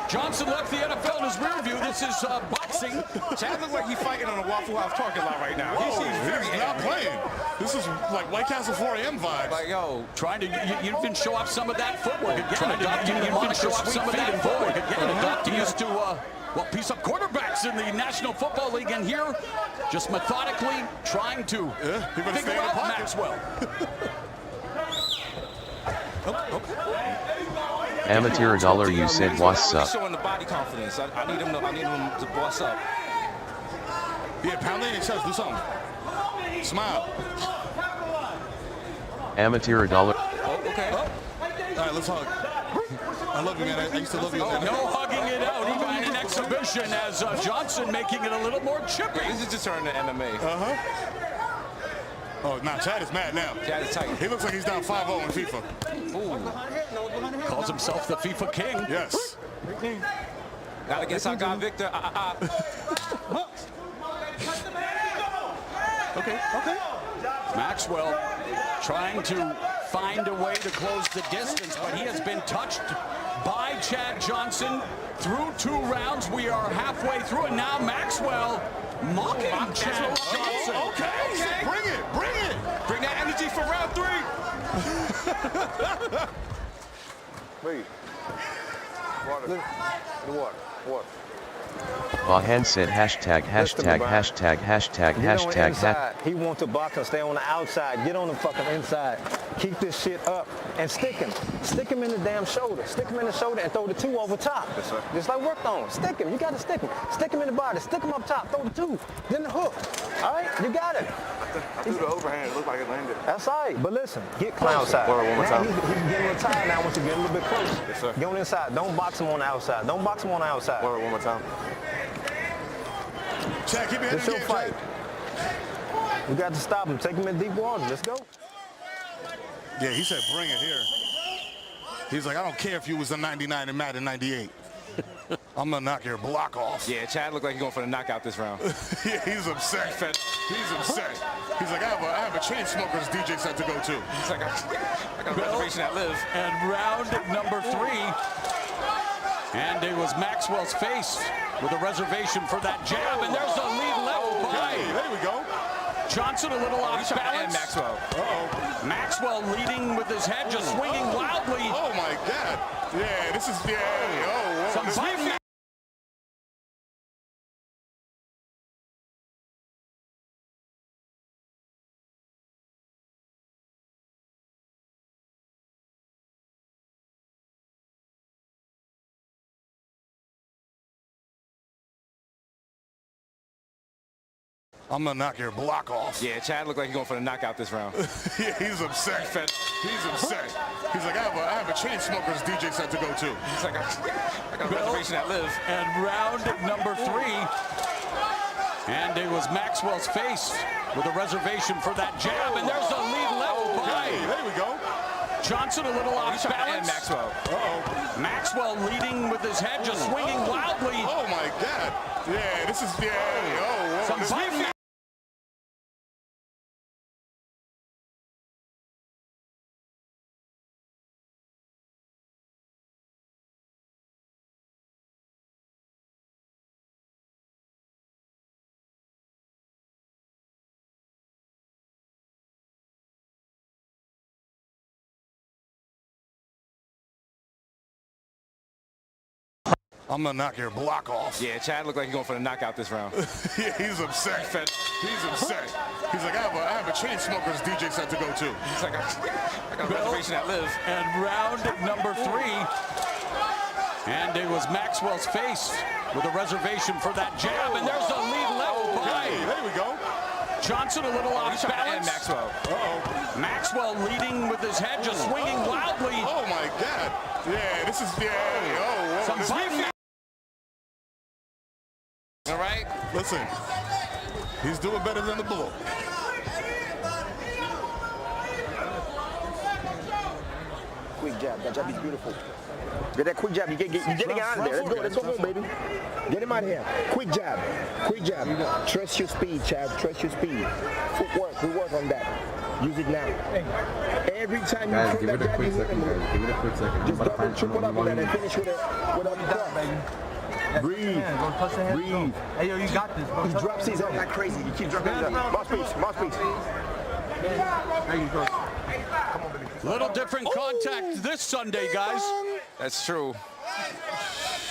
Johnson left the NFL in his rear view. This is boxing. Chad looks like he's fighting on a Waffle House parking lot right now. Whoa, he's not playing. This is like White Castle 4 a.m. vibes. Like, yo, trying to you can show off some of that footwork again. Trying to show off some of that footwork again. Doctor used to well, piece up quarterbacks in the National Football League, and here just methodically trying to figure out Maxwell. Amateur dollar, you said what's up? Showing the body confidence. I need him to boss up. Yeah, pound in your chest, do something. Smile. Amateur dollar. Oh, okay. All right, let's hug. I love you, man. I used to love you. No hugging it out, even in an exhibition, as Johnson making it a little more chippy. This is just turning to MMA. Oh, nah, Chad is mad now. Chad is tight. He looks like he's down 5-0 in FIFA. Ooh. Calls himself the FIFA king. Yes. Not against our guy Victor. Okay. Maxwell trying to find a way to close the distance, but he has been touched by Chad Johnson through 2 rounds. We are halfway through, and now Maxwell mocking Chad Johnson. Okay. Bring it. Bring that energy for round 3. Wait. Water. The water. Vahan said hashtag. He wants to box and stay on the outside. Get on the fucking inside. Keep this shit up and stick him. Stick him in the damn shoulder. Stick him in the shoulder and throw the 2 over top. Yes, sir. Just like worked on. Stick him. You got to stick him. Stick him in the body. Stick him up top. Throw the 2. Then the hook. All right? You got it. I threw the overhand. It looked like it landed. That's all right. But listen, get close. Outside. One more time. He's getting a little tired now. I want you to get a little bit close. Yes, sir. Get on the inside. Don't box him on the outside. Don't box him on the outside. One more time. Chad, keep your head It's in your the game, fight. We got to stop him. Take him in deep water. Let's go. Yeah, he said bring it here. He's like, I don't care if you was a 99 and Madden 98. I'm gonna knock your block off. Yeah, Chad looked like he's going for the knockout this round. Yeah, he's upset. He's upset. He's like, I have a chain smoker's DJ set to go to. He's like, I got a reservation at Live. And round number 3. And it was Maxwell's face with a reservation for that jab, and there's a lead left by. There we go. Johnson a little off balance. Maxwell. Maxwell leading with his head, just swinging wildly. Oh my God. Yeah, this is Some biting. I'm gonna knock your block off. Yeah, Chad looked like he's going for the knockout this round. Yeah, he's upset. He's upset. He's like, I have a chain smoker's DJ set to go to. He's like, I got a reservation at Live. And round number 3. And it was Maxwell's face with a reservation for that jab, and there's a lead left by. There we go. Johnson a little off balance. Maxwell. Maxwell leading with his head, just swinging wildly. Oh my God. Yeah, this is Some biting. I'm gonna knock your block off. Yeah, Chad looked like he's going for the knockout this round. Yeah, he's upset. He's upset. He's like, I have a chain smoker's DJ set to go to. He's like, I got a reservation at Live. And round number 3. And it was Maxwell's face with a reservation for that jab, and there's a lead left by. There we go. Johnson a little off balance. Maxwell. Maxwell leading with his head, just swinging wildly. Oh my God. Yeah, this is Some biting. All right. Listen, he's doing better than the bull. Quick jab. That jab is beautiful. Get that quick jab. You get it out of there. Let's go home, baby. Get him out of here. Quick jab. Trust your speed, Chad. Trust your speed. Footwork. We work on that. Use it now. Every time you Guys, throw give that it a jab, quick you hit second, him. guys. Give it a quick second. Just double, triple up with that and finish with a cross. Breathe. Breathe. Hey, yo, you got this, bro. He drops these out like crazy. You keep dropping these out. Mouthpiece. There you go. Little different contact this Sunday, guys. That's true.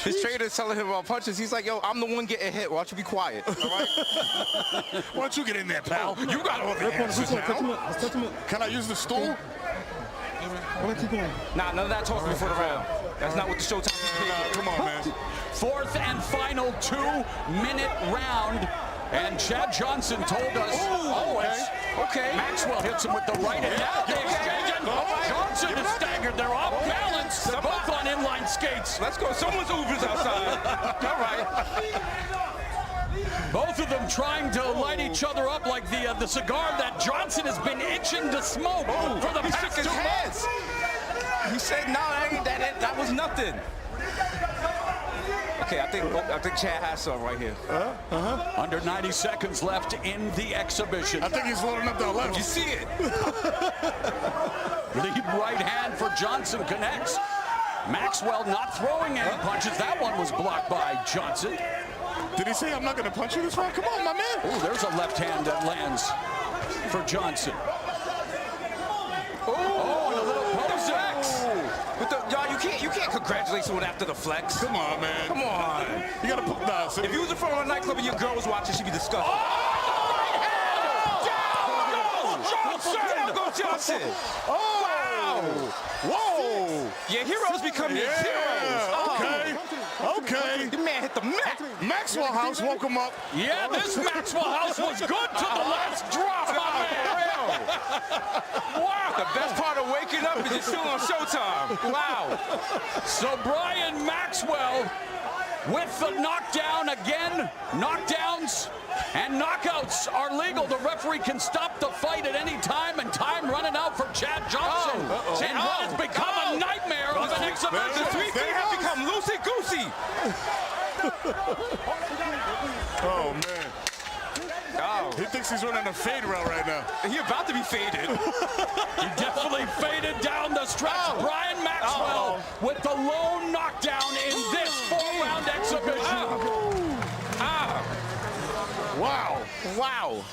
His trainer's telling him about punches. He's like, yo, I'm the one getting hit. Why don't you be quiet? All right? Why don't you get in there, pal? You got all the answers now. Can I use the stool? Nah, none of that talking before the round. That's not what the Showtime is. Come on, man. Fourth and final 2-minute round. And Chad Johnson told us, Okay. Maxwell hits him with the right, and now they exchange, and Johnson is staggered. They're off balance. They're both on inline skates. Let's go. Someone's Uber's outside. All right. Both of them trying to light each other up like the cigar that Johnson has been itching to smoke for the He shook past his 2 head. months. He said, no, that was nothing. Okay, I think Chad has some right here. Under 90 seconds left in the exhibition. I think he's loading up that left. You see it? Lead right hand for Johnson connects. Maxwell not throwing any punches. That one was blocked by Johnson. Did he say I'm not going to punch you this round? Come on, my man. Oh, there's a left hand that lands for Johnson. Oh, and a little pose X. Y'all, you can't congratulate someone after the flex. Come on, man. Come on. You got to put that. If you was in front of a nightclub and your girl was watching, she'd be disgusted. Down goes Johnson. Wow. Whoa. Your heroes become your zeros. Okay. The man hit the mat. Maxwell House woke him up. Yeah, this Maxwell House was good to the last drop, my man. Wow. The best part of waking up is you're still on Showtime. Wow. So Brian Maxwell with the knockdown again. Knockdowns and knockouts are legal. The referee can stop the fight at any time, and time running out for Chad Johnson. And what has become a nightmare of an exhibition. The sweet thing has become loosey-goosey. Oh, man. Oh. He thinks he's running a fade route right now. He about to be faded. He definitely faded down the stretch. Brian Maxwell with the lone knockdown in this 4-round exhibition. Wow. Wow.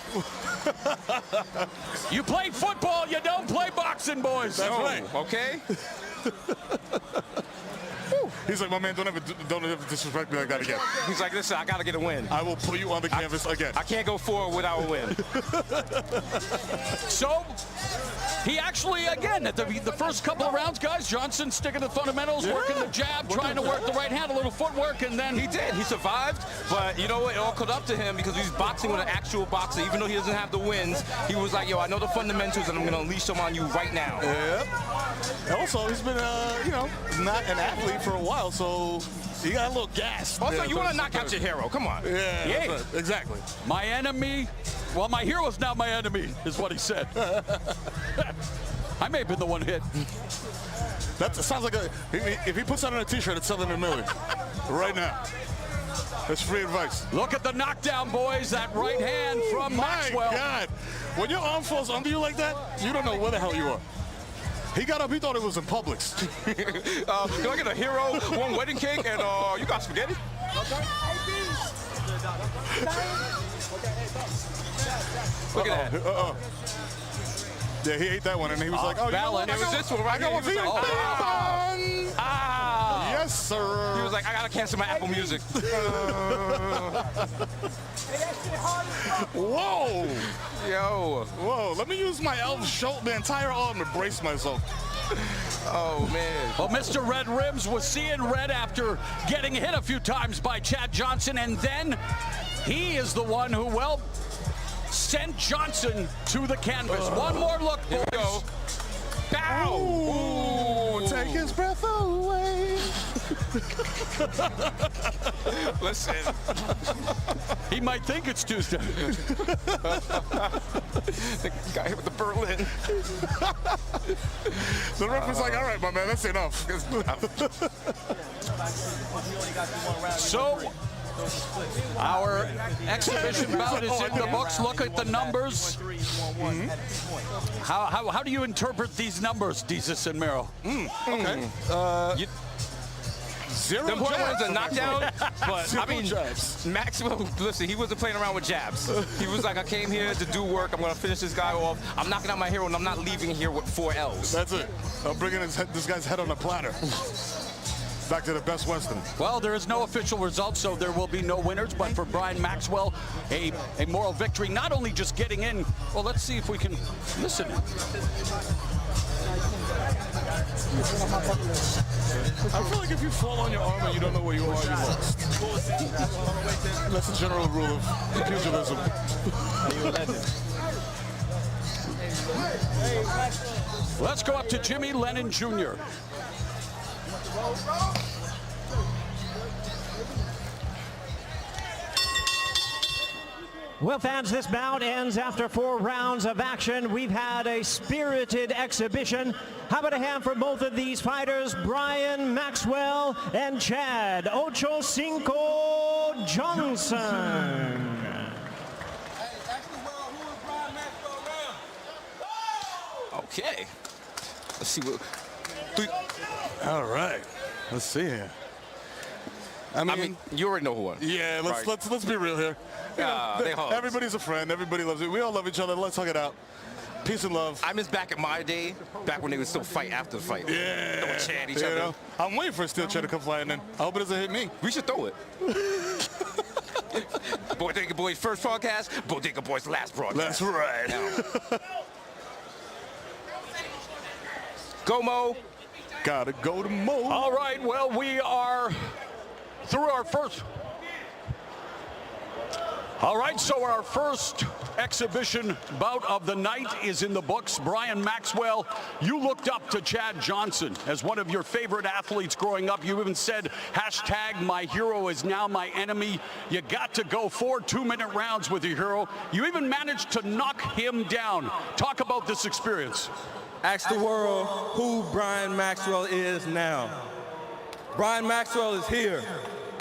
You play football, you don't play boxing, boys. That's right. Okay. He's like, my man, don't ever disrespect me like that again. He's like, listen, I got to get a win. I will put you on the canvas again. I can't go forward without a win. So, he actually, again, at the first couple of rounds, guys, Johnson sticking to the fundamentals, working the jab, trying to work the right hand, a little footwork, and then He did. He survived, but you know what? It all caught up to him because he's boxing with an actual boxer. Even though he doesn't have the wins, he was like, yo, I know the fundamentals, and I'm going to unleash them on you right now. Yep. Also, he's been, not an athlete for a while, so he got a little gas. Also, you want to knock out your hero. Come on. Yeah, that's right. Exactly. my enemy, well, my hero is now my enemy, is what he said. I may have been the one hit. That sounds like if he puts that on a t-shirt, it's selling $1 million. Right now. That's free advice. Look at the knockdown, boys. That right hand from Maxwell. My God. When your arm falls under you like that, you don't know where the hell you are. He got up, he thought it was in Publix. Can I get a hero, one wedding cake, and you got spaghetti? Look at that. Yeah, he ate that one, and he was like, oh, you know what? It was this one right I got here. one for He you. was like, Yes, sir. He was like, I got to cancel my Apple Music. Whoa. Yo. Whoa, let me use my the entire arm to brace myself. Oh, man. Well, Mr. Red Rims was seeing red after getting hit a few times by Chad Johnson, and then he is the one who, well, sent Johnson to the canvas. One more look, boys. Here we go. Bow. Ooh, take his breath away. Listen. He might think it's Tuesday. Got hit with the Berlin. The referee's like, all right, my man, that's enough. So, Our exhibition bout is in the books. Look at the numbers. How do you interpret these numbers, Jesus and Mero? Okay. Zero The point jabs. was a knockdown, but Zero I mean, jabs. Maxwell, listen, he wasn't playing around with jabs. He was like, I came here to do work. I'm going to finish this guy off. I'm knocking out my hero, and I'm not leaving here with 4 L's. That's it. I'm bringing this guy's head on a platter. Back to the Best Western. Well, there is no official result, so there will be no winners. But for Brian Maxwell, a moral victory. Not only just getting in. Well, let's see if we can listen. I feel like if you fall on your arm and you don't know where you are, you lost. That's the general rule of pugilism. Let's go up to Jimmy Lennon Jr. Well, fans, this bout ends after 4 rounds of action. We've had a spirited exhibition. How about a hand for both of these fighters, Brian Maxwell and Chad Ocho Cinco Johnson. Okay. Let's see what... All right. Let's see here. I mean, you already know who won. Yeah, let's be real here. They hogs. Everybody's a friend. Everybody loves it. We all love each other. Let's hug it out. Peace and love. I miss back in my day, back when they would still fight after the fight. Yeah. Throwing chair at each You other. know, I'm waiting for a steel chair to come flying in. I hope it doesn't hit me. We should throw it. Bodega Boys' first broadcast, Bodega Boys' last broadcast. That's right. Now. Go, Mo. Gotta go to Mo. All right, well, we are through our first. All right, so our first exhibition bout of the night is in the books. Brian Maxwell, you looked up to Chad Johnson as one of your favorite athletes growing up. You even said, #my hero is now my enemy. You got to go 4 2-minute rounds with your hero. You even managed to knock him down. Talk about this experience. Ask the world who Brian Maxwell is now. Brian Maxwell is here,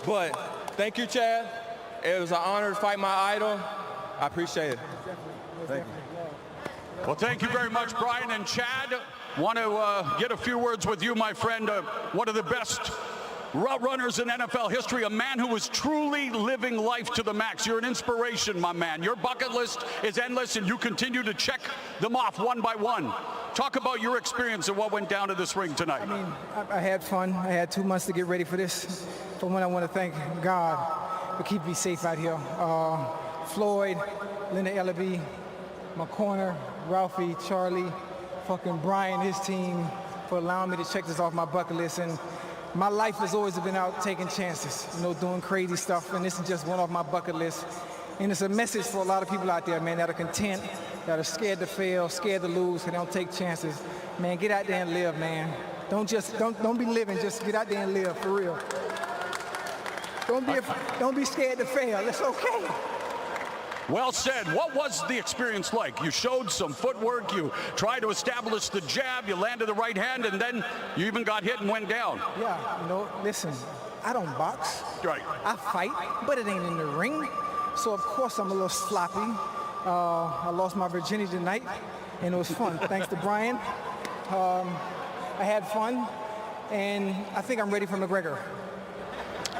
but thank you, Chad. It was an honor to fight my idol. I appreciate it. Thank you. Well, thank you very much, Brian. And Chad, want to get a few words with you, my friend. One of the best route runners in NFL history, a man who is truly living life to the max. You're an inspiration, my man. Your bucket list is endless, and you continue to check them off one by one. Talk about your experience and what went down to this ring tonight. I mean, I had fun. I had 2 months to get ready for this. For one, I want to thank God for keeping me safe out here. Floyd, Linda Ellaby, my corner, Ralphie, Charlie, fucking Brian, his team, for allowing me to check this off my bucket list. And my life has always been out taking chances, you know, doing crazy stuff, and this is just one off my bucket list. And it's a message for a lot of people out there, man, that are content, that are scared to fail, scared to lose, and don't take chances. Man, get out there and live, man. Don't be living, just get out there and live, for real. Don't be scared to fail, it's okay. Well said. What was the experience like? You showed some footwork, you tried to establish the jab, you landed the right hand, and then you even got hit and went down. Yeah, you know, listen, I don't box. Right. I fight, but it ain't in the ring. So, of course, I'm a little sloppy. I lost my virginity tonight, and it was fun. Thanks to Brian. I had fun, and I think I'm ready for McGregor.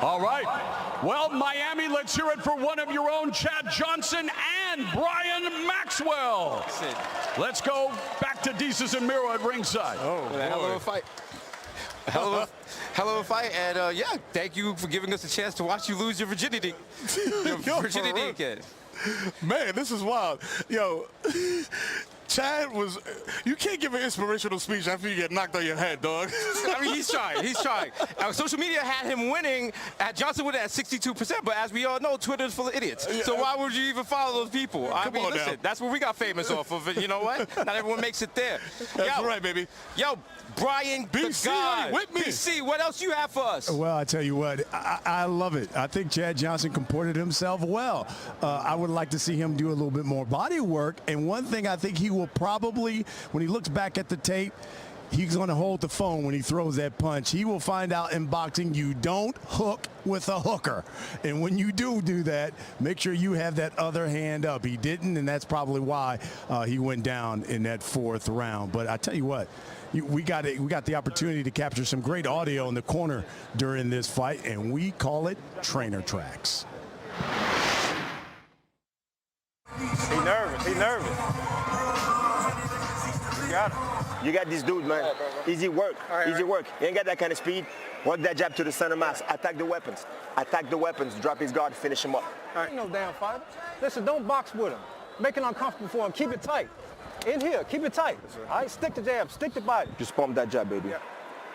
All right. Well, Miami, let's hear it for one of your own, Chad Johnson and Brian Maxwell. Let's go back to Desus and Mero at ringside. Oh, hell of a fight. Hell of a fight, and yeah, thank you for giving us a chance to watch you lose your virginity. Your virginity again. Man, this is wild. Yo, Chad was, you can't give an inspirational speech after you get knocked on your head, dog. I mean, he's trying. Social media had him winning, Johnson winning at 62%, but as we all know, Twitter's full of idiots. So why would you even follow those people? I mean, listen, that's what we got famous off of. You know what? Not everyone makes it there. That's right, baby. Yo, Brian, BC, the God. with me. BC, what else you have for us? Well, I tell you what, I love it. I think Chad Johnson comported himself well. I would like to see him do a little bit more body work. And one thing I think he will probably, when he looks back at the tape, He's going to hold the phone when he throws that punch. He will find out in boxing you don't hook with a hooker. And when you do that, make sure you have that other hand up. He didn't, and that's probably why he went down in that 4th round. But I tell you what, we got the opportunity to capture some great audio in the corner during this fight, and we call it Trainer Tracks. He nervous. He nervous. You got him. You got this dude, man. Easy work. Easy work. You ain't got that kind of speed. Work that jab to the center mass. Attack the weapons. Attack the weapons. Drop his guard. Finish him up. Ain't no damn fighter. Listen, don't box with him. Make it uncomfortable for him. Keep it tight. In here, keep it tight. All right, stick the jab, stick the body. Just pump that jab, baby.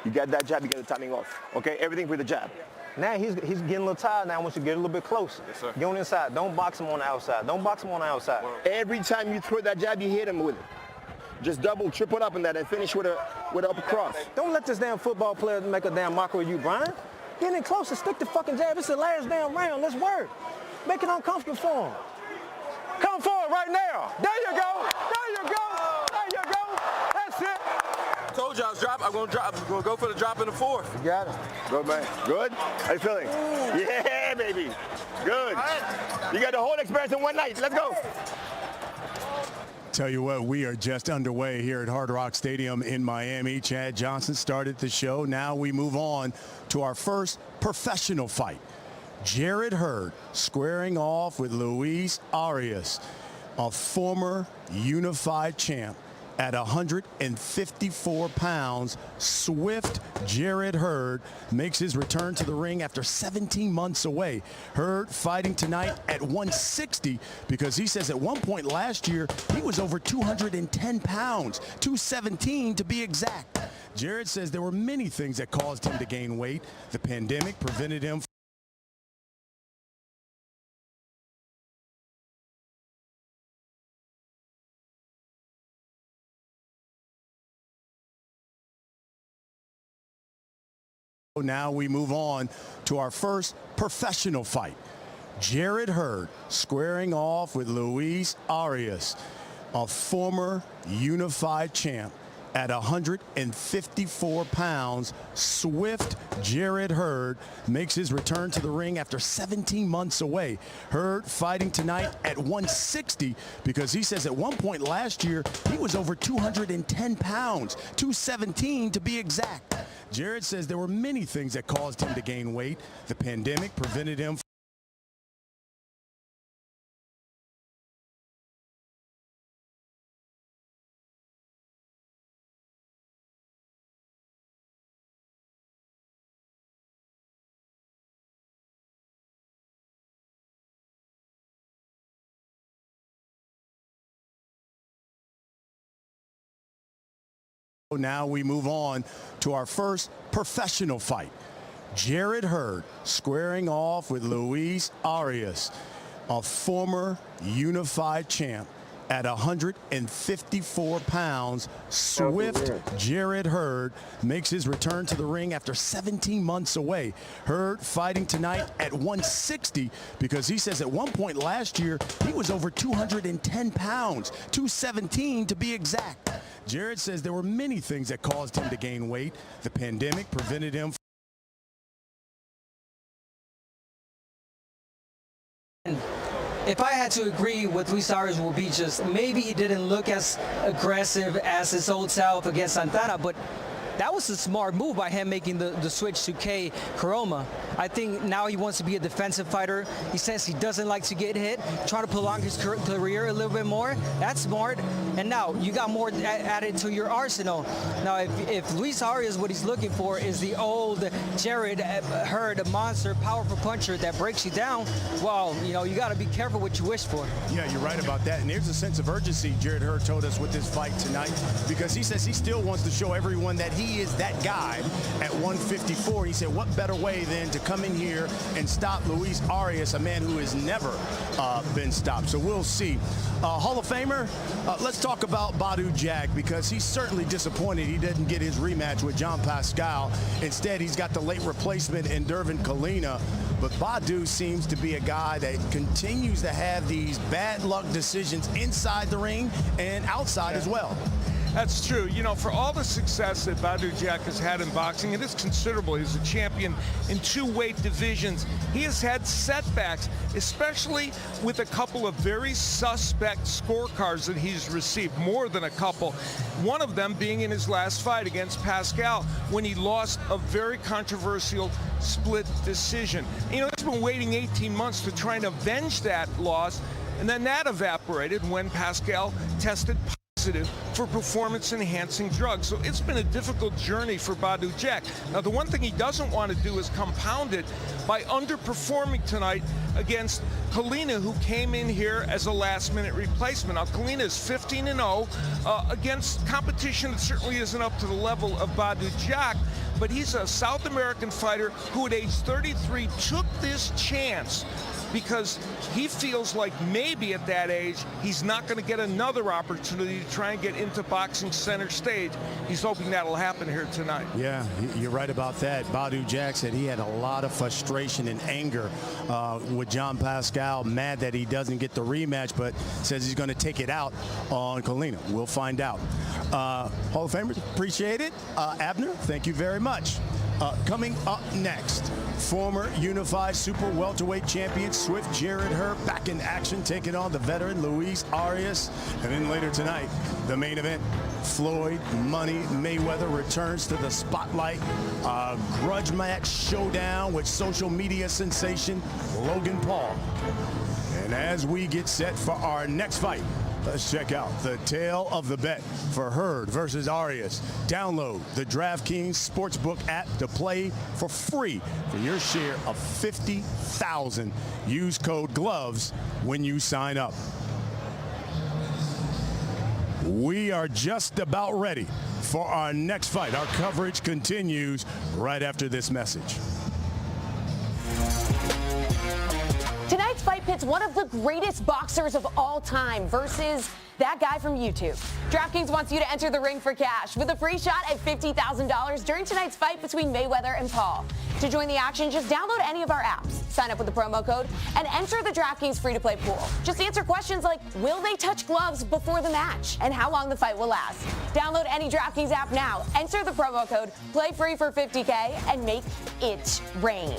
You got that jab, you get the timing off. Okay, everything with the jab. Now he's getting a little tired now. I want you to get a little bit closer. Yes, sir. Get on the inside. Don't box him on the outside. Don't box him on the outside. Every time you throw that jab, you hit him with it. Just double, triple up in that and finish with a upper cross. Don't let this damn football player make a damn mockery of you, Brian. Get in closer, stick the fucking jab. It's the last damn round. Let's work. Make it uncomfortable for him. Come forward right now. There you go. There you go. There you go. That's it. Told you I was dropping. I'm going to go for the drop in the 4th. You got it. Good, man. Good? How you feeling? Yeah, baby. Good. You got the whole experience in one night. Let's go. Tell you what, we are just underway here at Hard Rock Stadium in Miami. Chad Johnson started the show. Now we move on to our first professional fight. Jarrett Hurd squaring off with Luis Arias, a former unified champ. At 154 pounds, swift Jarrett Hurd makes his return to the ring after 17 months away. Hurd fighting tonight at 160 because he says at one point last year he was over 210 pounds, 217 to be exact. Jarrett says there were many things that caused him to gain weight. The pandemic prevented him Now we move on to our first professional fight. Jarrett Hurd squaring off with Luis Arias, a former unified champ. At 154 pounds, swift Jarrett Hurd makes his return to the ring after 17 months away. Hurd fighting tonight at 160 because he says at one point last year he was over 210 pounds, 217 to be exact. Jarrett says there were many things that caused him to gain weight. The pandemic prevented him. Now we move on to our first professional fight. Jarrett Hurd squaring off with Luis Arias, a former unified champ. At 154 pounds, swift Jarrett Hurd makes his return to the ring after 17 months away. Hurd fighting tonight at 160 because he says at one point last year he was over 210 pounds, 217 to be exact. Jarrett says there were many things that caused him to gain weight. The pandemic prevented him. If I had to agree with Luis Arias will be just maybe he didn't look as aggressive as his old self against Santana, but that was a smart move by him making the switch to K. Karoma. I think now he wants to be a defensive fighter. He says he doesn't like to get hit, trying to prolong his career a little bit more. That's smart. And now you got more added to your arsenal. Now, if Luis Arias, what he's looking for is the old Jarrett Hurd, a monster, powerful puncher that breaks you down, well, you know, you got to be careful what you wish for. Yeah, you're right about that. And there's a sense of urgency Jarrett Hurd told us with this fight tonight because he says he still wants to show everyone that he is that guy at 154. He said, what better way than to come in here and stop Luis Arias, a man who has never been stopped. So we'll see. Hall of Famer, let's talk about Badou Jack because he's certainly disappointed he didn't get his rematch with John Pascal. Instead, he's got the late replacement in Dervin Kalina. But Badou seems to be a guy that continues to have these bad luck decisions inside the ring and outside as well. That's true. You know, for all the success that Badou Jack has had in boxing, it is considerable. He's a champion in 2 weight divisions. He has had setbacks, especially with a couple of very suspect scorecards that he's received, more than a couple. One of them being in his last fight against Pascal, when he lost a very controversial split decision. You know, he's been waiting 18 months to try and avenge that loss, and then that evaporated when Pascal tested positive for performance-enhancing drugs. So it's been a difficult journey for Badou Jack. Now, the one thing he doesn't want to do is compound it by underperforming tonight against Kalina, who came in here as a last-minute replacement. Now, Kalina is 15-0 against competition that certainly isn't up to the level of Badou Jack, but he's a South American fighter who at age 33 took this chance because he feels like maybe at that age he's not going to get another opportunity to try and get into boxing center stage. He's hoping that'll happen here tonight. Yeah, you're right about that. Badou Jack said he had a lot of frustration and anger with John Pascal, mad that he doesn't get the rematch, but says he's going to take it out on Kalina. We'll find out. Hall of Famers, appreciate it. Abner, thank you very much. Coming up next, former unified super welterweight champion Swift Jared Hurd back in action, taking on the veteran Luis Arias. And then later tonight, the main event, Floyd Money Mayweather returns to the spotlight. Grudge match showdown with social media sensation Logan Paul. And as we get set for our next fight, let's check out the tale of the bet for Hurd versus Arias. Download the DraftKings Sportsbook app to play for free for your share of $50,000. Use code GLOVES when you sign up. We are just about ready for our next fight. Our coverage continues right after this message. Tonight's fight pits one of the greatest boxers of all time versus that guy from YouTube. DraftKings wants you to enter the ring for cash with a free shot at $50,000 during tonight's fight between Mayweather and Paul. To join the action, just download any of our apps, sign up with the promo code, and enter the DraftKings free-to-play pool. Just answer questions like, will they touch gloves before the match? And how long the fight will last. Download any DraftKings app now, enter the promo code, play free for $50K, and make it rain.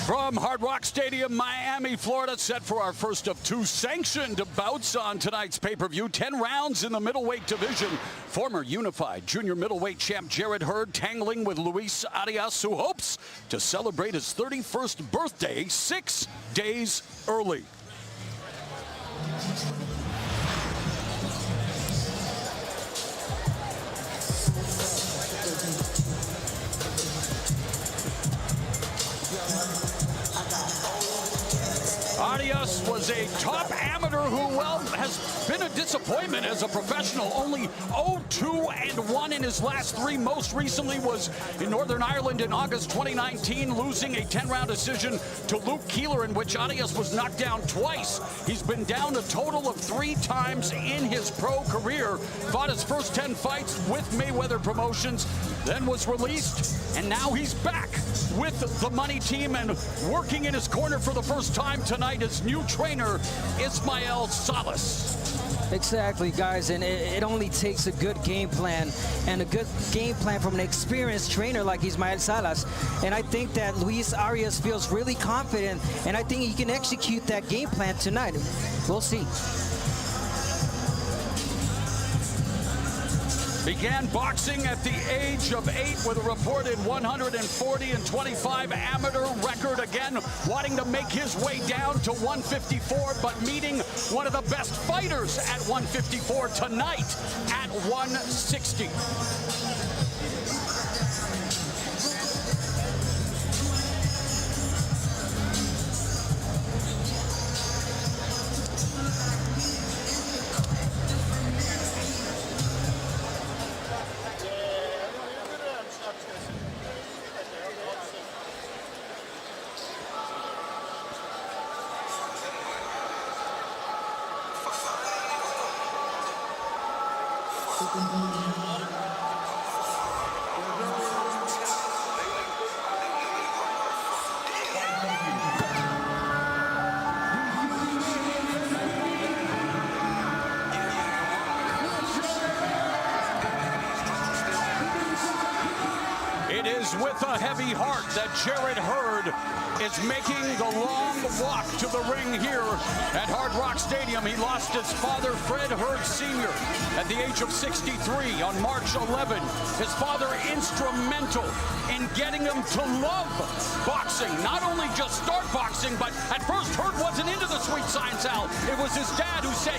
From Hard Rock Stadium, Miami, Florida, set for our first of 2 sanctioned bouts on tonight's pay-per-view. 10 rounds in the middleweight division. Former unified junior middleweight champ Jared Hurd tangling with Luis Arias, who hopes to celebrate his 31st birthday 6 days early. Arias was a top amateur who, well, has been a disappointment as a professional. Only 0-2-1 in his last 3. Most recently was in Northern Ireland in August 2019, losing a 10-round decision to Luke Keeler, in which Arias was knocked down twice. He's been down a total of 3 times in his pro career. Fought his first 10 fights with Mayweather Promotions, then was released, and now he's back with the Money team and working in his corner for the first time tonight. His new trainer, Ismael Salas. Exactly, guys, and it only takes a good game plan and a good game plan from an experienced trainer like Ismael Salas. And I think that Luis Arias feels really confident, and I think he can execute that game plan tonight. We'll see. Began boxing at the age of 8 with a reported 140-25 amateur record. Again, wanting to make his way down to 154, but meeting one of the best fighters at 154 tonight at 160. is with a heavy heart that Jarrett Hurd is making the long walk to the ring here at Hard Rock Stadium. He lost his father, Fred Hurd Sr., at the age of 63 on March 11. His father instrumental in getting him to love boxing. Not only just start boxing, but at first Hurd wasn't into the sweet science, Al. It was his dad who said,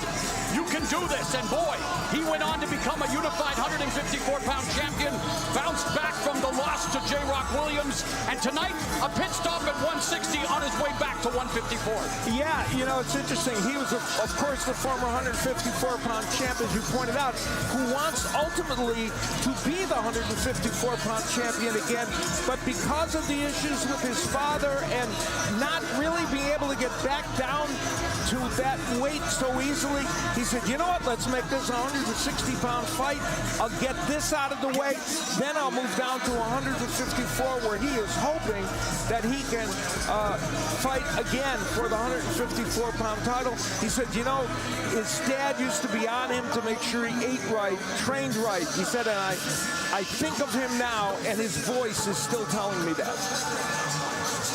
you can do this. And boy, he went on to become a unified 154-pound champion, bounced back from the loss to J. Rock Williams, and tonight a pit stop at 160 on his way back to 154. Yeah, you know, it's interesting. He was, of course, the former 154-pound champ, as you pointed out, who wants ultimately to be the 154-pound champion again, but because of the issues with his father and not really being able to get back down to that weight so easily, he said, you know what, let's make this a 160-pound fight. I'll get this out of the way, then I'll move down to 154, where he is hoping that he can fight again for the 154-pound title. He said, you know, his dad used to be on him to make sure he ate right, trained right. He said, and I think of him now, and his voice is still telling me that.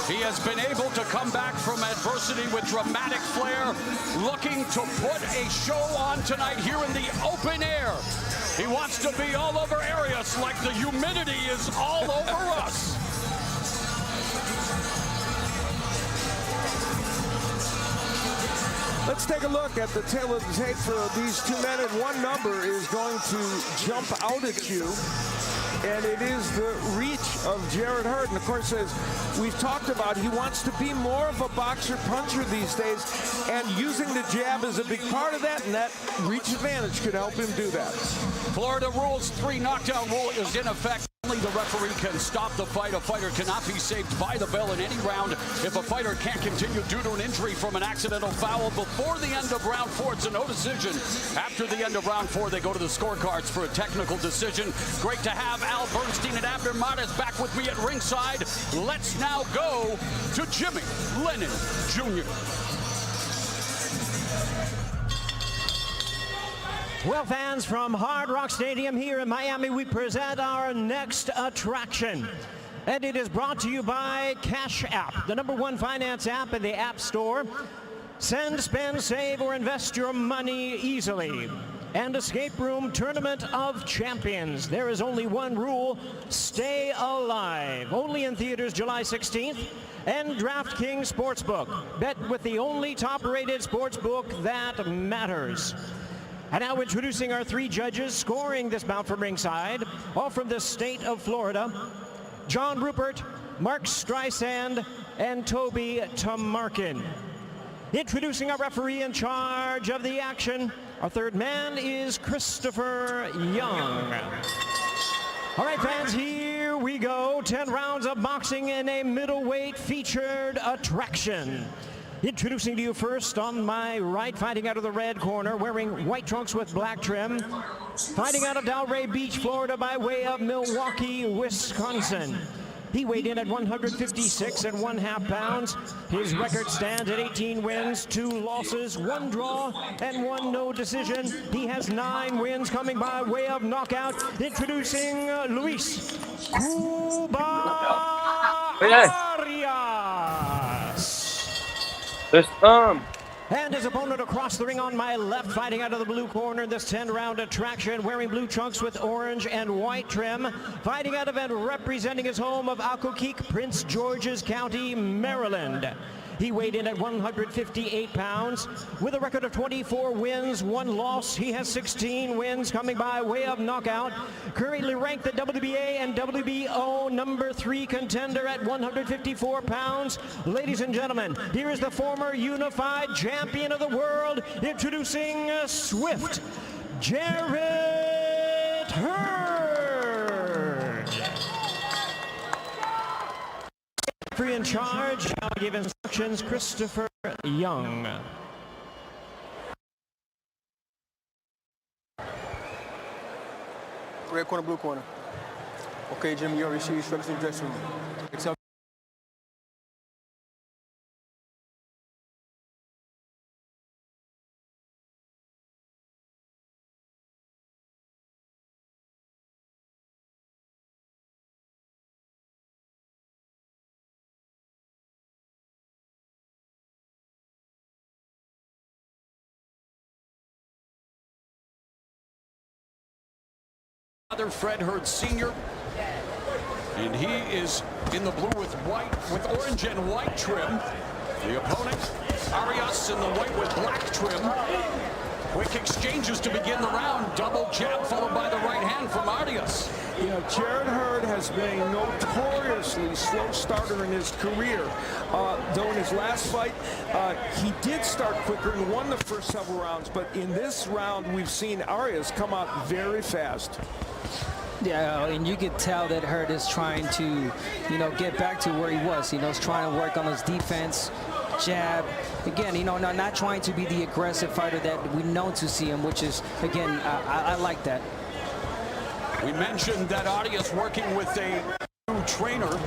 He has been able to come back from adversity with dramatic flair, looking to put a show on tonight here in the open air. He wants to be all over Arias like the humidity is all over us. Let's take a look at the tail of the tape for these two men, and one number is going to jump out at you, and it is the reach of Jarrett Hurd. And of course, as we've talked about, he wants to be more of a boxer-puncher these days, and using the jab is a big part of that, and that reach advantage could help him do that. Florida Rules 3 knockdown rule is in effect. Only the referee can stop the fight. A fighter cannot be saved by the bell in any round. If a fighter can't continue due to an injury from an accidental foul before the end of round 4, it's a no decision. After the end of round 4, they go to the scorecards for a technical decision. Great to have Al Bernstein and Abner Mares back with me at ringside. Let's now go to Jimmy Lennon Jr. Well, fans, from Hard Rock Stadium here in Miami, we present our next attraction. And it is brought to you by Cash App, the #1 finance app in the App Store. Send, spend, save, or invest your money easily. And Escape Room Tournament of Champions. There is only one rule: stay alive. Only in theaters July 16th. And DraftKings Sportsbook. Bet with the only top-rated sportsbook that matters. And now introducing our 3 judges scoring this bout from ringside, all from the state of Florida: John Rupert, Mark Streisand, and Toby Tamarkin. Introducing our referee in charge of the action, our 3rd man is Christopher Young. All right, fans, here we go. 10 rounds of boxing in a middleweight featured attraction. Introducing to you first on my right, fighting out of the red corner, wearing white trunks with black trim, fighting out of Delray Beach, Florida, by way of Milwaukee, Wisconsin. He weighed in at 156½ pounds. His record stands at 18 wins, 2 losses, 1 draw, and 1 no decision. He has 9 wins coming by way of knockout. Introducing Luis Cuba Arias. And his opponent across the ring on my left, fighting out of the blue corner in this 10-round attraction, wearing blue trunks with orange and white trim, fighting out of and representing his home of Alcokeek, Prince George's County, Maryland. He weighed in at 158 pounds. With a record of 24 wins, 1 loss, he has 16 wins coming by way of knockout. Currently ranked the WBA and WBO #3 contender at 154 pounds. Ladies and gentlemen, here is the former unified champion of the world, introducing Swift Jarrett Hurd. Free in charge, now give instructions, Christopher Young. Red corner, blue corner. Okay, Jim, you already see instructions in the dressing room. Fred Hurd Sr. And he is in the blue with orange and white trim. The opponent, Arias, in the white with black trim. Quick exchanges to begin the round. Double jab followed by the right hand from Arias. You know, Jarrett Hurd has been a notoriously slow starter in his career. Though in his last fight, he did start quicker and won the first several rounds. But in this round, we've seen Arias come out very fast. Yeah, and you could tell that Hurd is trying to, get back to where he was. He's trying to work on his defense, jab. Again, not trying to be the aggressive fighter that we know to see him, which is, again, I like that. We mentioned that Arias working with a new trainer,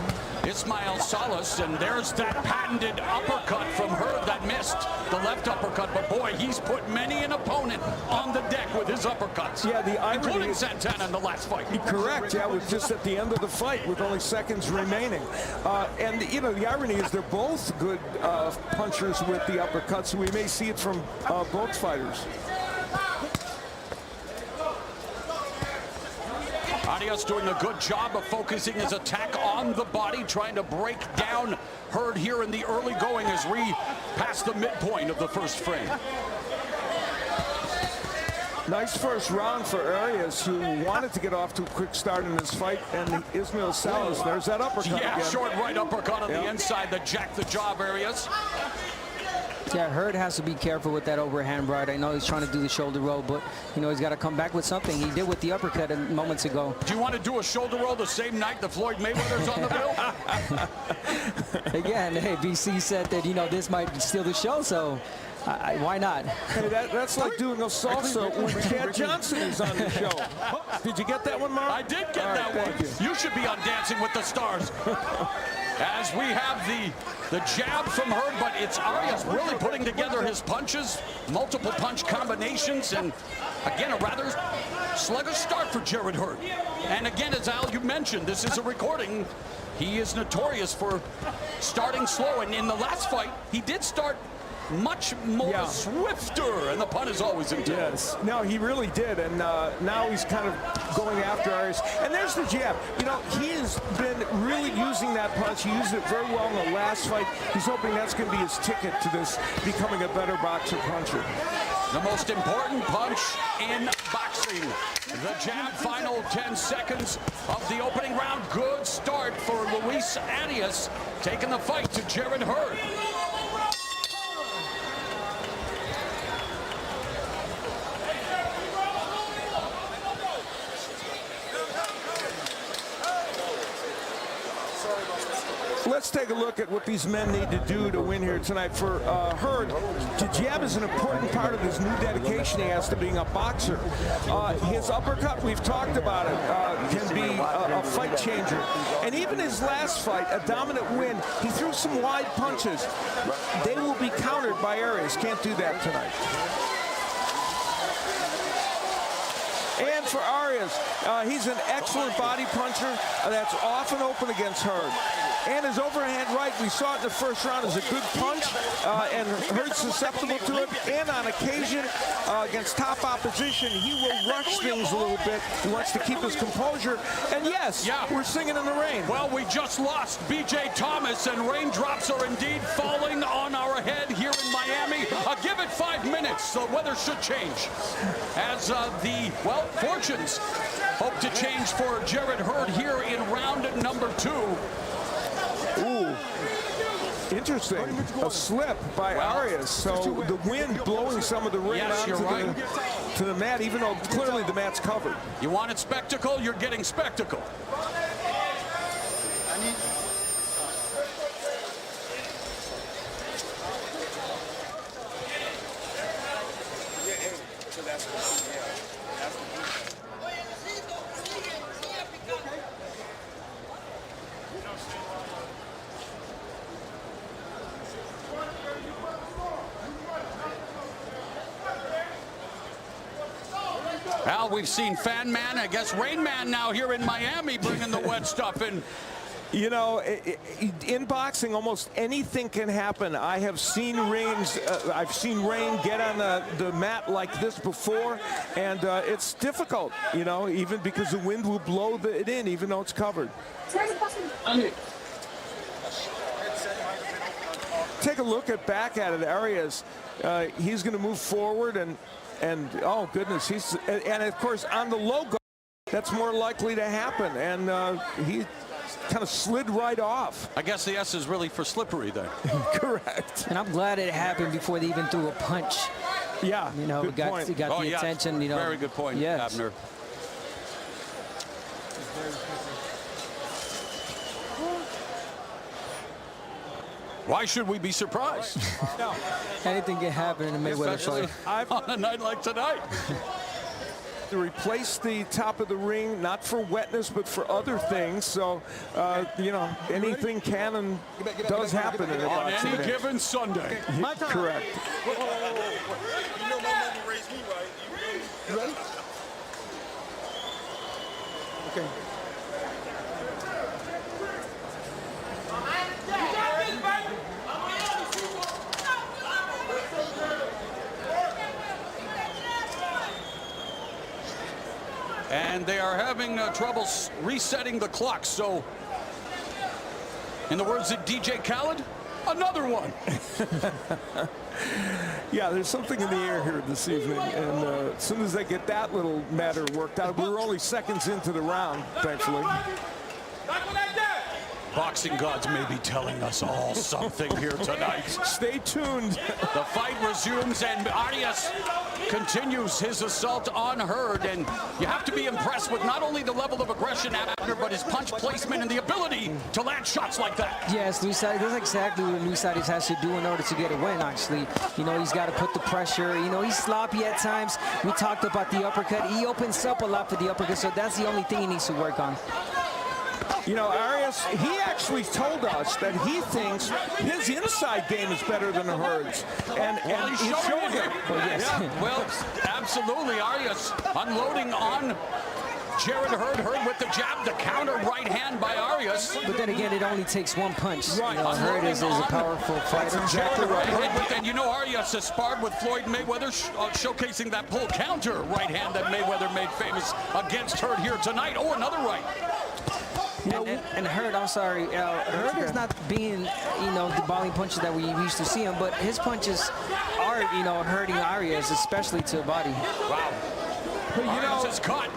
Ismael Salas, and there's that patented uppercut from Hurd that missed, the left uppercut. But boy, he's put many an opponent on the deck with his uppercuts. Yeah, the irony, including Santana in the last fight. Correct. Yeah, it was just at the end of the fight with only seconds remaining. And the irony is they're both good punchers with the uppercuts. So we may see it from both fighters. Arias doing a good job of focusing his attack on the body, trying to break down Hurd here in the early going as we pass the midpoint of the first frame. Nice first round for Arias, who wanted to get off to a quick start in this fight, and Ismael Salas, there's that uppercut Yeah, again. short right uppercut on the inside that jacked the jaw of Arias. Yeah, Hurd has to be careful with that overhand right. I know he's trying to do the shoulder roll, but, he's got to come back with something. He did with the uppercut moments ago. Do you want to do a shoulder roll the same night that Floyd Mayweather's on the bill? Again, hey, BC said that, this might steal the show, so why not? Hey, that's like doing a salsa when Chad Johnson is on the show. Did you get that one, Mark? I did get that one. You should be on Dancing with the Stars. As we have the jab from Hurd, but it's Arias really putting together his punches, multiple punch combinations, and again, a rather sluggish start for Jarrett Hurd. And again, as Al, you mentioned, this is a recording. He is notorious for starting slow, and in the last fight, he did start much more swifter, and the pun is always intense. Yes, no, he really did, and now he's kind of going after Arias. And there's the jab. He has been really using that punch. He used it very well in the last fight. He's hoping that's going to be his ticket to this becoming a better boxer puncher. The most important punch in boxing. The jab, final 10 seconds of the opening round. Good start for Luis Arias, taking the fight to Jarrett Hurd. Let's take a look at what these men need to do to win here tonight. For Hurd, the jab is an important part of his new dedication he has to being a boxer. His uppercut, we've talked about it, can be a fight changer. And even his last fight, a dominant win, he threw some wide punches. They will be countered by Arias. Can't do that tonight. And for Arias, he's an excellent body puncher that's often open against Hurd. And his overhand right, we saw it in the first round, is a good punch, and Hurd's susceptible to it. And on occasion, against top opposition, he will rush things a little bit. He wants to keep his composure. And yes, we're singing in the rain. Well, we just lost B.J. Thomas, and raindrops are indeed falling on our head here in Miami. Give it 5 minutes. The weather should change. As fortunes hope to change for Jarrett Hurd here in round number 2. Ooh, interesting. A slip by Arias. So the wind blowing some of the rain to the mat, even though clearly the mat's covered. You wanted spectacle, you're getting spectacle. Al, we've seen Fan Man, I guess Rain Man now here in Miami bringing the wet stuff. And You know, in boxing, almost anything can happen. I have seen I've seen Rain get on the mat like this before, and it's difficult, you know, even because the wind will blow it in, even though it's covered. Take a look back at it, Arias. He's going to move forward, and oh goodness, and of course on the low guard, that's more likely to happen, and he kind of slid right off. I guess the S is really for slippery then. Correct. And I'm glad it happened before they even threw a punch. Yeah, you know, good point. It got the attention. You know, very good point, yes. Abner. Why should we be surprised? No. Anything can happen in a Mayweather fight. On a night like tonight. To replace the top of the ring, not for wetness, but for other things. So, you know, anything can and does happen in a on boxing any match. given Sunday. Correct. You know my mama raised me right. You ready? Okay. And they are having trouble resetting the clock. So, in the words of DJ Khaled, another one. Yeah, there's something in the air here this evening, and as soon as they get that little matter worked out, we're only seconds into the round, thankfully. Boxing gods may be telling us all something here tonight. Stay tuned. The fight resumes, and Arias continues his assault on Hurd, and you have to be impressed with not only the level of aggression, Abner, but his punch placement and the ability to land shots like that. Yes, Luisaitis, that's exactly what Luisaitis has to do in order to get a win, actually. You know, he's got to put the pressure. You know, he's sloppy at times. We talked about the uppercut. He opens up a lot for the uppercut, so that's the only thing he needs to work on. You know, Arias, he actually told us that he thinks his inside game is better than Hurd's. And he's he's showing it. Oh, yes. Yeah, well, absolutely. Arias unloading on Jared Hurd. Hurd with the jab, the counter right hand by Arias. But then again, it only takes one punch. Right. You know, Hurd is a powerful fighter. Exactly right. And you know, Arias has sparred with Floyd Mayweather, showcasing that pull counter right hand that Mayweather made famous against Hurd here tonight. Oh, another right. And Hurd, I'm sorry, Hurd is not being, you know, the volley punches that we used to see him, but his punches are, you know, hurting Arias, especially to the body. Wow. You know, Arias is caught.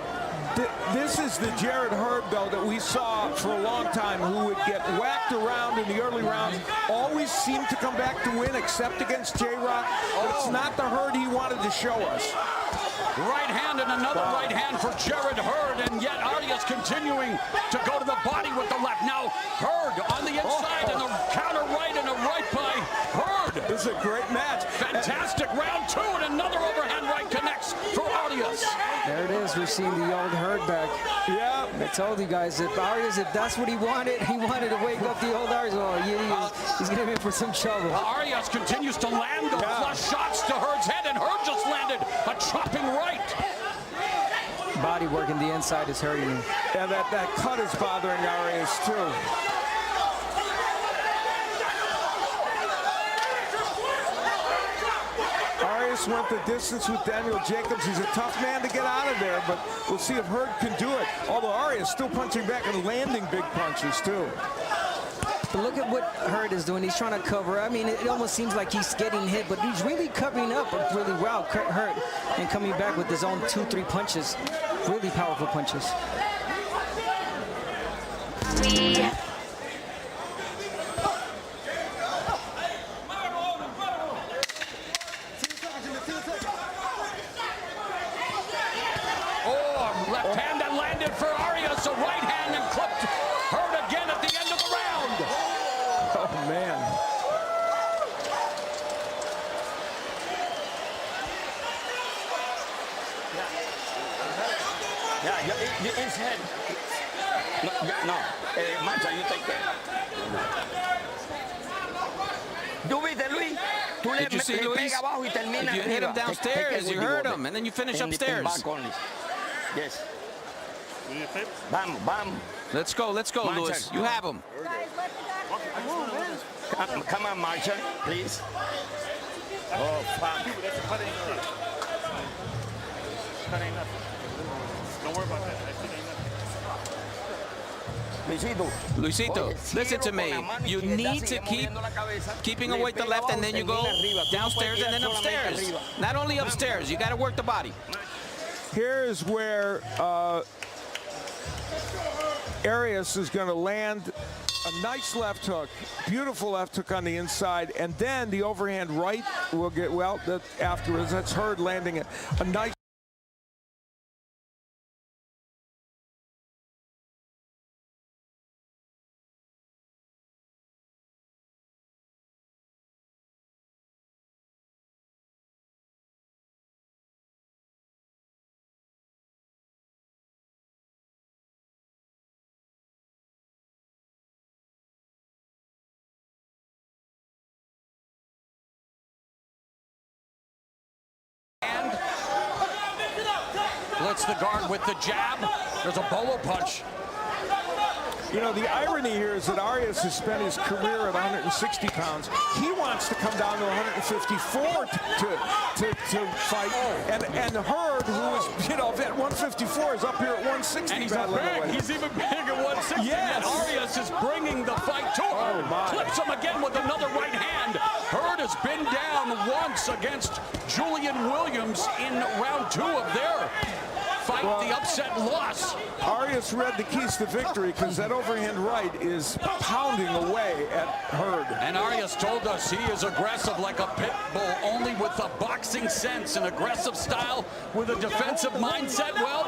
This is the Jared Hurd, though, that we saw for a long time, who would get whacked around in the early rounds, always seemed to come back to win, except against J-Rock. But it's not the Hurd he wanted to show us. Right hand and another right hand for Jared Hurd, and yet Arias continuing to go to the body with the left. Now Hurd on the inside and a counter right and a right by Hurd. This is a great match. Fantastic round two, and another overhand right connects for Arias. There it is. We're seeing the old Hurd back. Yeah. I told you guys, if Arias, if that's what he wanted to wake up the old Arias. Oh, he's getting in for some trouble. Arias continues to land the flush shots to Hurd's head, and Hurd just landed a chopping right. Body work in the inside is hurting him. Yeah, that cut is bothering Arias, too. Arias went the distance with Daniel Jacobs. He's a tough man to get out of there, but we'll see if Hurd can do it. Although Arias still punching back and landing big punches, too. But look at what Hurd is doing. He's trying to cover. I mean, it almost seems like he's getting hit, but he's really covering up really well, Hurd, and coming back with his own 2-3 punches. Really powerful punches. Oh, left hand that landed for Arias, a right hand and clipped Hurd again at the end of the round. Oh, man. Yeah, inside. No, Mancha, you take care. ¿Tú viste, Luis? Tú Did you see, Luis? pega abajo y termina If you hit him arriba. downstairs, you hurt him, and then you finish upstairs. Yes. Vamos, vamos. Let's go, Lewis. You have him. Come on, Marcher, please. Oh, fuck. Don't worry about that. Luisito, listen to me. You need to keep keeping away the left, and then you go downstairs and then upstairs. Not only upstairs, you got to work the body. Here's where Arias is going to land a nice left hook, beautiful left hook on the inside, and then the overhand right will get, well, afterwards. That's Hurd landing a nice. Blitz the guard with the jab. There's a bolo punch. You know, the irony here is that Arias has spent his career at 160 pounds. He wants to come down to 154 to fight. And Hurd, who is, you know, at 154, is up here at 160. And he's big. He's even big at 160. Yes. And Arias is bringing the fight to him. Clips him again with another right hand. Hurd has been down once against Julian Williams in round 2 of their fight, the upset loss. Arias read the keys to victory because that overhand right is pounding away at Hurd. And Arias told us he is aggressive like a pit bull, only with a boxing sense, an aggressive style with a defensive mindset. Well,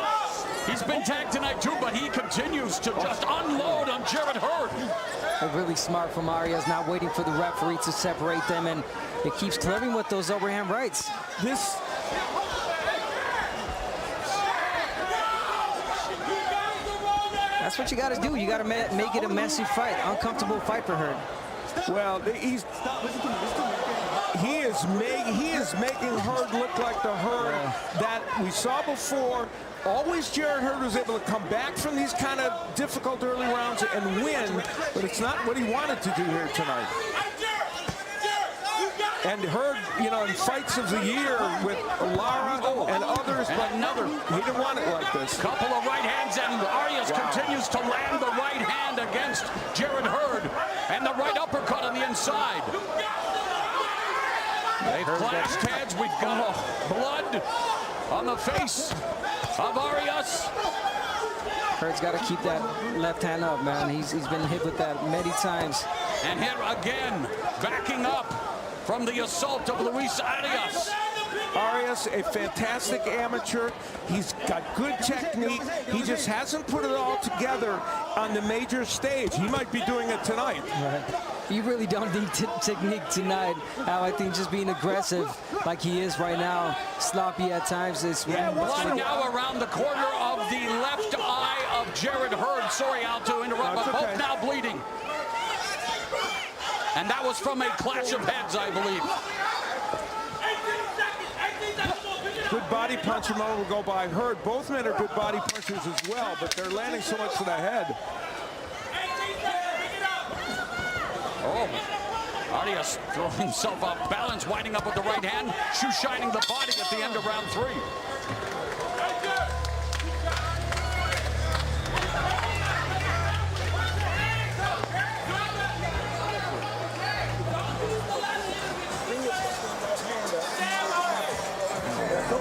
he's been tagged tonight too, but he continues to just unload on Jarrett Hurd. Really smart from Arias, not waiting for the referee to separate them, and it keeps clearing with those overhand rights. That's what you got to do. You got to make it a messy fight, uncomfortable fight for Hurd. Well, he is making Hurd look like the Hurd that we saw before. Always Jarrett Hurd was able to come back from these kind of difficult early rounds and win, but it's not what he wanted to do here tonight. And Hurd, you know, in fights of the year with Lara and others, but he didn't want it like this. Couple of right hands, and Arias continues to land the right hand against Jarrett Hurd, and the right uppercut on the inside. They've clashed heads. We've got blood on the face of Arias. Hurd's got to keep that left hand up, man. He's been hit with that many times. And hit again, backing up from the assault of Luis Arias. Arias, a fantastic amateur. He's got good technique. He just hasn't put it all together on the major stage. He might be doing it tonight. Right. You really don't need technique tonight. I think just being aggressive like he is right now, sloppy at times. Blood now around the corner of the left eye of Jarrett Hurd. Sorry, Al, to interrupt, but both now bleeding. And that was from a clash of heads, I believe. Good body punch a moment will go by Hurd. Both men are good body punchers as well, but they're landing so much to the head. Oh, Arias throwing himself off balance, winding up with the right hand, shoe shining the body at the end of round 3.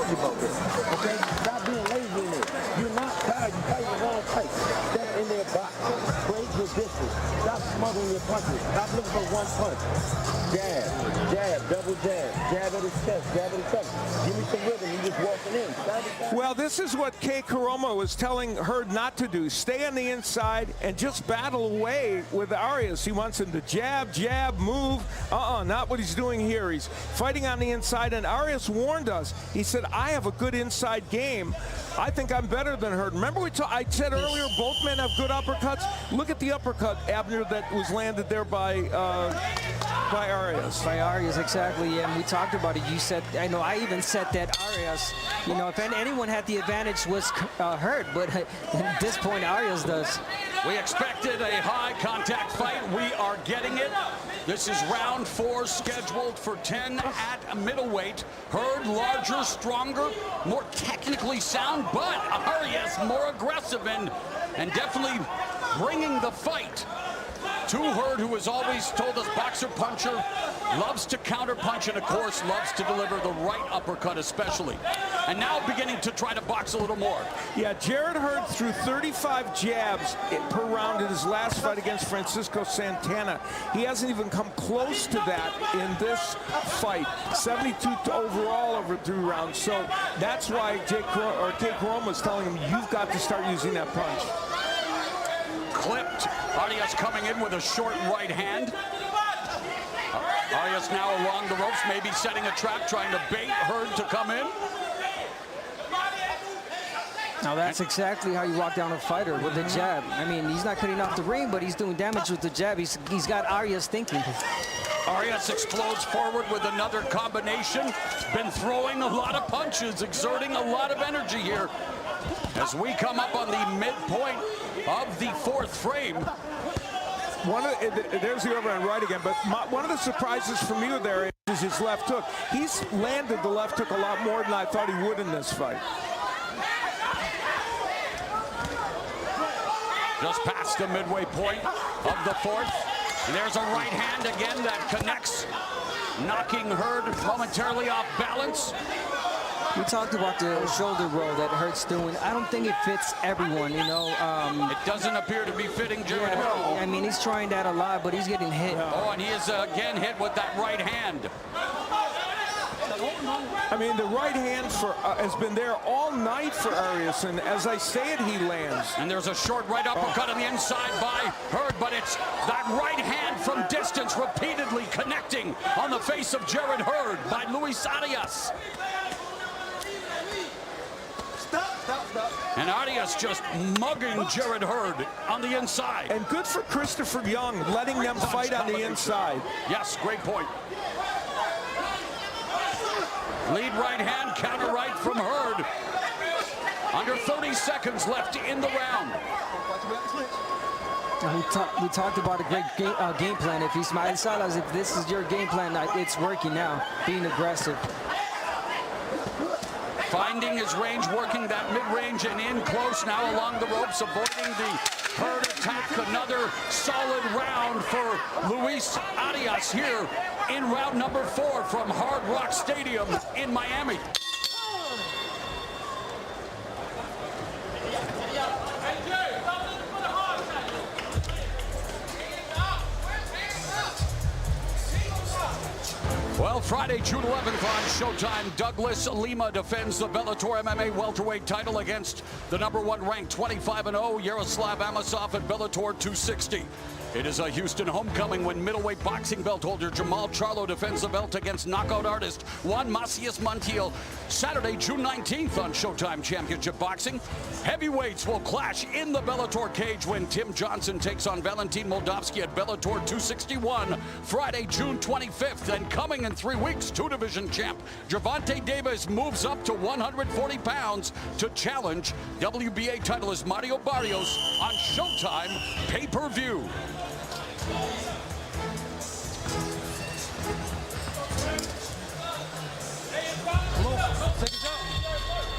About this, okay? Stop being lazy in there. You're not tired. You fight your wrong fight. Step in there, box. Break your distance. Stop smuggling your punches. Stop looking for one punch. Jab, jab, double jab. Jab at his chest, jab at his chest. Give me some rhythm. You just walking in. Well, this is what Kay Karoma was telling Hurd not to do. Stay on the inside and just battle away with Arias. He wants him to jab, jab, move. Not what he's doing here. He's fighting on the inside, and Arias warned us. He said, I have a good inside game. I think I'm better than Hurd. Remember I said earlier, both men have good uppercuts? Look at the uppercut, Abner, that was landed there by Arias. By Arias, exactly. And we talked about it. You said, I even said that Arias, if anyone had the advantage was Hurd, but at this point, Arias does. We expected a high contact fight. We are getting it. This is round 4, scheduled for 10 at middleweight. Hurd larger, stronger, more technically sound, but Arias more aggressive and definitely bringing the fight to Hurd, who has always told us boxer puncher, loves to counter punch, and of course loves to deliver the right uppercut especially. And now beginning to try to box a little more. Yeah, Jarrett Hurd threw 35 jabs per round in his last fight against Francisco Santana. He hasn't even come close to that in this fight. 72 overall over 3 rounds. So that's why Jake Rome was telling him, you've got to start using that punch. Clipped. Arias coming in with a short right hand. Arias now along the ropes, maybe setting a trap, trying to bait Hurd to come in. Now that's exactly how you walk down a fighter, with the jab. I mean, he's not cutting off the ring, but he's doing damage with the jab. He's got Arias thinking. Arias explodes forward with another combination. Been throwing a lot of punches, exerting a lot of energy here. As we come up on the midpoint of the 4th frame. There's the overhand right again, but one of the surprises for me there is his left hook. He's landed the left hook a lot more than I thought he would in this fight. Just past the midway point of the 4th. And there's a right hand again that connects, knocking Hurd momentarily off balance. We talked about the shoulder roll that Hurd's doing. I don't think it fits everyone, you know. It doesn't appear to be fitting Jarrett Hurd. I mean, he's trying that a lot, but he's getting hit. Oh, and he is again hit with that right hand. I mean, the right hand has been there all night for Arias, and as I say it, he lands. And there's a short right uppercut on the inside by Hurd, but it's that right hand from distance repeatedly connecting on the face of Jarrett Hurd by Luis Arias. And Arias just mugging Jarrett Hurd on the inside. And good for Christopher Young, letting them fight on the inside. Yes, great point. Lead right hand, counter right from Hurd. Under 30 seconds left in the round. We talked about a great game plan. If Ismael Salas, if this is your game plan, it's working now, being aggressive. Finding his range, working that mid-range and in close now along the ropes, avoiding the Hurd attack. Another solid round for Luis Arias here in round number 4 from Hard Rock Stadium in Miami. Well, Friday, June 11th on Showtime, Douglas Lima defends the Bellator MMA welterweight title against the #1 ranked 25-0 Yaroslav Amosov at Bellator 260. It is a Houston homecoming when middleweight boxing belt holder Jamal Charlo defends the belt against knockout artist Juan Macias Montiel. Saturday, June 19th on Showtime Championship Boxing. Heavyweights will clash in the Bellator cage when Tim Johnson takes on Valentin Moldavsky at Bellator 261. Friday, June 25th, and coming in 3 weeks, 2-division champ Gervonta Davis moves up to 140 pounds to challenge WBA titleist Mario Barrios on Showtime pay-per-view.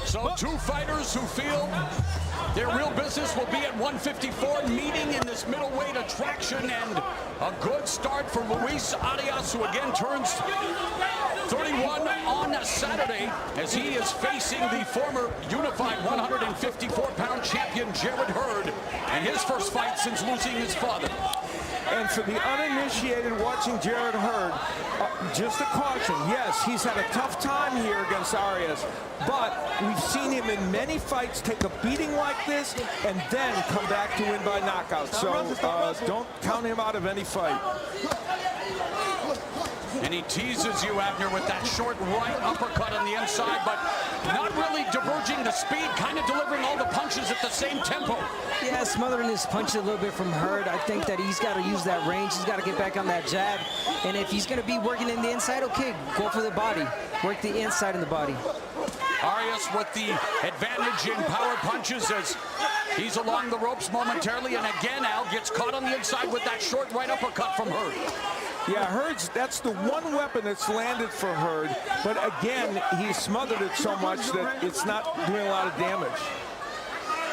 So 2 fighters who feel their real business will be at 154, meeting in this middleweight attraction, and a good start for Luis Arias, who again turns 31 on Saturday as he is facing the former unified 154-pound champion Jarrett Hurd, and his first fight since losing his father. And for the uninitiated watching Jarrett Hurd, just a caution, yes, he's had a tough time here against Arias, but we've seen him in many fights take a beating like this and then come back to win by knockout. So don't count him out of any fight. And he teases you, Abner, with that short right uppercut on the inside, but not really diverging the speed, kind of delivering all the punches at the same tempo. Yeah, smothering his punch a little bit from Hurd. I think that he's got to use that range. He's got to get back on that jab. And if he's going to be working in the inside, okay, go for the body. Work the inside of the body. Arias with the advantage in power punches as He's along the ropes momentarily, and again, Al gets caught on the inside with that short right uppercut from Hurd. Yeah, Hurd's, that's the one weapon that's landed for Hurd, but again, he smothered it so much that it's not doing a lot of damage.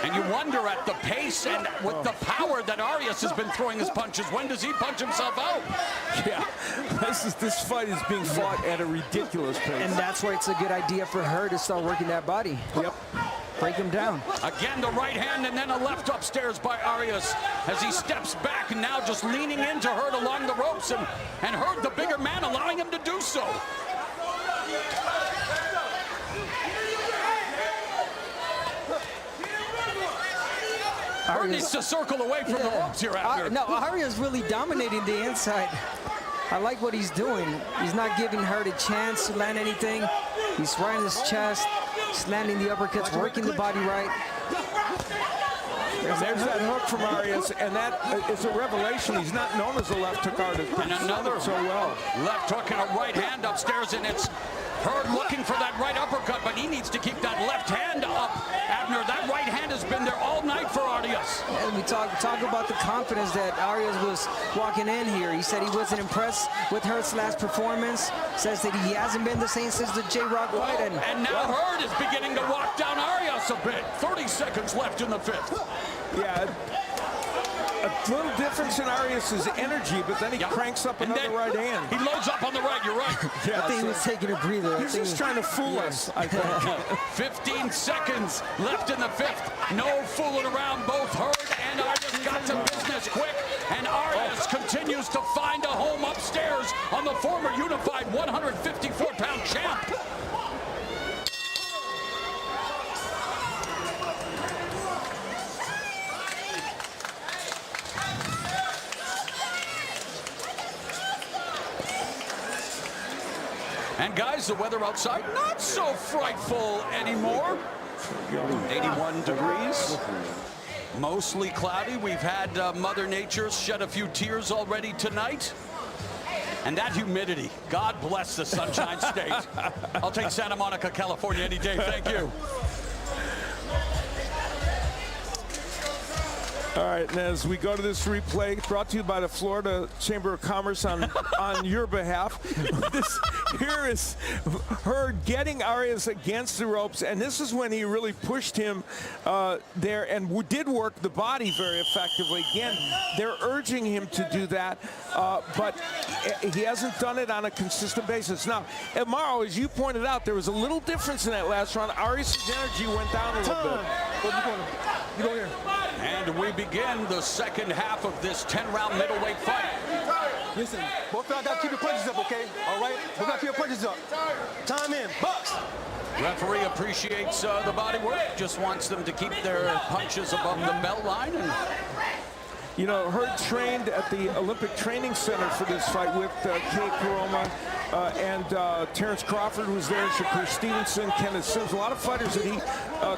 And you wonder at the pace and with the power that Arias has been throwing his punches, when does he punch himself out? Yeah, this fight is being fought at a ridiculous pace. And that's why it's a good idea for her to start working that body. Yep. Break him down. Again, the right hand and then a left upstairs by Arias as he steps back and now just leaning into Hurd along the ropes, and Hurd, the bigger man, allowing him to do so. Hurd needs to circle away from the ropes here after. No, Arias really dominating the inside. I like what he's doing. He's not giving Hurd a chance to land anything. He's right in his chest, landing the uppercuts, working the body right. There's that hook from Arias, and that is a revelation. He's not known as a left hook artist. And another so well. Left hook and a right hand upstairs, and it's Hurd looking for that right uppercut, but he needs to keep that left hand up. Abner, that right hand has been there all night for Arias. And we talk about the confidence that Arias was walking in here. He said he wasn't impressed with Hurd's last performance. Says that he hasn't been the same since the J-Rock fight. And now Hurd is beginning to walk down Arias a bit. 30 seconds left in the fifth. Yeah. A little difference in Arias' energy, but then he cranks up another right hand. He loads up on the right, you're right. Yeah, I think he was taking a breather. He's just trying to fool us, I think. 15 seconds left in the fifth. No fooling around. Both Hurd and Arias got to business quick. And Arias continues to find a home upstairs on the former unified 154-pound champ. And guys, the weather outside, not so frightful anymore. 81 degrees, mostly cloudy. We've had Mother Nature shed a few tears already tonight. And that humidity, God bless the Sunshine State. I'll take Santa Monica, California any day, thank you. All right, and as we go to this replay, brought to you by the Florida Chamber of Commerce on your behalf. Here is Hurd getting Arias against the ropes, and this is when he really pushed him there and did work the body very effectively. Again, they're urging him to do that, but he hasn't done it on a consistent basis. Now, Amaro, as you pointed out, there was a little difference in that last round. Arias' energy went down a little bit. You go here. And we begin the second half of this 10-round middleweight fight. Listen, both y'all gotta keep your punches up, okay? All right? We gotta keep your punches up. Time in, box. Referee appreciates the body work, just wants them to keep their punches above the belt line. And you know, Hurd trained at the Olympic Training Center for this fight with Kate Karoma and Terrence Crawford was there, Shakur Stevenson, Kenneth Sims, a lot of fighters that he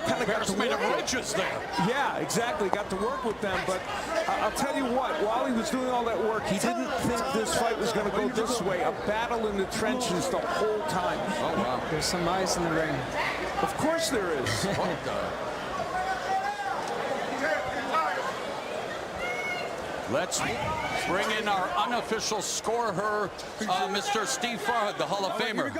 kind of got to made work of with. riches there. Yeah, exactly, got to work with them, but I'll tell you what, while he was doing all that work, he didn't think this fight was going to go this way, a battle in the trenches the whole time. Oh, wow. There's some ice in the ring. Of course there is. What the? Let's bring in our unofficial scorer, Mr. Steve Farhood, the Hall of Famer.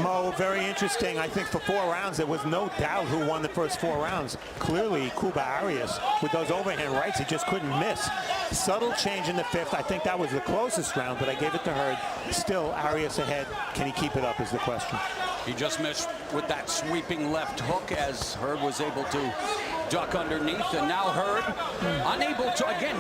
Mo, very interesting. I think for 4 rounds, there was no doubt who won the first 4 rounds. Clearly, Cuba Arias, with those overhand rights, he just couldn't miss. Subtle change in the 5th. I think that was the closest round, but I gave it to Hurd. Still, Arias ahead. Can he keep it up is the question. He just missed with that sweeping left hook as Hurd was able to duck underneath, and now Hurd unable to, again,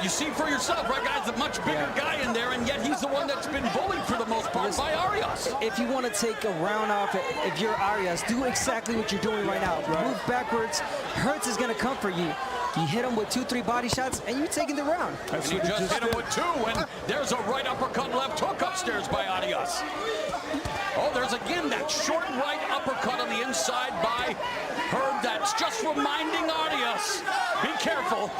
you see for yourself, right, guys, a much bigger guy in there, and yet he's the one that's been bullied for the most part by Arias. If you want to take a round off, if you're Arias, do exactly what you're doing right now. Right. Move backwards. Hurts is going to come for you. You hit him with 2-3 body shots, and you're taking the round. And he just hit him with 2, and there's a right uppercut, left hook upstairs by Arias. Oh, there's again that short right uppercut on the inside by Hurd that's just reminding Arias. Be careful.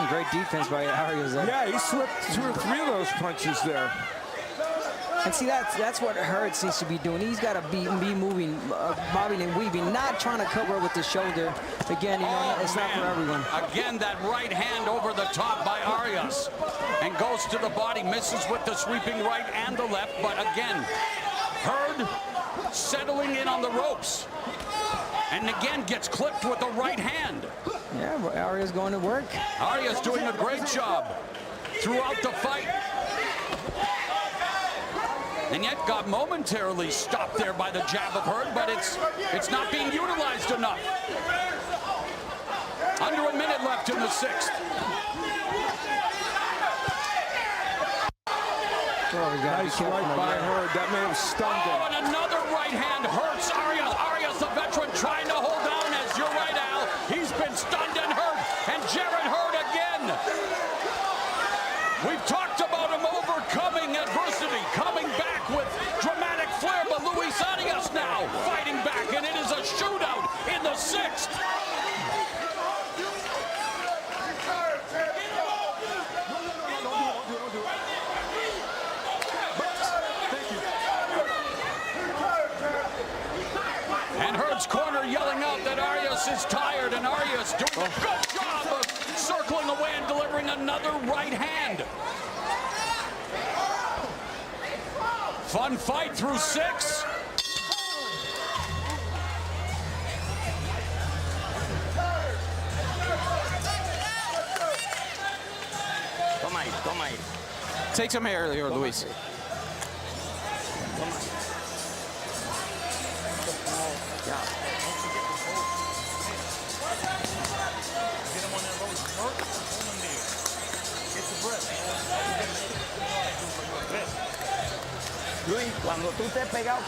Great defense by Arias. Yeah, he slipped 2 or 3 of those punches there. And see, that's what Hurd seems to be doing. He's got to be moving, bobbing and weaving, not trying to cover with the shoulder. Again, you know, it's not for everyone. Again, that right hand over the top by Arias. And goes to the body, misses with the sweeping right and the left. But again, Hurd settling in on the ropes. And again, gets clipped with the right hand. Yeah, Arias going to work. Arias doing a great job throughout the fight. And yet got momentarily stopped there by the jab of Hurd, but it's not being utilized enough. Under a minute left in the 6th. Nice right by Hurd. That may have stunned him. And another right hand hurts Arias. Arias, the veteran, trying to hold down, as you're right, Al. He's been stunned and hurt. And Jarrett Hurd again. We've talked about him overcoming adversity, coming back with dramatic flair, but Luis Arias now fighting back, and it is a shootout in the 6th. And Hurd's corner yelling out that Arias is tired, and Arias doing a good job of circling away and delivering another right hand. Fun fight through 6. Toma ahí. Take some hair here, Luis.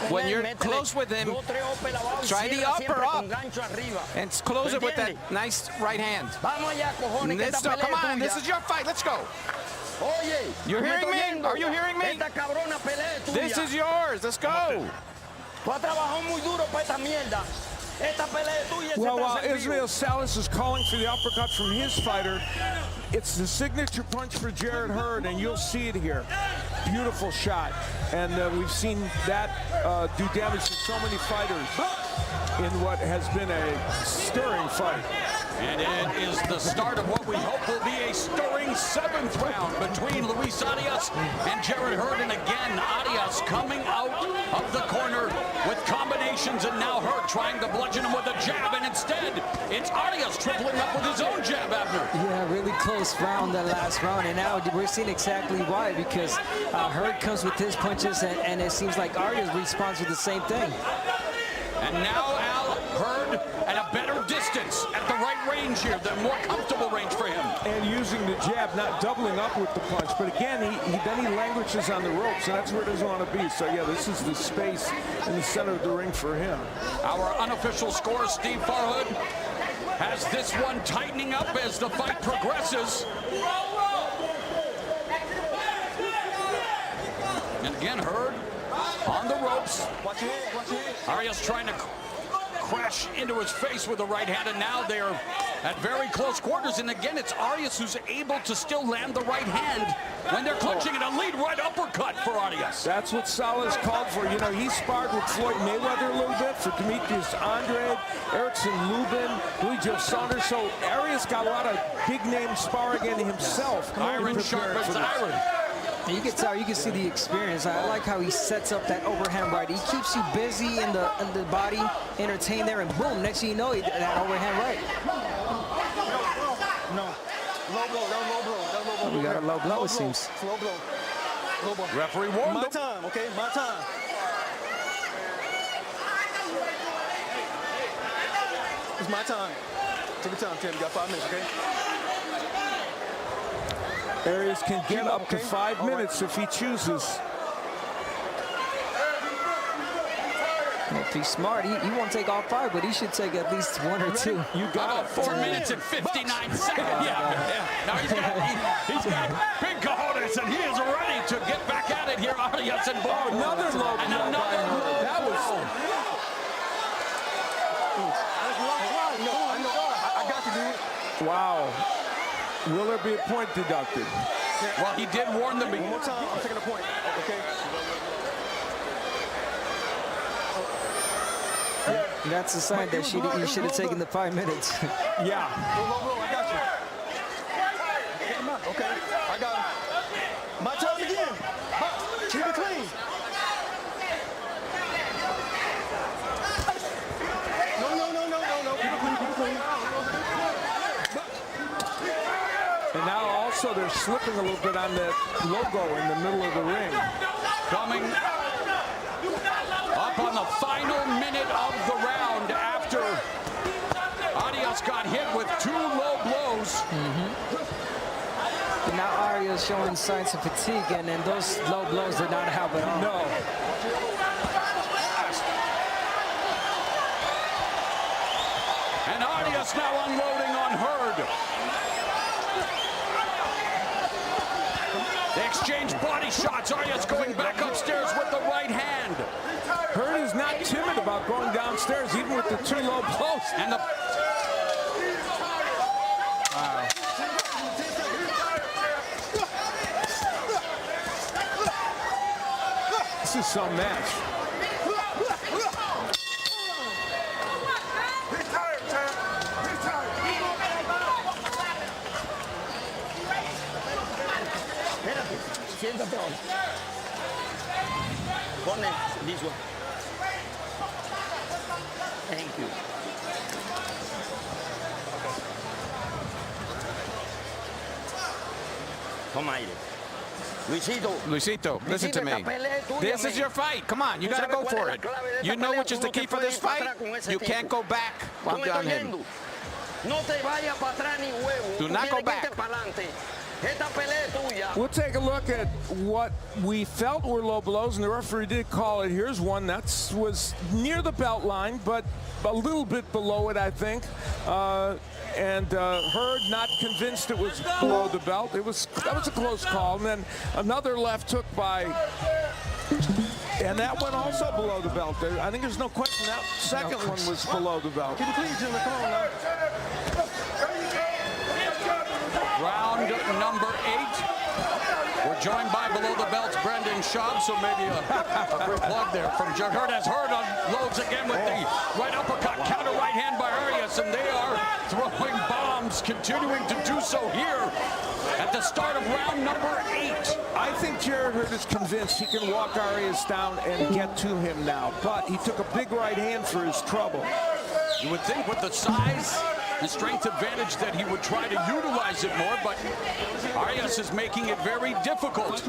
When you're close with him, try the upper up and close it with that nice right hand. Come on, this is your fight. Let's go. You're hearing me? Are you hearing me? This is yours. Let's go. Well, while Israel Salas is calling for the uppercut from his fighter, it's the signature punch for Jarrett Hurd, and you'll see it here. Beautiful shot. And we've seen that do damage to so many fighters in what has been a stirring fight. And it is the start of what we hope will be a stirring 7th round between Luis Arias and Jarrett Hurd. And again, Arias coming out of the corner with combinations, and now Hurd trying to bludgeon him with a jab, and instead it's Arias tripling up with his own jab, Abner. Yeah, really close round, that last round, and now we're seeing exactly why, because Hurd comes with his punches, and it seems like Arias responds with the same thing. And now Al Hurd at a better distance, at the right range here, the more comfortable range for him. And using the jab, not doubling up with the punch. But again, then he languishes on the ropes, and that's where he doesn't want to be. So yeah, this is the space in the center of the ring for him. Our unofficial score, Steve Farhood, has this one tightening up as the fight progresses. And again, Hurd on the ropes. Arias trying to crash into his face with the right hand, and now they're at very close quarters. And again, it's Arias who's able to still land the right hand when they're clinching, and a lead right uppercut for Arias. That's what Salas called for. You know, he sparred with Floyd Mayweather a little bit, for Demetrius Andrade, Erickson Lubin, Louis Joe Saunders. So Arias got a lot of big name sparring in himself. Iron sharpens iron. You can tell, you can see the experience. I like how he sets up that overhand right. He keeps you busy in the body, entertained there, and boom, next thing you know, that overhand right. No. Low blow, low blow. We got a low blow, it seems. Slow blow. Low blow. Referee warned My him. time, okay? My time. It's my time. Take your time, Tim. You got 5 minutes, okay? Arias can get up to 5 minutes if he chooses. If he's smart, he won't take all 5, but he should take at least 1 or 2. You got 4 minutes and 59 seconds. Yeah. Now he's got big cojones, and he is ready to get back at it here. Arias and Bob. Another low blow. That was. I got you, dude. Wow. Will there be a point deducted? Well, he did warn them. One more time, I'm taking a point, okay? That's a sign that you should have taken the 5 minutes. Yeah. I got you. Pick him up. Okay. I got him. My time again. Keep it clean. No. Keep it clean. And now also they're slipping a little bit on the logo in the middle of the ring. Coming up on the final minute of the round after Arias got hit with 2 low blows. And now Arias showing signs of fatigue, and those low blows did not help at all. No. And Arias now unloading on Hurd. They exchange body shots. Arias going back upstairs with the right hand. Hurd is not timid about going downstairs, even with the 2 low blows. And the this is some match. He's tired, Chad. He's tired. Siéntate ahora. Pone this one. Thank you. Toma aire. Luisito, listen to me. This is your fight. Come on, you got to go for it. You know which is the key for this fight? You can't go back on him. Do not go back. We'll take a look at what we felt were low blows, and the referee did call it. Here's one that was near the belt line, but a little bit below it, I think. Hurd not convinced it was below the belt. That was a close call. And then another left hook by, and that one also below the belt. I think there's no question that second one was below the belt. Keep it clean, Jimmy. Come on now. round number 8. We're joined by below the belts Brendan Schaub, so maybe a quick plug there from Jug. As Hurd unloads again with the right uppercut, counter right hand by Arias, and they are throwing bombs, continuing to do so here at the start of round number 8. I think Jarrett Hurd is convinced he can walk Arias down and get to him now, but he took a big right hand for his trouble. You would think with the size and strength advantage that he would try to utilize it more, but Arias is making it very difficult.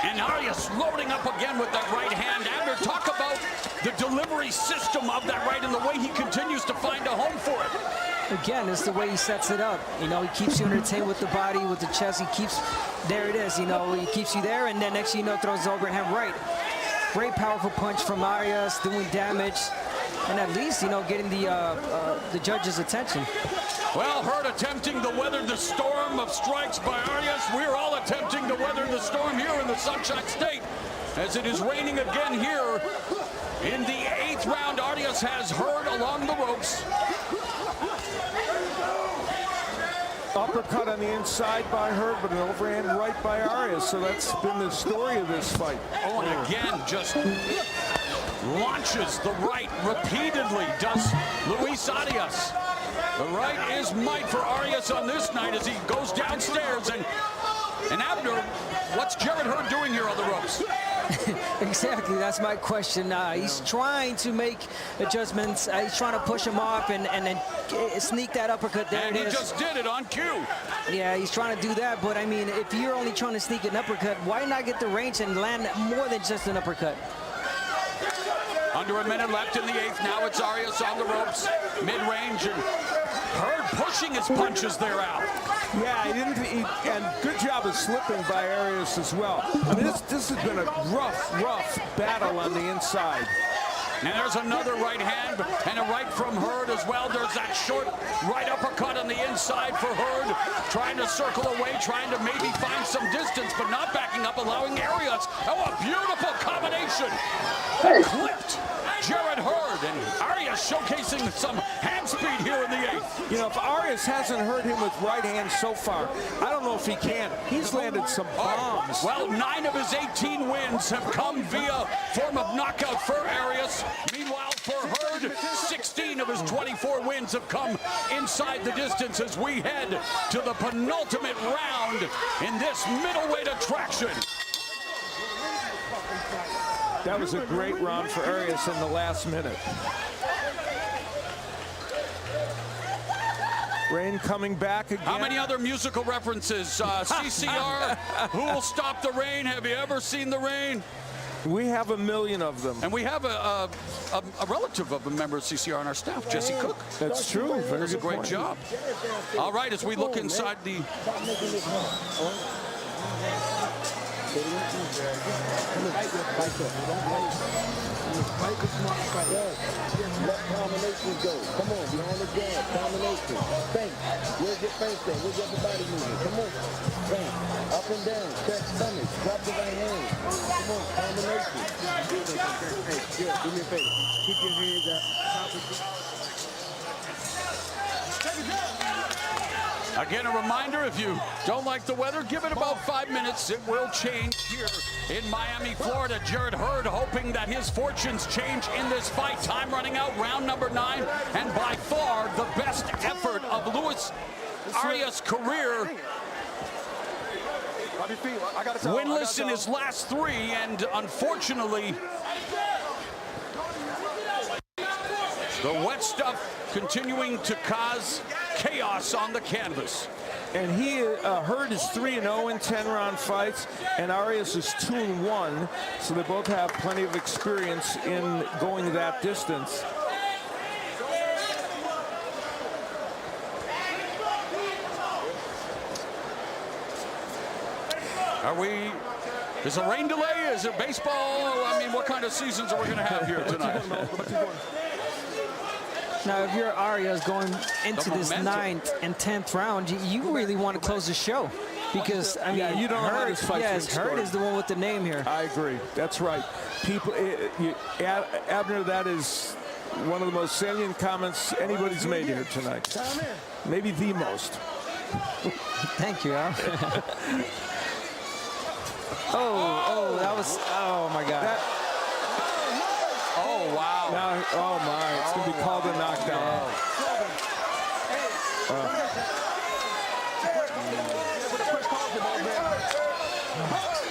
And Arias loading up again with that right hand. Abner, talk about the delivery system of that right and the way he continues to find a home for it. Again, it's the way he sets it up. You know, he keeps you entertained with the body, with the chest. He keeps, there it is, you know, he keeps you there, and then next thing you know, throws the overhand right. Great powerful punch from Arias, doing damage, and at least, you know, getting the judge's attention. Well, Hurd attempting to weather the storm of strikes by Arias. We're all attempting to weather the storm here in the Sunshine State, as it is raining again here. In the 8th round, Arias has Hurd along the ropes. Uppercut on the inside by Hurd, but an overhand right by Arias. So that's been the story of this fight. Oh, and again, just launches the right repeatedly, does Luis Arias. The right is might for Arias on this night as he goes downstairs. And Abner, what's Jarrett Hurd doing here on the ropes? Exactly, that's my question. He's trying to make adjustments. He's trying to push him off and then sneak that uppercut. There and it he is. just did it on cue. Yeah, he's trying to do that, but I mean, if you're only trying to sneak an uppercut, why not get the range and land more than just an uppercut? Under a minute left in the 8th. Now it's Arias on the ropes, mid-range, and Hurd pushing his punches there out. Yeah, and good job of slipping by Arias as well. I mean, this has been a rough battle on the inside. And there's another right hand and a right from Hurd as well. There's that short right uppercut on the inside for Hurd, trying to circle away, trying to maybe find some distance, but not backing up, allowing Arias. Oh, a beautiful combination. Clipped Jarrett Hurd, and Arias showcasing some hand speed here in the 8th. You know, if Arias hasn't hurt him with right hand so far, I don't know if he can. He's landed some bombs. Well, 9 of his 18 wins have come via form of knockout for Arias. Meanwhile, for Hurd, 16 of his 24 wins have come inside the distance as we head to the penultimate round in this middleweight attraction. That was a great round for Arias in the last minute. Rain coming back again. How many other musical references? CCR, Who Will Stop the Rain? Have you ever seen the rain? We have a million of them. And we have a relative of a member of CCR on our staff, Jesse Cook. That's true. Does a great job. All right, as we look inside the... Fight the smart fight. Let combinations go. Come on, behind the guard. Combination. Feint. Where's your feint at? Where's everybody moving? Come on. Feint. Up and down. Check stomach. Drop the right hand. Come on. Combination. Hey, good. Do me a favor. Keep your hands up. Again, a reminder, if you don't like the weather, give it about 5 minutes. It will change here in Miami, Florida. Jarrett Hurd hoping that his fortunes change in this fight. Time running out, round number 9, and by far the best effort of Luis Arias' career. Winless in his last 3, and unfortunately, the wet stuff continuing to cause chaos on the canvas. And Hurd is 3-0 in 10-round fights, and Arias is 2-1. So they both have plenty of experience in going that distance. Is it rain delay? Is it baseball? I mean, what kind of seasons are we going to have here tonight? Now, if you're Arias going into this 9th and 10th round, you really want to close the show. Because, I mean, you don't know how this fight's Hurd is the one with the name here. I agree. That's right. People, Abner, that is one of the most salient comments anybody's made here tonight. Maybe the most. Thank you, Al. That was, oh my God. Oh, wow. Now, oh my, it's going to be called a knockdown.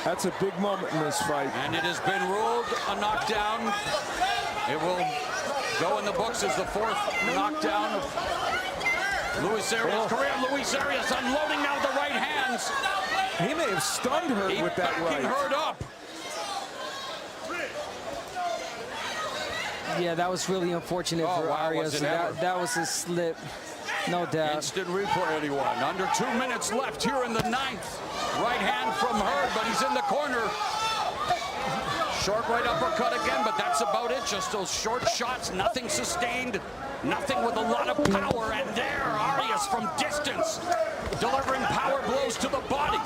That's a big moment in this fight. And it has been ruled a knockdown. It will go in the books as the 4th knockdown of Luis Arias' career. Luis Arias unloading now the right hands. He may have stunned her with that right. Hurd up. Yeah, that was really unfortunate for Arias. That was a slip, no doubt. Instant replay, anyone. Under 2 minutes left here in the 9th. Right hand from Hurd, but he's in the corner. Short right uppercut again, but that's about it. Just those short shots, nothing sustained, nothing with a lot of power. And there, Arias from distance, delivering power blows to the body.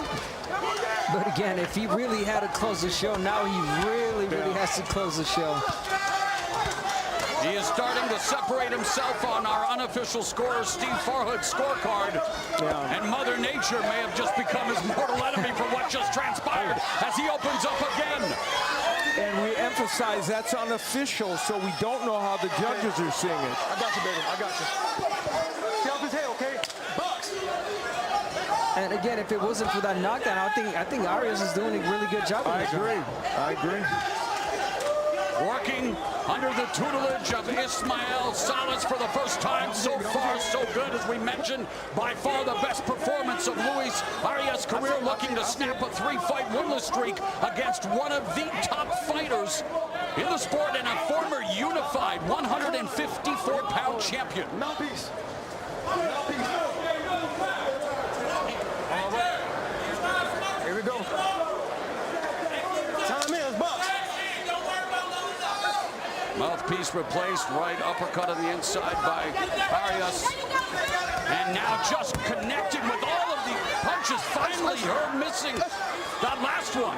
But again, if he really had to close the show, now he really has to close the show. He is starting to separate himself on our unofficial scorer, Steve Farhood's scorecard. And Mother Nature may have just become his mortal enemy for what just transpired as he opens up again. And we emphasize that's unofficial, so we don't know how the judges are seeing it. I got you, baby. I got you. Get off his head, okay? Box. And again, if it wasn't for that knockdown, I think Arias is doing a really good job. I agree. Working under the tutelage of Ismael Salas for the first time. So far, so good. As we mentioned, by far the best performance of Luis Arias' career, looking to snap a 3-fight winless streak against one of the top fighters in the sport and a former unified 154-pound champion. Mouthpiece. All right. Here we go. Time is box. Mouthpiece replaced, right uppercut on the inside by Arias. And now just connected with all of the punches. Finally, Hurd missing that last one.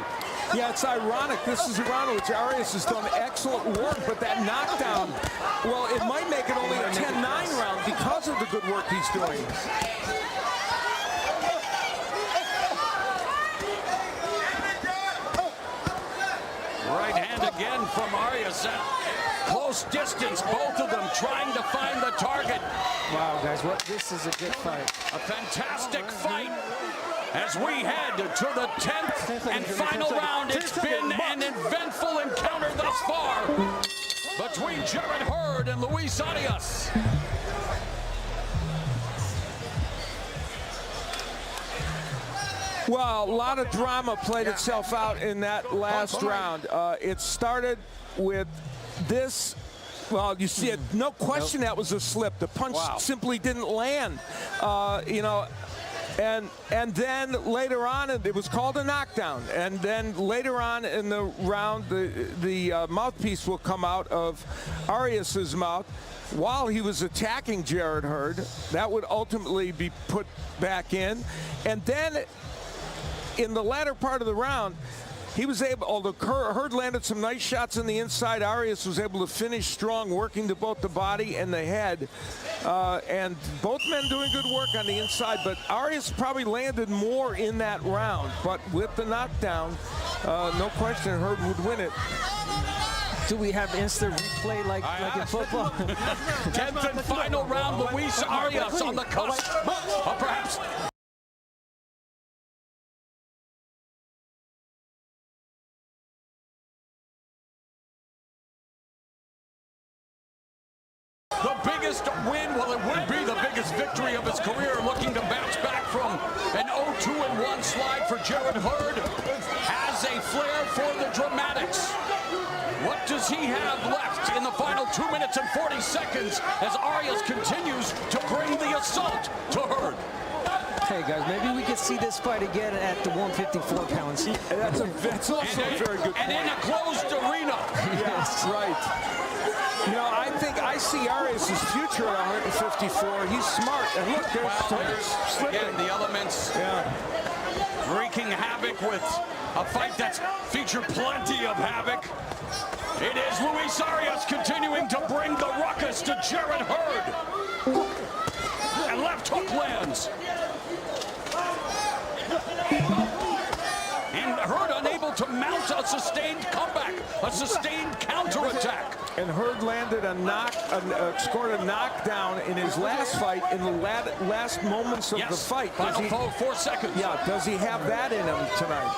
Yeah, it's ironic. This is a round which Arias has done excellent work, but that knockdown, well, it might make it only a 10-9 round because of the good work he's doing. Right hand again from Arias. Close distance, both of them trying to find the target. Wow, guys, this is a good fight. A fantastic fight as we head to the 10th and final round. It's been an eventful encounter thus far between Jarrett Hurd and Luis Arias. Well, a lot of drama played itself out in that last round. It started with this. Well, you see it. No question that was a slip. The punch simply didn't land. You know, and then later on, it was called a knockdown. And then later on in the round, the mouthpiece will come out of Arias's mouth while he was attacking Jarrett Hurd. That would ultimately be put back in. And then in the latter part of the round, he was able, although Hurd landed some nice shots on the inside, Arias was able to finish strong, working to both the body and the head. And both men doing good work on the inside, but Arias probably landed more in that round. But with the knockdown, no question, Hurd would win it. Do we have instant replay like in football? 10th and final round, Luis Arias on the cusp of perhaps the biggest win. Well, it would be the biggest victory of his career, looking to bounce back from an 0-2-1 slide for Jarrett Hurd. Has a flair for the dramatics. What does he have left in the final 2 minutes and 40 seconds as Arias continues to bring the assault to Hurd? Hey guys, maybe we could see this fight again at the 154 pounds. That's also a very good point. And in a closed arena. Yes, right. You know, I think I see Arias' future at 154. He's smart. And look, there's slipping. Again, the elements wreaking havoc with a fight that's featured plenty of havoc. It is Luis Arias continuing to bring the ruckus to Jarrett Hurd. And left hook lands. And Hurd unable to mount a sustained comeback, a sustained counterattack. And Hurd landed scored a knockdown in his last fight in the last moments of the fight. Final 4 seconds. Yeah, does he have that in him tonight?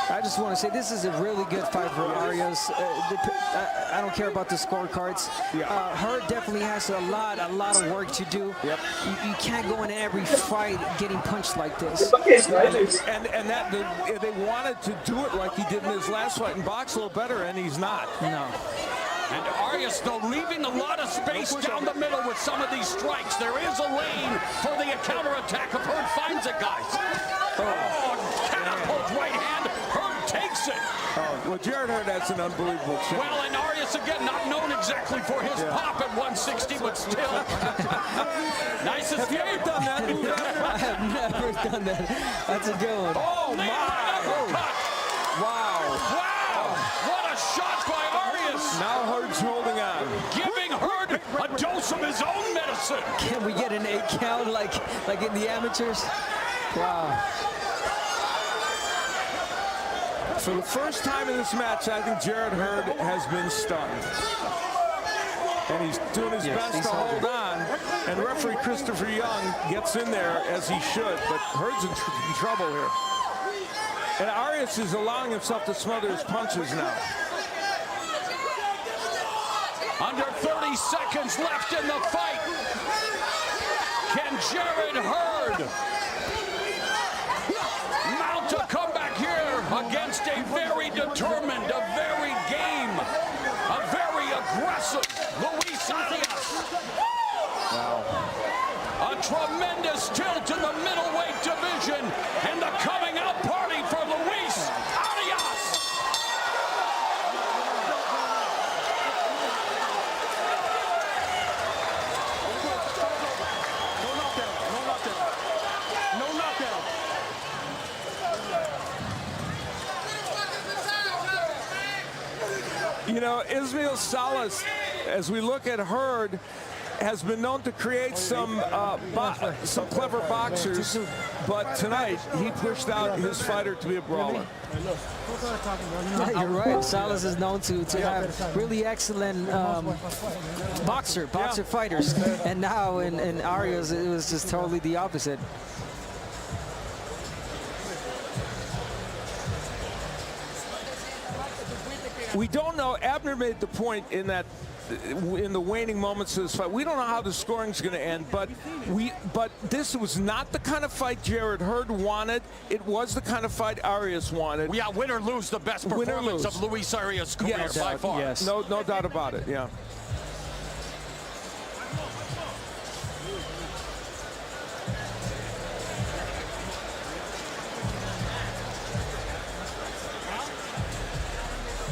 I just want to say this is a really good fight for Arias. I don't care about the scorecards. Hurd definitely has a lot of work to do. Yep. You can't go in every fight getting punched like this. And that they wanted to do it like he did in his last fight and box a little better, and he's not. No. And Arias, though, leaving a lot of space down the middle with some of these strikes. There is a lane for the counterattack if Hurd finds it, guys. Oh, catapult right hand. Hurd takes it. Well, Jarrett Hurd has an unbelievable chance. Well, and Arias, again, not known exactly for his pop at 160, but still. Nice escape. Have you ever done that move ever? I have never done that. That's a good one. Oh, my. Wow. Wow. What a shot by Arias. Now Hurd's holding on. Giving Hurd a dose of his own medicine. Can we get an 8 count like in the amateurs? Wow. For the first time in this match, I think Jarrett Hurd has been stunned. And he's doing his best to hold on. And referee Christopher Young gets in there as he should, but Hurd's in trouble here. And Arias is allowing himself to smother his punches now. Under 30 seconds left in the fight. Can Jarrett Hurd mount a comeback here against a very determined, a very game, a very aggressive Luis Arias? Wow. A tremendous tilt in the middleweight division and the coming out party for Luis Arias. know, Ismael Salas, as we look at Hurd, has been known to create some clever boxers, but tonight he pushed out his fighter to be a brawler. Yeah, you're right. Salas is known to have really excellent boxer fighters, and now in Arias it was just totally the opposite. We don't know. Abner made the point in that in the waning moments of this fight. We don't know how the scoring's going to end, but this was not the kind of fight Jarrett Hurd wanted. It was the kind of fight Arias wanted. Yeah, win or lose, the best performance of Luis Arias' career by far. Yes. No doubt about it. Yeah.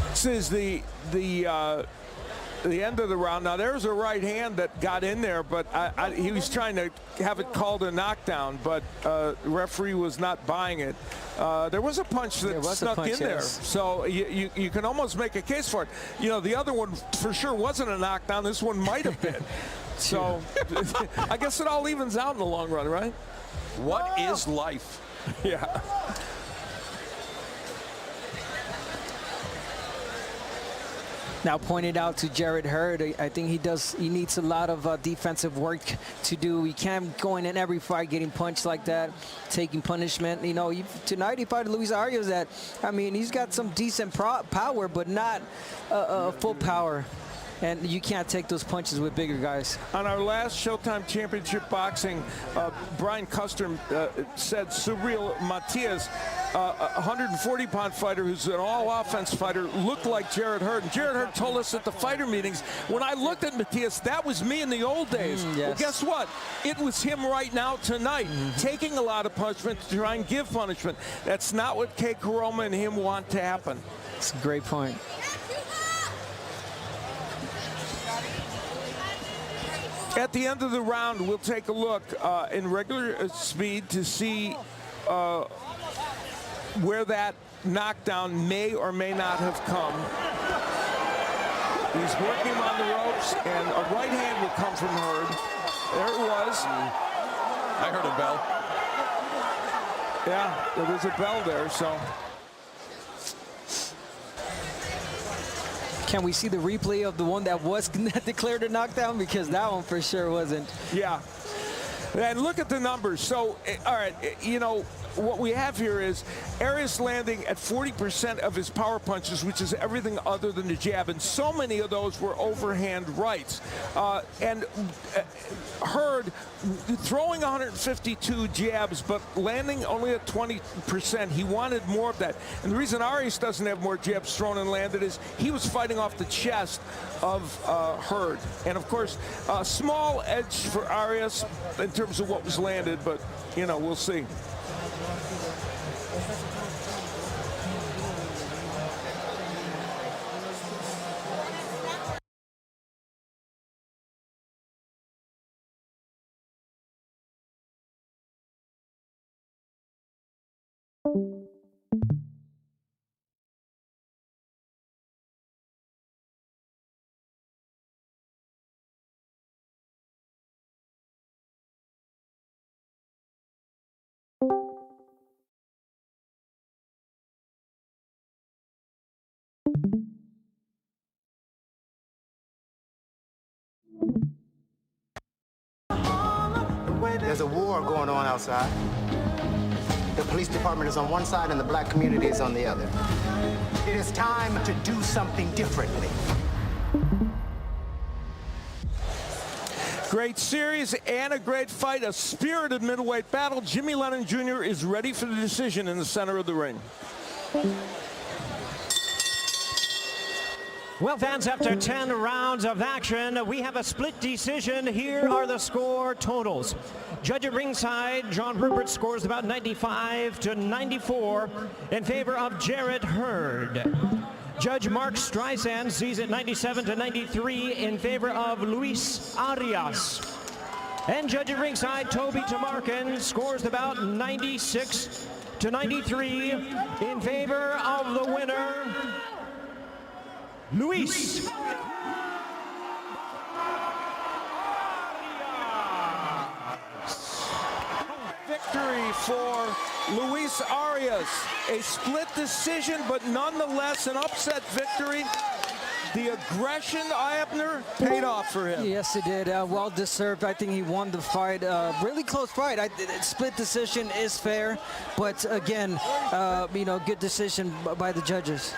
This is the end of the round. Now there's a right hand that got in there, but he was trying to have it called a knockdown, but the referee was not buying it. There was a punch that snuck in there, so you can almost make a case for it. You know, the other one for sure wasn't a knockdown. This one might have been. So I guess it all evens out in the long run, right? What is life? Yeah. Now pointed out to Jarrett Hurd, I think he needs a lot of defensive work to do. He can't go in every fight getting punched like that, taking punishment. You know, tonight he fought Luis Arias that, I mean, he's got some decent power, but not full power. And you can't take those punches with bigger guys. On our last Showtime Championship Boxing, Brian Custer said Subriel Matias, a 140-pound fighter who's an all-offense fighter, looked like Jarrett Hurd. And Jarrett Hurd told us at the fighter meetings, when I looked at Matias, that was me in the old days. Yes. Well, guess what? It was him right now tonight, taking a lot of punishment to try and give punishment. That's not what Kay Koroma and him want to happen. That's a great point. At the end of the round, we'll take a look in regular speed to see where that knockdown may or may not have come. He's working him on the ropes, and a right hand will come from Hurd. There it was. I heard a bell. Yeah, there was a bell there, so. Can we see the replay of the one that was declared a knockdown? Because that one for sure wasn't. Yeah. And look at the numbers. So, all right, you know, what we have here is Arias landing at 40% of his power punches, which is everything other than the jab. And so many of those were overhand rights. And Hurd throwing 152 jabs, but landing only at 20%. He wanted more of that. And the reason Arias doesn't have more jabs thrown and landed is he was fighting off the chest of Hurd. And, of course, a small edge for Arias in terms of what was landed, but, you know, we'll see. There's a war going on outside. The police department is on one side and the black community is on the other. It is time to do something differently. Great series and a great fight, a spirited middleweight battle. Jimmy Lennon Jr. is ready for the decision in the center of the ring. Well, fans, after 10 rounds of action, we have a split decision. Here are the score totals. Judge at ringside, John Rupert scores about 95 to 94 in favor of Jarrett Hurd. Judge Mark Streisand sees it 97 to 93 in favor of Luis Arias. And judge at ringside, Toby Tamarkin, scores about 96 to 93 in favor of the winner, Luis. Victory for Luis Arias. A split decision, but nonetheless an upset victory. The aggression, Abner, paid off for him. Yes, it did. Well deserved. I think he won the fight. Really close fight. Split decision is fair, but again, good decision by the judges.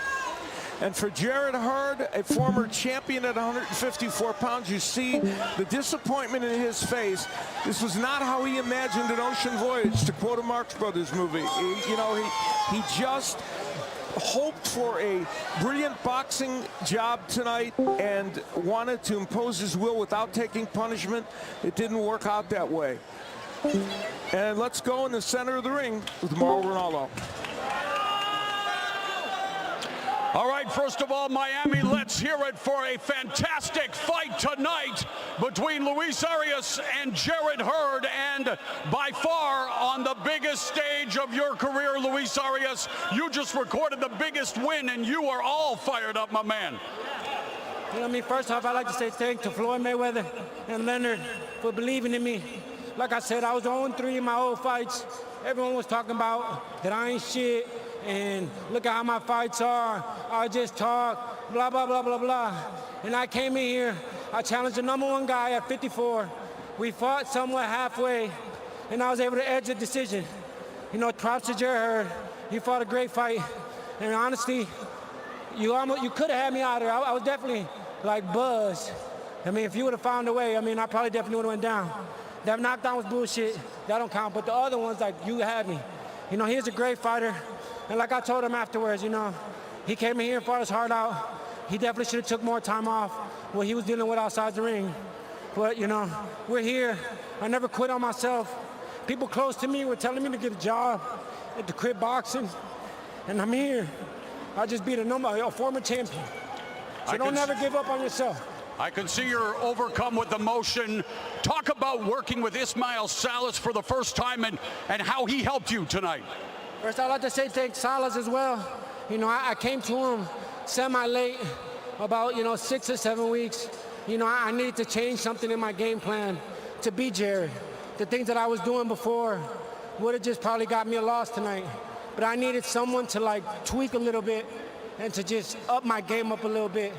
And for Jarrett Hurd, a former champion at 154 pounds, you see the disappointment in his face. This was not how he imagined an ocean voyage, to quote a Marx Brothers movie. He just hoped for a brilliant boxing job tonight and wanted to impose his will without taking punishment. It didn't work out that way. And let's go in the center of the ring with Mauro Ranallo. All right, first of all, Miami, let's hear it for a fantastic fight tonight between Luis Arias and Jarrett Hurd. And by far on the biggest stage of your career, Luis Arias, you just recorded the biggest win, and you are all fired up, my man. You know, first off, I'd like to say thanks to Floyd Mayweather and Leonard for believing in me. Like I said, I was 0-3 in my old fights. Everyone was talking about that I ain't shit. And look at how my fights are. I just talk, blah, blah, blah, blah, blah. And I came in here. I challenged the #1 guy at 54. We fought somewhere halfway, and I was able to edge the decision. You know, props to Jarrett Hurd. He fought a great fight. And honestly, you could have had me out there. I was definitely, like, buzzed. I mean, if you would have found a way, I probably definitely would have went down. That knockdown was bullshit. That don't count. But the other ones, like, you had me. You know, he's a great fighter. And like I told him afterwards, he came in here and fought his heart out. He definitely should have took more time off what he was dealing with outside the ring. But, we're here. I never quit on myself. People close to me were telling me to get a job at the crib boxing, and I'm here. I just beat a former champion. So don't never give up on yourself. I can see you're overcome with emotion. Talk about working with Ismael Salas for the first time and how he helped you tonight. First, I'd like to say thanks Salas as well. I came to him semi-late, about, 6 or 7 weeks. I needed to change something in my game plan to beat Jarrett. The things that I was doing before would have just probably got me a loss tonight. But I needed someone to, tweak a little bit and to just up my game up a little bit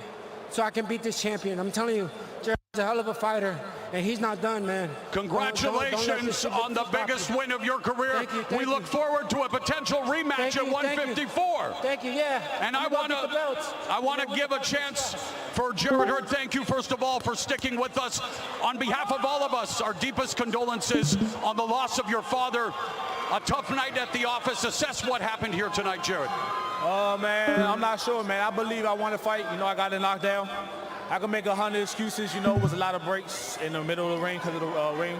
so I can beat this champion. I'm telling you, Jarrett's a hell of a fighter. And he's not done, man. Congratulations on the biggest win of your career. Thank you. We look forward to a potential rematch at 154. Thank you, yeah. And I want to give a chance for Jarrett Hurd. Thank you, first of all, for sticking with us. On behalf of all of us, our deepest condolences on the loss of your father. A tough night at the office. Assess what happened here tonight, Jarrett. Oh, man, I'm not sure, man. I believe I won the fight. I got a knockdown. I can make 100 excuses. It was a lot of breaks in the middle of the ring because of the ring.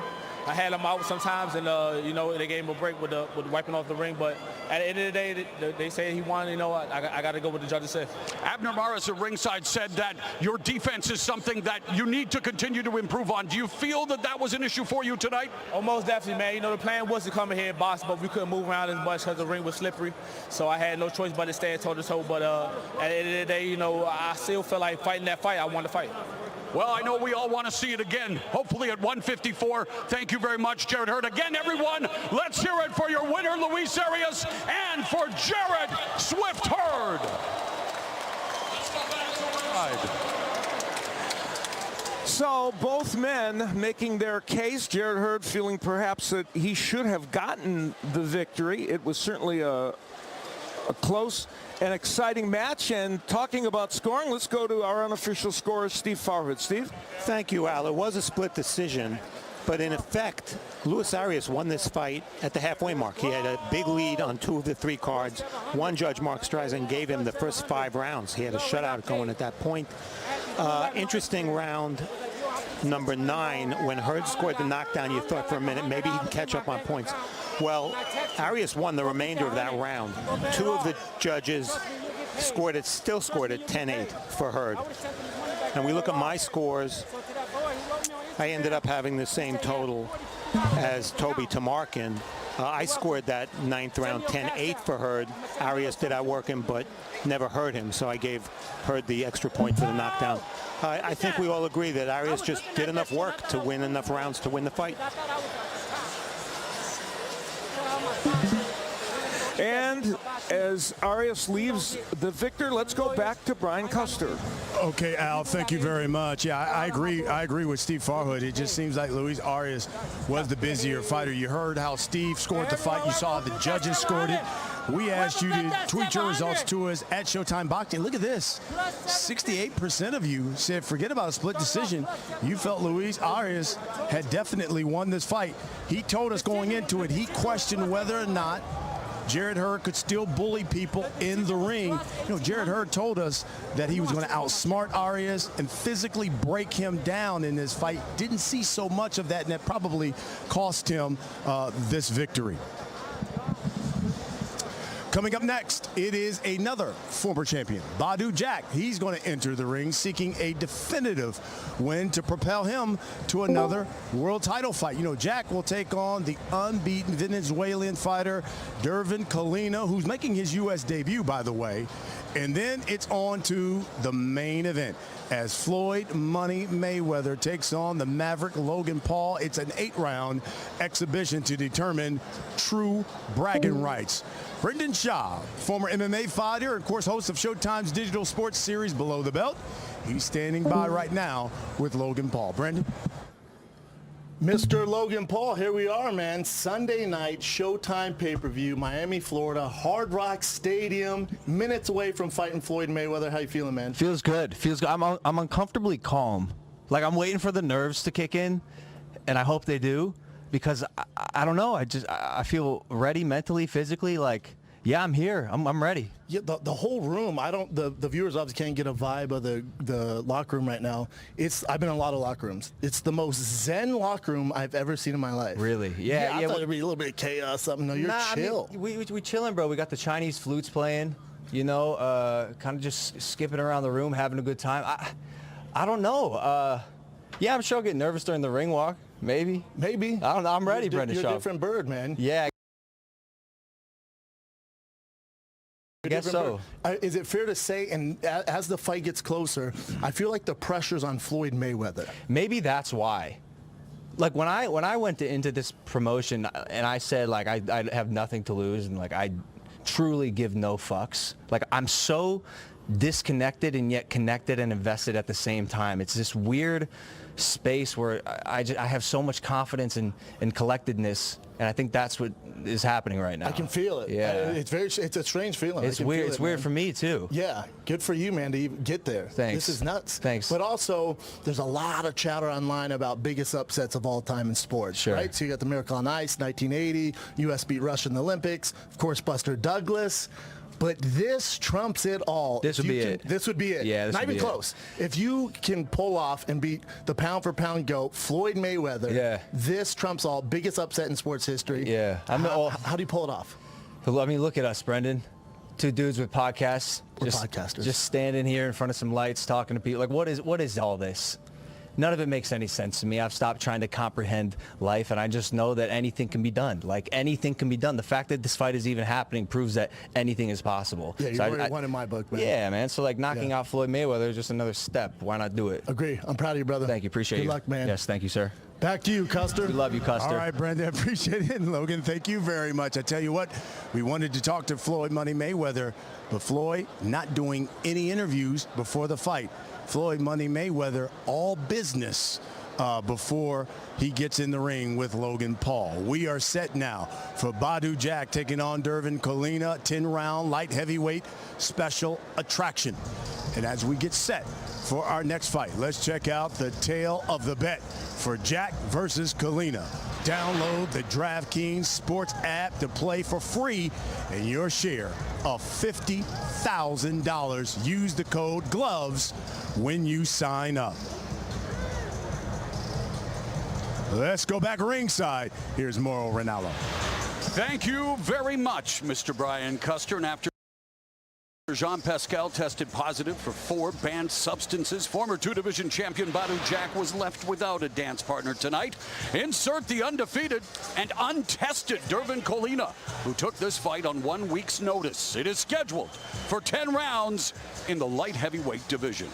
I had them out sometimes, and they gave him a break with wiping off the ring. But at the end of the day, they say he won. I got to go with the judges say. Abner Maris at ringside said that your defense is something that you need to continue to improve on. Do you feel that was an issue for you tonight? Oh, most definitely, man. The plan was to come in here and box, but we couldn't move around as much because the ring was slippery. So I had no choice but to stand toe-to-toe. But at the end of the day, I still feel like fighting that fight. I won the fight. Well, I know we all want to see it again, hopefully at 154. Thank you very much, Jarrett Hurd. Again, everyone, let's hear it for your winner, Luis Arias, and for Jarrett Swift Hurd. So both men making their case. Jarrett Hurd feeling perhaps that he should have gotten the victory. It was certainly a close and exciting match. And talking about scoring, let's go to our unofficial scorer, Steve Farhood. Steve? Thank you, Al. It was a split decision, but in effect, Luis Arias won this fight at the halfway mark. He had a big lead on 2 of the 3 cards. One judge, Mark Streisand, gave him the first 5 rounds. He had a shutout going at that point. Interesting round number 9, when Hurd scored the knockdown, you thought for a minute maybe he can catch up on points. Well, Arias won the remainder of that round. 2 of the judges still scored it 10-8 for Hurd. And we look at my scores, I ended up having the same total as Toby Tamarkin. I scored that 9th round 10-8 for Hurd. Arias did outwork him, but never hurt him, so I gave Hurd the extra point for the knockdown. I think we all agree that Arias just did enough work to win enough rounds to win the fight. And as Arias leaves the victor, let's go back to Brian Custer. Okay, Al, thank you very much. Yeah, I agree. I agree with Steve Farhood. It just seems like Luis Arias was the busier fighter. You heard how Steve scored the fight. You saw the judges scored it. We asked you to tweet your results to us at Showtime Boxing. Look at this. 68% of you said forget about a split decision. You felt Luis Arias had definitely won this fight. He told us going into it, he questioned whether or not Jarrett Hurd could still bully people in the ring. You know, Jarrett Hurd told us that he was going to outsmart Arias and physically break him down in this fight. Didn't see so much of that, and that probably cost him this victory. Coming up next, it is another former champion, Badou Jack. He's going to enter the ring seeking a definitive win to propel him to another world title fight. You know, Jack will take on the unbeaten Venezuelan fighter, Dervin Colina, who's making his U.S. debut, by the way. And then it's on to the main event as Floyd Money Mayweather takes on the Maverick Logan Paul. It's an 8-round exhibition to determine true bragging rights. Brendan Shaw, former MMA fighter and, of course, host of Showtime's digital sports series Below the Belt. He's standing by right now with Logan Paul. Brendan? Mr. Logan Paul, here we are, man. Sunday night, Showtime pay-per-view, Miami, Florida, Hard Rock Stadium, minutes away from fighting Floyd Mayweather. How you feeling, man? Feels good. Feels good. I'm uncomfortably calm. Like, I'm waiting for the nerves to kick in, and I hope they do, because I don't know. I feel ready mentally, physically. Like, yeah, I'm here. I'm ready. Yeah, the whole room. The viewers obviously can't get a vibe of the locker room right now. I've been in a lot of locker rooms. It's the most zen locker room I've ever seen in my life. Really? Yeah. I thought it'd be a little bit of chaos, something. No, you're chill. I mean, we chilling, bro. We got the Chinese flutes playing. You know, kind of just skipping around the room, having a good time. I don't know. Yeah, I'm sure I'll get nervous during the ring walk. Maybe. I don't know. I'm ready, Brendan Shaw. You're a different bird, man. Yeah. I guess so. Is it fair to say, and as the fight gets closer, I feel like the pressure's on Floyd Mayweather? Maybe that's why. Like, when I went into this promotion and I said, like, I have nothing to lose and, like, I truly give no fucks. Like, I'm so disconnected and yet connected and invested at the same time. It's this weird space where I have so much confidence and collectedness, and I think that's what is happening right now. I can feel it. Yeah. It's a strange feeling. It's weird. It's weird for me too. Yeah. Good for you, man, to even get there. Thanks. This is nuts. Thanks. But also, there's a lot of chatter online about biggest upsets of all time in sports. Sure. Right? So you got the Miracle on Ice, 1980. U.S. beat Russia in the Olympics. Of course, Buster Douglas. But this trumps it all. This would be it. This would be it. Yeah, not even close. If you can pull off and beat the pound-for-pound GOAT, Floyd Mayweather, this trumps all. Biggest upset in sports history. Yeah. How do you pull it off? I mean, look at us, Brendan. Two dudes with podcasts. We're podcasters. Just standing here in front of some lights talking to people. Like, what is all this? None of it makes any sense to me. I've stopped trying to comprehend life, and I just know that anything can be done. Like, anything can be done. The fact that this fight is even happening proves that anything is possible. Yeah, you already won in my book, man. Yeah, man. So, like, knocking out Floyd Mayweather is just another step. Why not do it? Agree. I'm proud of you, brother. Thank you. Appreciate you. Good luck, man. Yes, thank you, sir. Back to you, Custer. We love you, Custer. All right, Brendan, appreciate it. And Logan, thank you very much. I tell you what, we wanted to talk to Floyd Money Mayweather, but Floyd not doing any interviews before the fight. Floyd Money Mayweather, all business before he gets in the ring with Logan Paul. We are set now for Badou Jack taking on Dervin Colina, 10-round light heavyweight special attraction. And as we get set for our next fight, let's check out the tale of the bet for Jack versus Colina. Download the DraftKings Sports app to play for free and your share of $50,000. Use the code GLOVES when you sign up. Let's go back ringside. Here's Mauro Ranallo. Thank you very much, Mr. Brian Custer. And after Jean Pascal tested positive for 4 banned substances. Former 2-division champion Badou Jack was left without a dance partner tonight. Insert the undefeated and untested Dervin Colina, who took this fight on 1 week's notice. It is scheduled for 10 rounds in the light heavyweight division.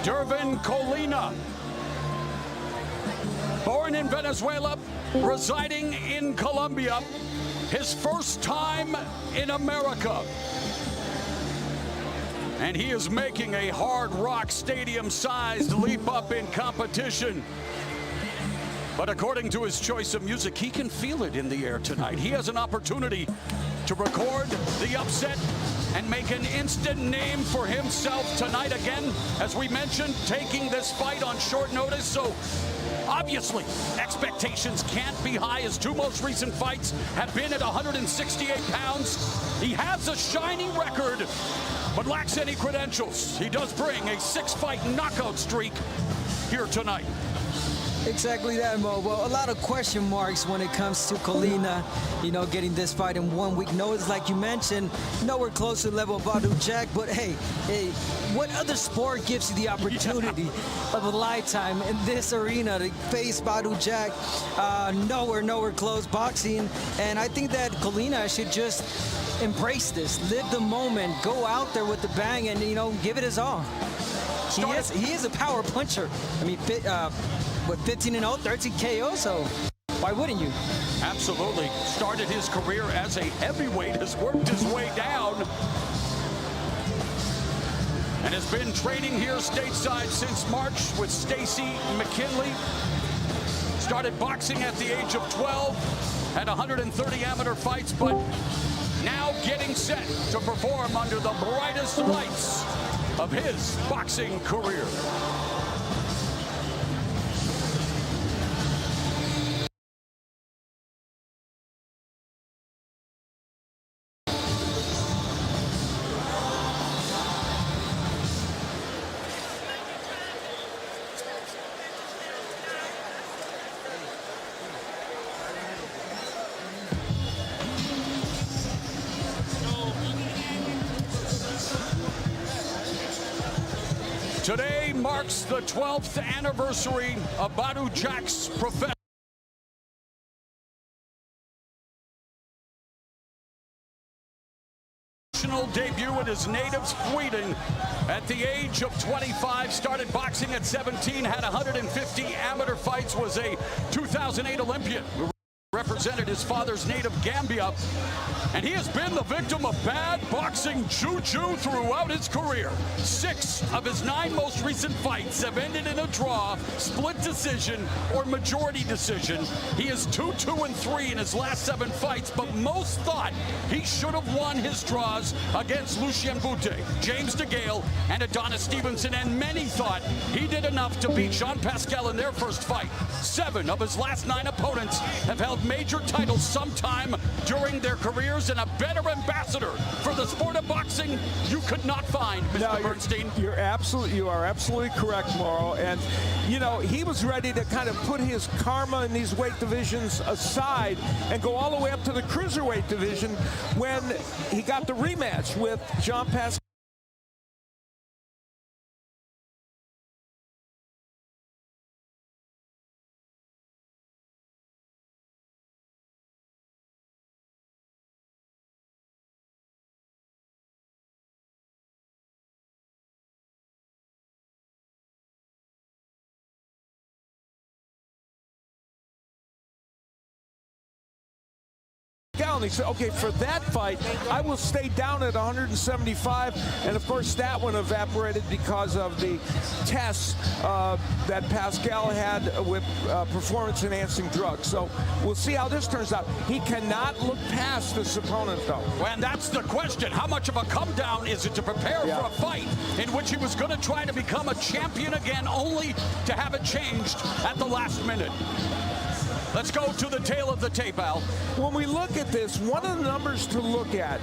Dervin Colina, born in Venezuela, residing in Colombia, his first time in America. And he is making a Hard Rock Stadium-sized leap up in competition. But according to his choice of music, he can feel it in the air tonight. He has an opportunity to record the upset and make an instant name for himself tonight again, as we mentioned, taking this fight on short notice. So obviously expectations can't be high. His 2 most recent fights have been at 168 pounds. He has a shiny record, but lacks any credentials. He does bring a 6-fight knockout streak here tonight. Exactly that, Mo. Well, a lot of question marks when it comes to Colina, you know, getting this fight in 1 week notice. Like you mentioned, nowhere close to the level of Badou Jack. But hey, what other sport gives you the opportunity of a lifetime in this arena to face Badou Jack? Nowhere close. Boxing. And I think that Colina should just embrace this, live the moment, go out there with the bang, and, you know, give it his all. He is a power puncher. I mean, 15-0, 13 KO, so why wouldn't you? Absolutely. Started his career as a heavyweight, has worked his way down, and has been training here stateside since March with Stacy McKinley. Started boxing at the age of 12, had 130 amateur fights, but now getting set to perform under the brightest lights of his boxing career. Today marks the 12th anniversary of Badou Jack's professional debut in his native Sweden. At the age of 25, started boxing at 17, had 150 amateur fights, was a 2008 Olympian. Represented his father's native Gambia, and he has been the victim of bad boxing juju throughout his career. 6 of his 9 most recent fights have ended in a draw, split decision, or majority decision. He is 2-2-3 in his last 7 fights, but most thought he should have won his draws against Lucien Boutte, James DeGale, and Adonis Stevenson, and many thought he did enough to beat Jean Pascal in their first fight. 7 of his last 9 opponents have held major titles sometime during their careers, and a better ambassador for the sport of boxing you could not find, Mr. Bernstein. You are absolutely correct, Mauro. And, you know, he was ready to kind of put his karma in these weight divisions aside and go all the way up to the cruiserweight division when he got the rematch with Jean Pascal. He said, okay, for that fight, I will stay down at 175. And of course, that one evaporated because of the tests that Pascal had with performance-enhancing drugs. So we'll see how this turns out. He cannot look past this opponent, though. And that's the question. How much of a come-down is it to prepare for a fight in which he was going to try to become a champion again, only to have it changed at the last minute? Let's go to the tail of the tape, Al. When we look at this, one of the numbers to look at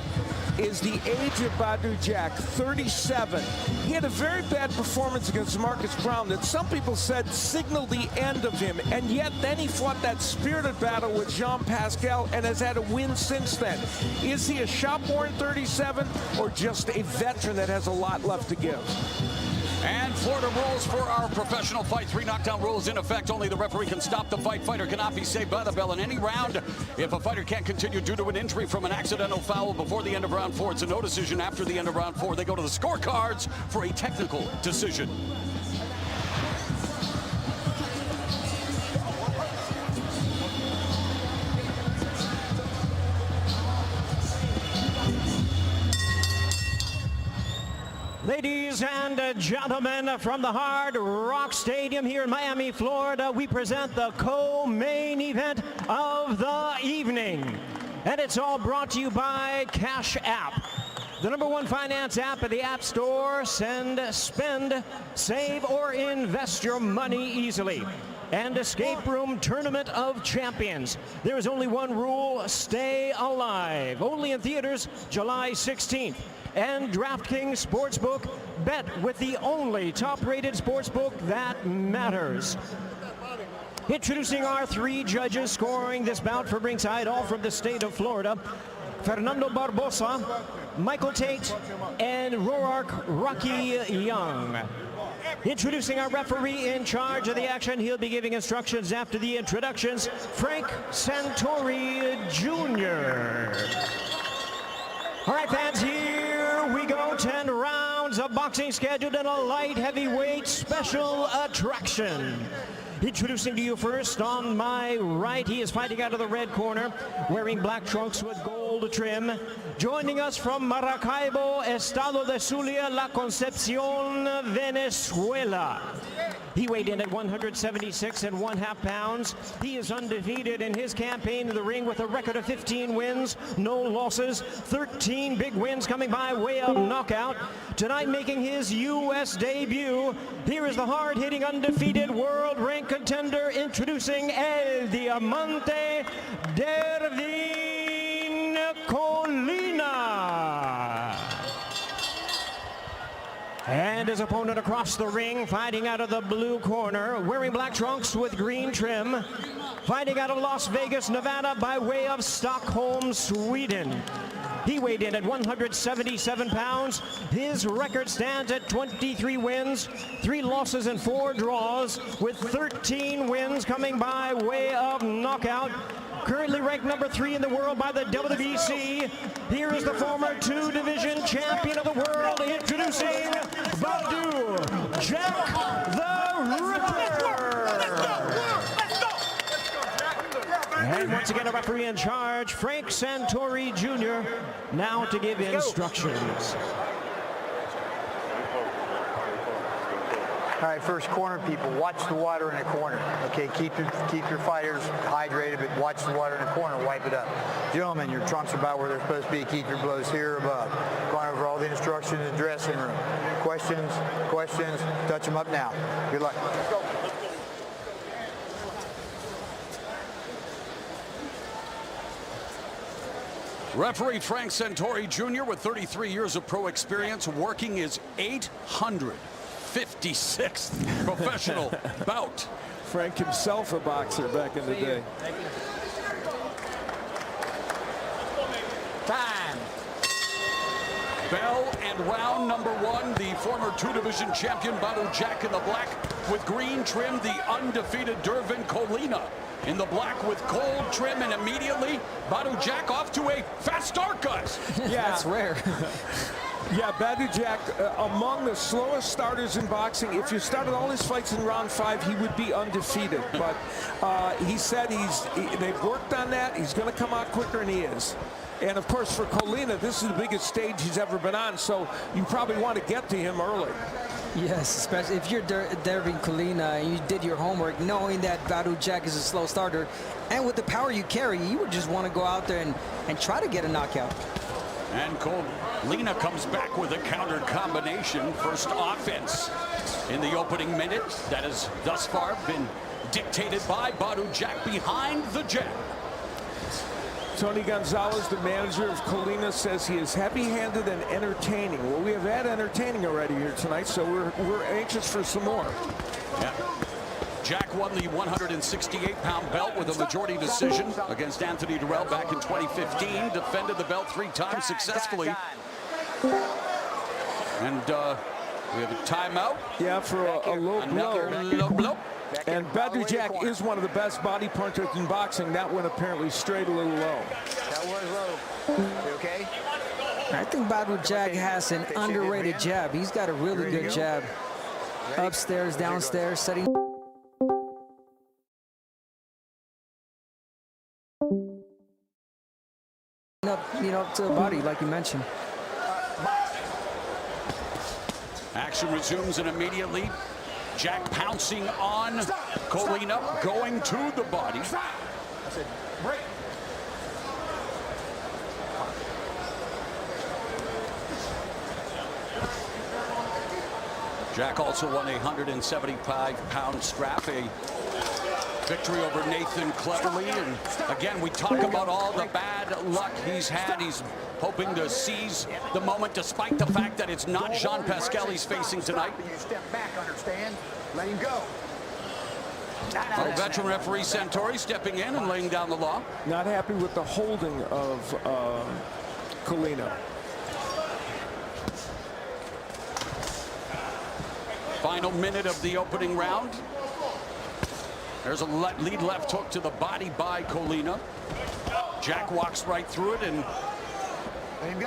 is the age of Badou Jack, 37. He had a very bad performance against Marcus Brown that some people said signaled the end of him, and yet then he fought that spirited battle with Jean Pascal and has had a win since then. Is he a shop-worn 37 or just a veteran that has a lot left to give? And Florida rules for our professional fight. 3 knockdown rules in effect. Only the referee can stop the fight. Fighter cannot be saved by the bell in any round. If a fighter can't continue due to an injury from an accidental foul before the end of round 4, it's a no decision. After the end of round 4, they go to the scorecards for a technical decision. Ladies and gentlemen, from the Hard Rock Stadium here in Miami, Florida, we present the co-main event of the evening. And it's all brought to you by Cash App, the #1 finance app at the App Store. Send, spend, save, or invest your money easily. And Escape Room Tournament of Champions. There is only one rule: stay alive. Only in theaters July 16th. And DraftKings Sportsbook, bet with the only top-rated sportsbook that matters. Introducing our 3 judges scoring this bout from ringside, all from the state of Florida: Fernando Barbosa, Michael Tate, and Roark Rocky Young. Introducing our referee in charge of the action. He'll be giving instructions after the introductions: Frank Santori Jr. All right, fans, here we go. 10 rounds of boxing scheduled in a light heavyweight special attraction. Introducing to you first, on my right, he is fighting out of the red corner, wearing black trunks with gold trim. Joining us from Maracaibo, Estado de Zulia, La Concepcion, Venezuela. He weighed in at 176.5 pounds. He is undefeated in his campaign in the ring with a record of 15 wins, no losses, 13 big wins coming by way of knockout. Tonight making his U.S. debut, here is the hard-hitting, undefeated world rank contender, introducing El Diamante Dervin Colina. And his opponent across the ring, fighting out of the blue corner, wearing black trunks with green trim, fighting out of Las Vegas, Nevada by way of Stockholm, Sweden. He weighed in at 177 pounds. His record stands at 23 wins, 3 losses and 4 draws, with 13 wins coming by way of knockout. Currently ranked #3 in the world by the WBC. Here is the former 2-division champion of the world, introducing Badou Jack the Ripper. And once again, a referee in charge, Frank Santori Jr., now to give instructions. All right, first corner people, watch the water in the corner. Okay, keep your fighters hydrated, but watch the water in the corner, wipe it up. Gentlemen, your trunks are about where they're supposed to be. Keep your blows here above. Going over all the instructions in the dressing room. Questions, touch them up now. Good luck. Let's go. Referee Frank Santori Jr. with 33 years of pro experience, working his 856th professional bout. Frank himself a boxer back in the day. Time. Bell and round #1, the former 2-division champion Badou Jack in the black with green trim, the undefeated Dervin Colina in the black with gold trim, and immediately Badou Jack off to a fast start, guys. Yeah, that's rare. Yeah, Badu Jack, among the slowest starters in boxing. If you started all his fights in round 5, he would be undefeated. But he said they've worked on that. He's going to come out quicker, and he is. And, of course, for Colina, this is the biggest stage he's ever been on, so you probably want to get to him early. Yes, especially if you're Dervin Colina and you did your homework knowing that Badu Jack is a slow starter. And with the power you carry, you would just want to go out there and try to get a knockout. And Colina comes back with a counter combination. First offense in the opening minute. That has thus far been dictated by Badu Jack behind the jab. Tony Gonzalez, the manager of Colina, says he is heavy-handed and entertaining. Well, we have had entertaining already here tonight, so we're anxious for some more. Yeah. Jack won the 168-pound belt with a majority decision against Anthony Durrell back in 2015. Defended the belt 3 times successfully. And we have a timeout. Yeah, for a low blow. And Badu Jack is one of the best body punchers in boxing. That one apparently strayed a little low. That was low. You okay? I think Badu Jack has an underrated jab. He's got a really good jab. Upstairs, downstairs, setting up, to the body, like you mentioned. Action resumes, and immediately Jack pouncing on Colina, going to the body. I said, break. Jack also won a 175-pound strap, a victory over Nathan Cleverly. And again, we talk about all the bad luck he's had. He's hoping to seize the moment, despite the fact that it's not Jean Pascal he's facing tonight. You step back, understand? Let him go. Well, veteran referee Santori stepping in and laying down the law. Not happy with the holding of Colina. Final minute of the opening round. There's a lead left hook to the body by Colina. Jack walks right through it and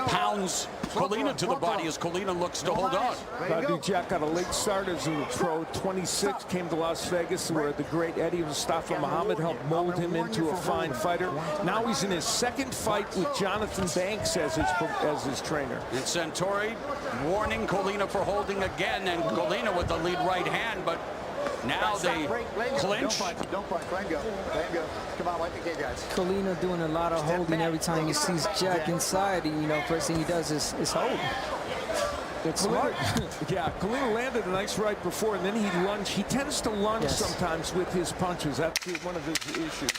pounds Colina to the body as Colina looks to hold on. Badu Jack got a late start as a pro. 26, came to Las Vegas, where the great Eddie Mustafa Muhammad helped mold him into a fine fighter. Now he's in his second fight with Jonathan Banks as his trainer. And Santori warning Colina for holding again, and Colina with the lead right hand, but now they clinch. Don't punch. Let him go. Let him go. Come on, like the kid guys. Colina doing a lot of holding every time he sees Jack inside. And, first thing he does is hold. It's smart. Yeah, Colina landed a nice right before, and then he lunged. He tends to lunge sometimes with his punches. That's one of his issues.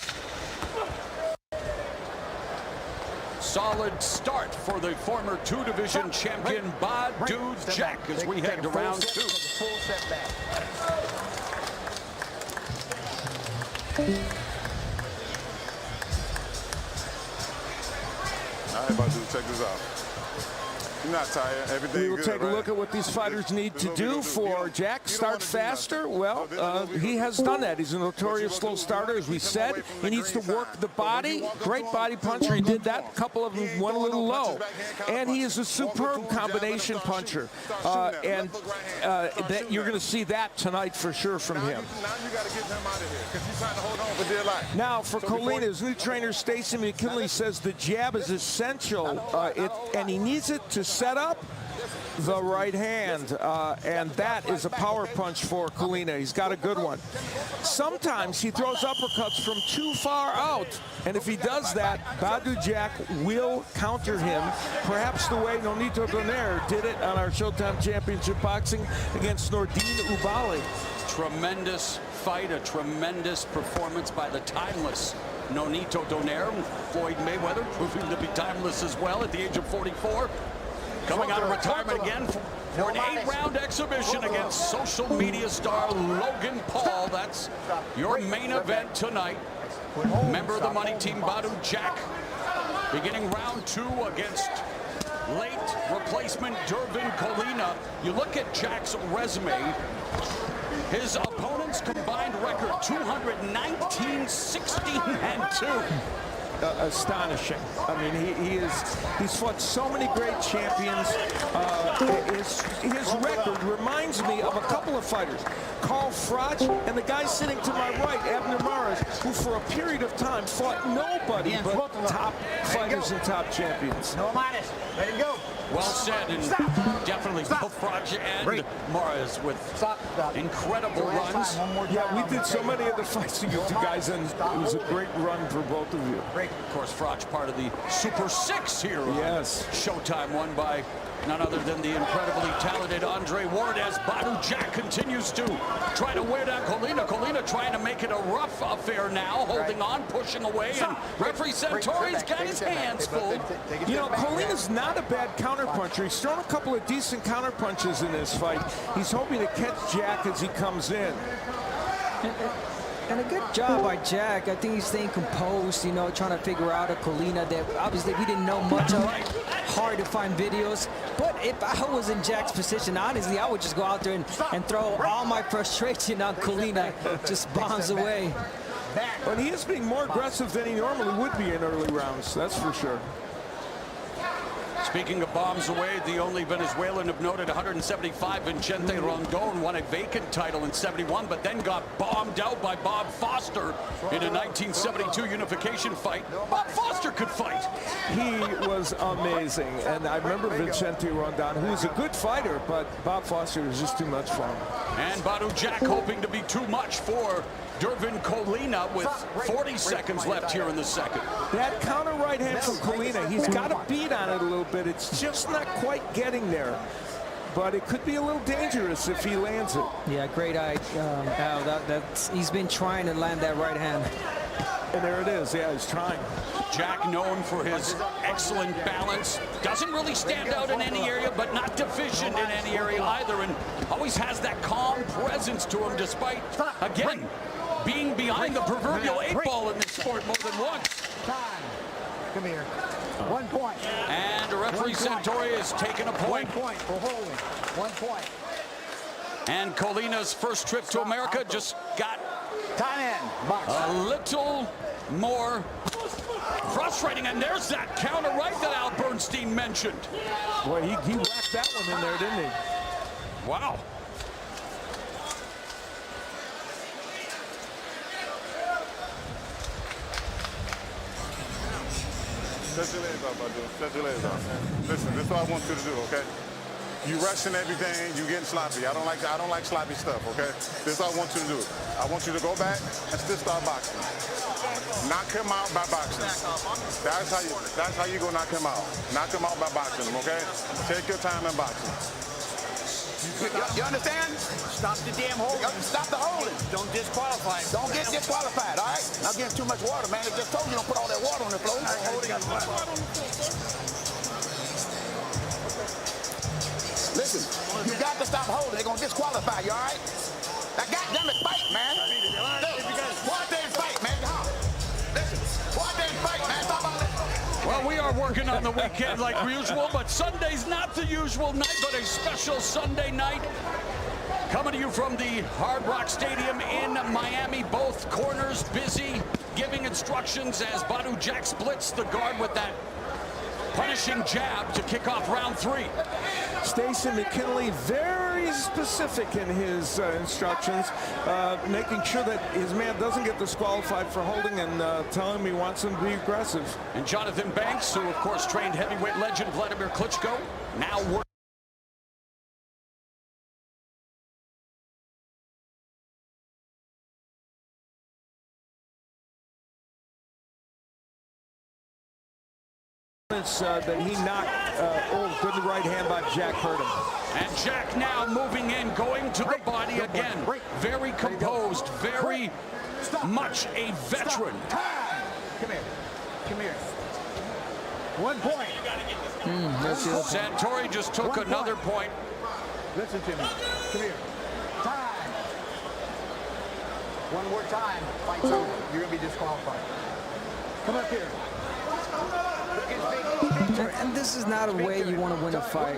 Solid start for the former 2-division champion Badu Jack as we head to round 2. Full step back. All right, Badu, check this out. You're not tired. Everything We will good, take a right? look at what these fighters need to do for Jack. Start faster. Well, he has done that. He's a notorious slow starter, as we said. He needs to work the body. Great body puncher. He did that. A couple of them went a little low. And he is a superb combination puncher. And that you're going to see that tonight for sure from him. Now you got to get him out of here because he's trying to hold on for dear life. Now, for Colina, his new trainer, Stacy McKinley, says the jab is essential, and he needs it to set up the right hand, and that is a power punch for Colina. He's got a good one. Sometimes he throws uppercuts from too far out, and if he does that, Badu Jack will counter him, perhaps the way Nonito Donaire did it on our Showtime Championship Boxing against Nordine Ubali. Tremendous fight, a tremendous performance by the timeless Nonito Donaire. Floyd Mayweather proving to be timeless as well at the age of 44. Coming out of retirement again for an 8-round exhibition against social media star Logan Paul. That's your main event tonight. Member of the money team, Badu Jack, beginning round 2 against late replacement Dervin Colina. You look at Jack's resume. His opponent's combined record, 219, 16, and 2. astonishing. I mean, he's fought so many great champions. His record reminds me of a couple of fighters, Carl Froch and the guy sitting to my right, Abner Mares, who for a period of time fought nobody but top fighters and top champions. No minus. Let him go. Well said, and definitely both Froch and Mares with incredible runs. Yeah, we did so many of the fights to you two guys, and it was a great run for both of you. Of course, Froch part of the Super Six here. Yes. Showtime, won by none other than the incredibly talented Andre Ward, as Badou Jack continues to try to wear down Colina. Colina trying to make it a rough affair now, holding on, pushing away, and referee Santori's got his hands full. You know, Colina's not a bad counterpuncher. He's thrown a couple of decent counterpunches in this fight. He's hoping to catch Jack as he comes in. And a good job by Jack. I think he's staying composed, you know, trying to figure out a Colina that obviously we didn't know much of. Hard to find videos. But if I was in Jack's position, honestly, I would just go out there and throw all my frustration on Colina. Just bombs away. But he is being more aggressive than he normally would be in early rounds, that's for sure. Speaking of bombs away, the only Venezuelan of note at 175, Vicente Rondon, won a vacant title in 71, but then got bombed out by Bob Foster in a 1972 unification fight. Bob Foster could fight. He was amazing, and I remember Vicente Rondon, who was a good fighter, but Bob Foster was just too much for him. And Badou Jack hoping to be too much for Dervin Colina with 40 seconds left here in the second. That counter right hand from Colina, he's got a beat on it a little bit. It's just not quite getting there. But it could be a little dangerous if he lands it. Yeah, great eye, Al. He's been trying to land that right hand. And there it is. Yeah, he's trying. Jack, known for his excellent balance, doesn't really stand out in any area, but not deficient in any area either, and always has that calm presence to him, despite, again, being behind the proverbial 8-ball in this sport more than once. Come here. 1 point. And referee Santori has taken a point. 1 point for holding. 1 point. And Colina's first trip to America just got a little more frustrating. And there's that counter right that Al Bernstein mentioned. Boy, he whacked that one in there, didn't he? Wow. Stretch your legs out, Badou. Stretch your legs out. Listen, this is what I want you to do, okay? You rushing everything, you getting sloppy. I don't like sloppy stuff, okay? This is what I want you to do. I want you to go back and still start boxing. Knock him out by boxing. That's how you go knock him out. Knock him out by boxing, okay? Take your time in boxing. You understand? Stop the damn holding. Stop the holding. Don't disqualify. Don't get disqualified, all right? Not getting too much water, man. I just told you don't put all that water on the floor. Listen, you got to stop holding. They're going to disqualify you, all right? Now, goddamn it, fight, man. Go out there and fight, man. Listen, go out there and fight, man. Stop all that. Well, we are working on the weekend like usual, but Sunday's not the usual night, but a special Sunday night. Coming to you from the Hard Rock Stadium in Miami. Both corners busy giving instructions as Badou Jack splits the guard with that punishing jab to kick off round 3. Stacy McKinley very specific in his instructions, making sure that his man doesn't get disqualified for holding and telling him he wants him to be aggressive. And Jonathan Banks, who of course trained heavyweight legend Vladimir Klitschko, now working. That he knocked, good right hand by Jack hurt him. And Jack now moving in, going to the body again. Very composed, very much a veteran. Come here. Come here. 1 point. Santori just took another point. Listen to me. Come here. Time. One more time. Fight's over. You're going to be disqualified. Come up here. And this is not a way you want to win a fight.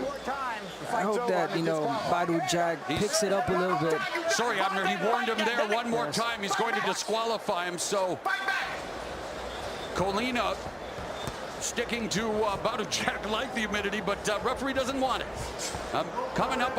I hope that, you know, Badou Jack picks it up a little bit. Sorry, Abner, he warned him there one more time. He's going to disqualify him, so Colina sticking to about a jack like the humidity, but referee doesn't want it. Coming up.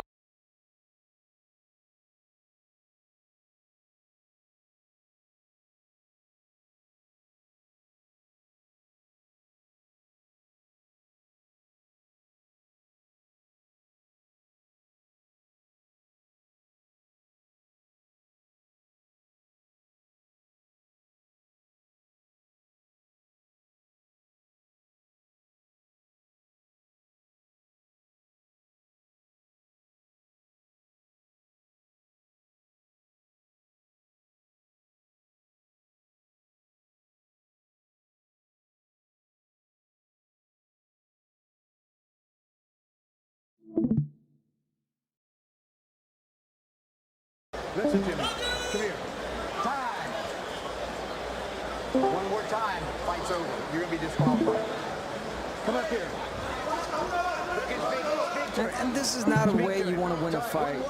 Listen to me. Come here. Time. One more time. Fight's over. You're going to be disqualified. Come up here. And this is not a way you want to win a fight.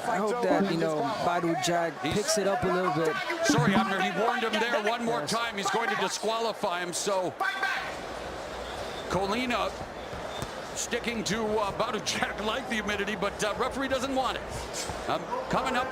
I hope that, you know, Badou Jack picks it up a little bit. Sorry, Abner, he warned him there one more time. He's going to disqualify him, so Colina sticking to about a jack like the humidity, but referee doesn't want it. Coming up.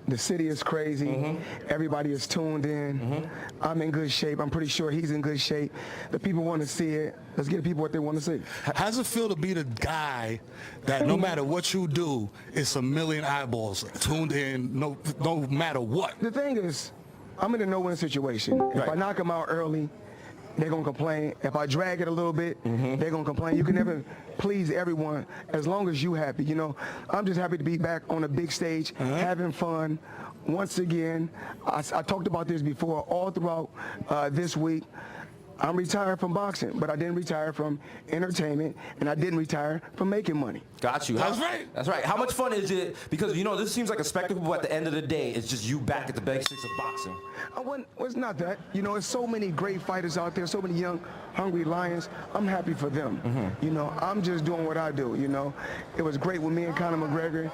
The city is crazy. Everybody is tuned in. I'm in good shape. I'm pretty sure he's in good shape. The people want to see it. Let's give the people what they want to see. How's it feel to be the guy that no matter what you do, it's a million eyeballs tuned in, no matter what? The thing is, I'm in a no-win situation. If I knock him out early, they're going to complain. If I drag it a little bit, they're going to complain. You can never please everyone as long as you happy. You know, I'm just happy to be back on a big stage, having fun. Once again, I talked about this before, all throughout this week. I'm retired from boxing, but I didn't retire from entertainment, and I didn't retire from making money. Got you. That's right. That's right. How much fun is it? Because, you know, this seems like a spectacle, but at the end of the day, it's just you back at the basics of boxing. Well, it's not that. You know, there's so many great fighters out there, so many young, hungry lions. I'm happy for them. You know, I'm just doing what I do, you know. It was great with me and Conor McGregor.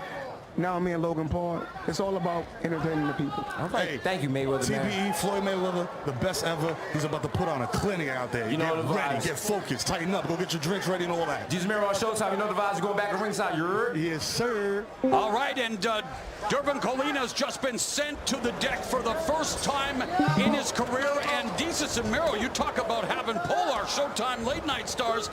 Now me and Logan Paul. It's all about entertaining the people. Hey, thank you, Mayweather, TBE, Floyd Mayweather, the best ever. He's about to put on a clinic out there. You know get the ready, vibes. get focused, tighten up, go get your drinks ready and all that. Jesus Miro on Showtime. You know the vibes are going back to ringside. You heard? Yes, sir. All right, and Durbin Colina's just been sent to the deck for the first time in his career. And Jesus and Miro, you talk about having pull, our Showtime late night stars.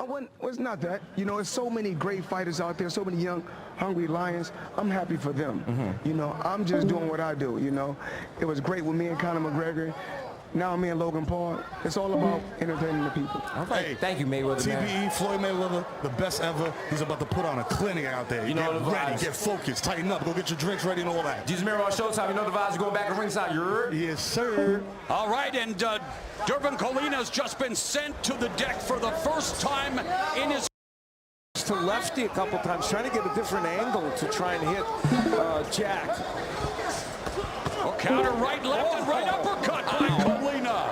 Well, it's not that. You know, there's so many great fighters out there, so many young, hungry lions. I'm happy for them. You know, I'm just doing what I do, you know. It was great with me and Conor McGregor. Now me and Logan Paul. It's all about entertaining the people. Hey, thank you, Mayweather, TBE, Floyd Mayweather, the best ever. He's about to put on a clinic out there. You know get the ready, vibes. get focused, tighten up, go get your drinks ready and all that. Jesus Miro on Showtime. You know the vibes are going back to ringside. You heard? Yes, sir. All right, and Durbin Colina's just been sent to the deck for the first time in his to lefty a couple times, trying to get a different angle to try and hit Jack. Counter right, left, and right uppercut by Colina.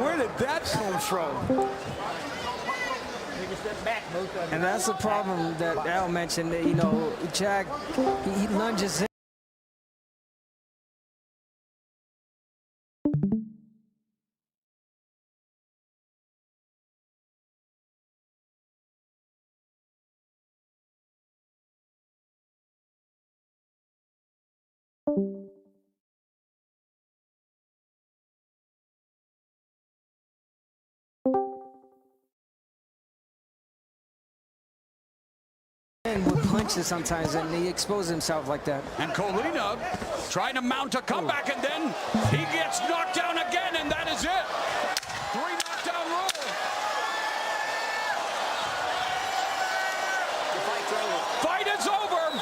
Where Where did that come from? And that's the problem that Al mentioned. That, you know, Jack, he lunges in. With punches sometimes, and he exposes himself like that. And Colina trying to mount a comeback, and then he gets knocked down again, and that is it. 3 knockdown rule. Fight is over.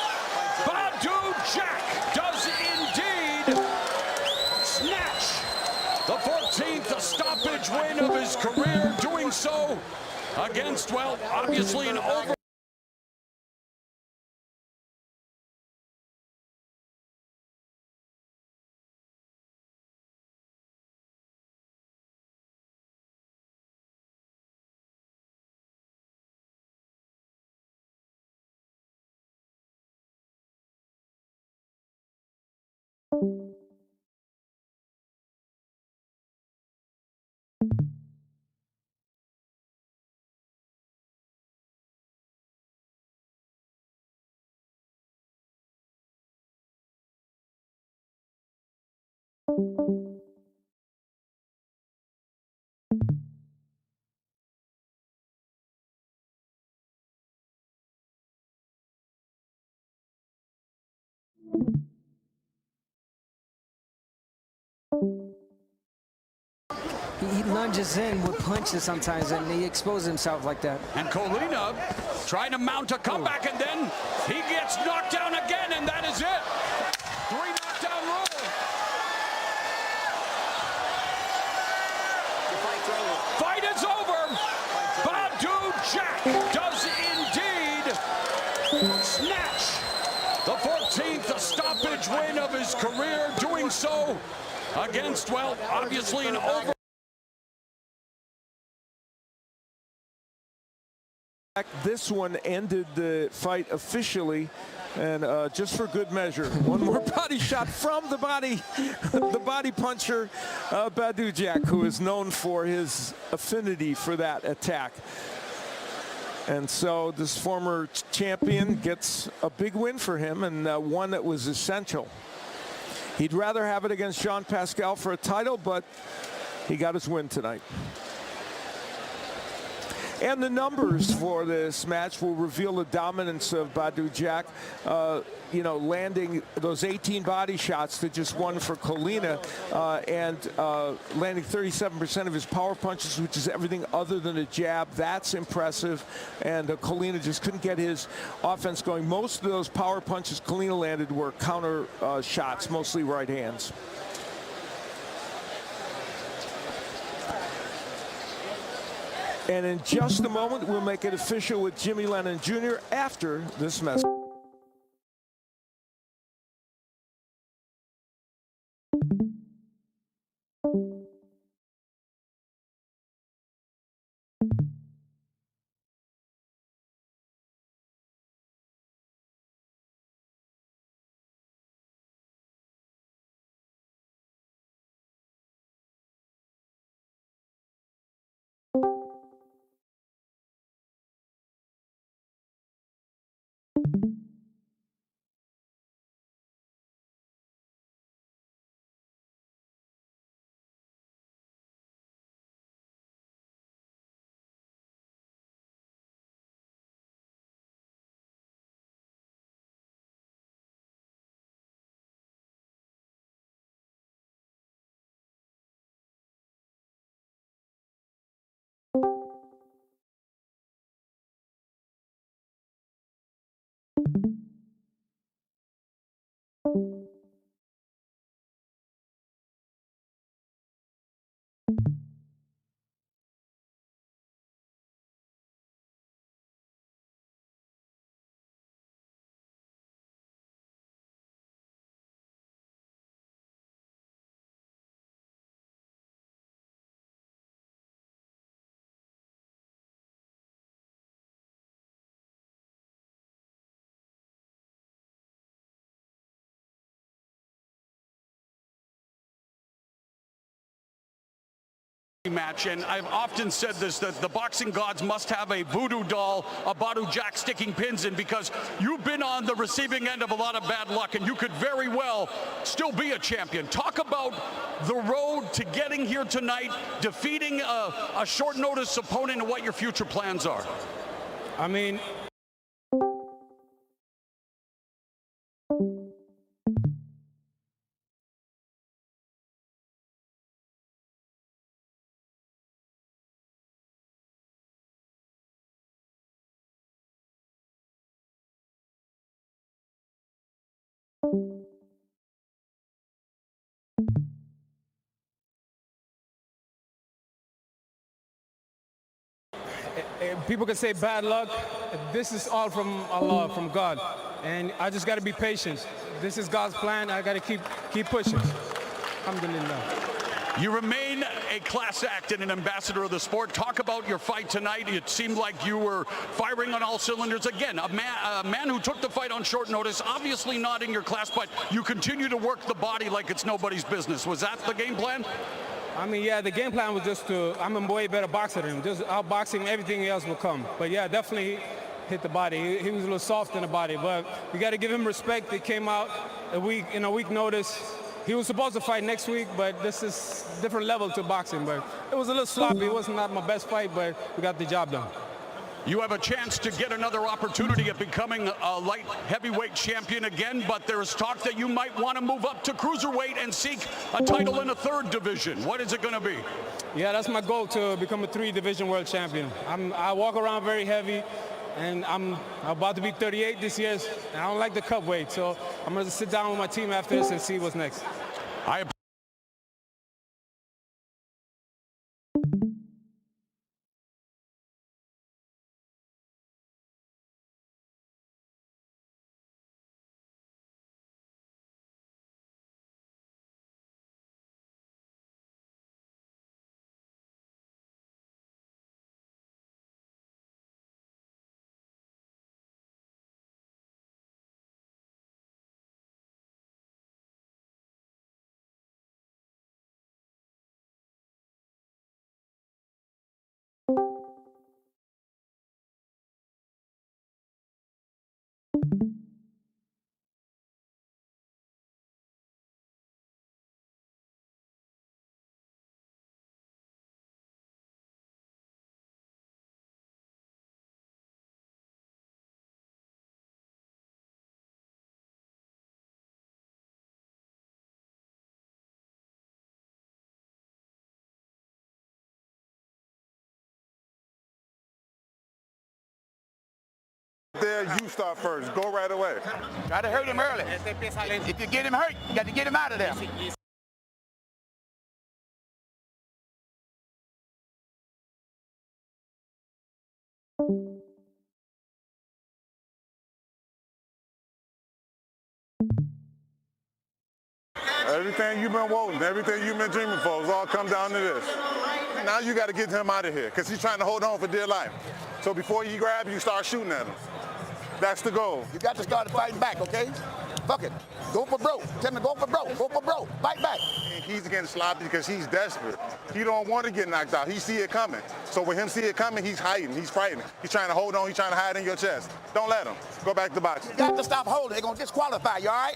Badou Jack does indeed snatch the 14th stoppage win of his career, doing so against, well, obviously an over. He lunges in with punches sometimes, and he exposes himself like that. And Colina trying to mount a comeback, and then he gets knocked down again, and that is it. 3 knockdown rule. Fight is over. Badou Jack does indeed snatch the 14th stoppage win of his career, doing so against, well, obviously an over. This one ended the fight officially, and just for good measure, one more body shot from the body puncher, Badou Jack, who is known for his affinity for that attack. And so this former champion gets a big win for him, and one that was essential. He'd rather have it against Jean Pascal for a title, but he got his win tonight. And the numbers for this match will reveal the dominance of Badou Jack, you know, landing those 18 body shots to just one for Colina, and landing 37% of his power punches, which is everything other than a jab. That's impressive. And Colina just couldn't get his offense going. Most of those power punches Colina landed were counter shots, mostly right hands. And in just a moment, we'll make it official with Jimmy Lennon Jr. after this message. match, and I've often said this, that the boxing gods must have a voodoo doll, a Badu Jack sticking pins in, because you've been on the receiving end of a lot of bad luck, and you could very well still be a champion. Talk about the road to getting here tonight, defeating a short notice opponent, and what your future plans are. I mean, people can say bad luck. This is all from Allah, from God. And I just got to be patient. This is God's plan. I got to keep pushing. Alhamdulillah. You remain a class act and an ambassador of the sport. Talk about your fight tonight. It seemed like you were firing on all cylinders. Again, a man who took the fight on short notice, obviously not in your class, but you continue to work the body like it's nobody's business. Was that the game plan? I mean, yeah, the game plan was just I'm a way better boxer than him. Just outboxing, everything else will come. But yeah, definitely hit the body. He was a little soft in the body, but we got to give him respect. He came out a week notice. He was supposed to fight next week, but this is different level to boxing. But it was a little sloppy. It wasn't not my best fight, but we got the job done. You have a chance to get another opportunity at becoming a light heavyweight champion again, but there's talk that you might want to move up to cruiserweight and seek a title in a third division. What is it going to be? Yeah, that's my goal, to become a 3-division world champion. I walk around very heavy, and I'm about to be 38 this year, and I don't like the cup weight, so I'm going to sit down with my team after this and see what's next. There, you start first. Go right away. Try to hurt him early. If you get him hurt, you got to get him out of there. Everything you've been wanting, everything you've been dreaming for, has all come down to this. Now you got to get him out of here, because he's trying to hold on for dear life. So before he grabs you, start shooting at him. That's the goal. You got to start fighting back, okay? Fuck it. Go for broke. Tell me go for broke. Go for broke. Fight back. He's getting sloppy because he's desperate. He don't want to get knocked out. He see it coming. So when him see it coming, he's hiding. He's fighting. He's trying to hold on. He's trying to hide in your chest. Don't let him. Go back to boxing. You got to stop holding. They're going to disqualify you, all right?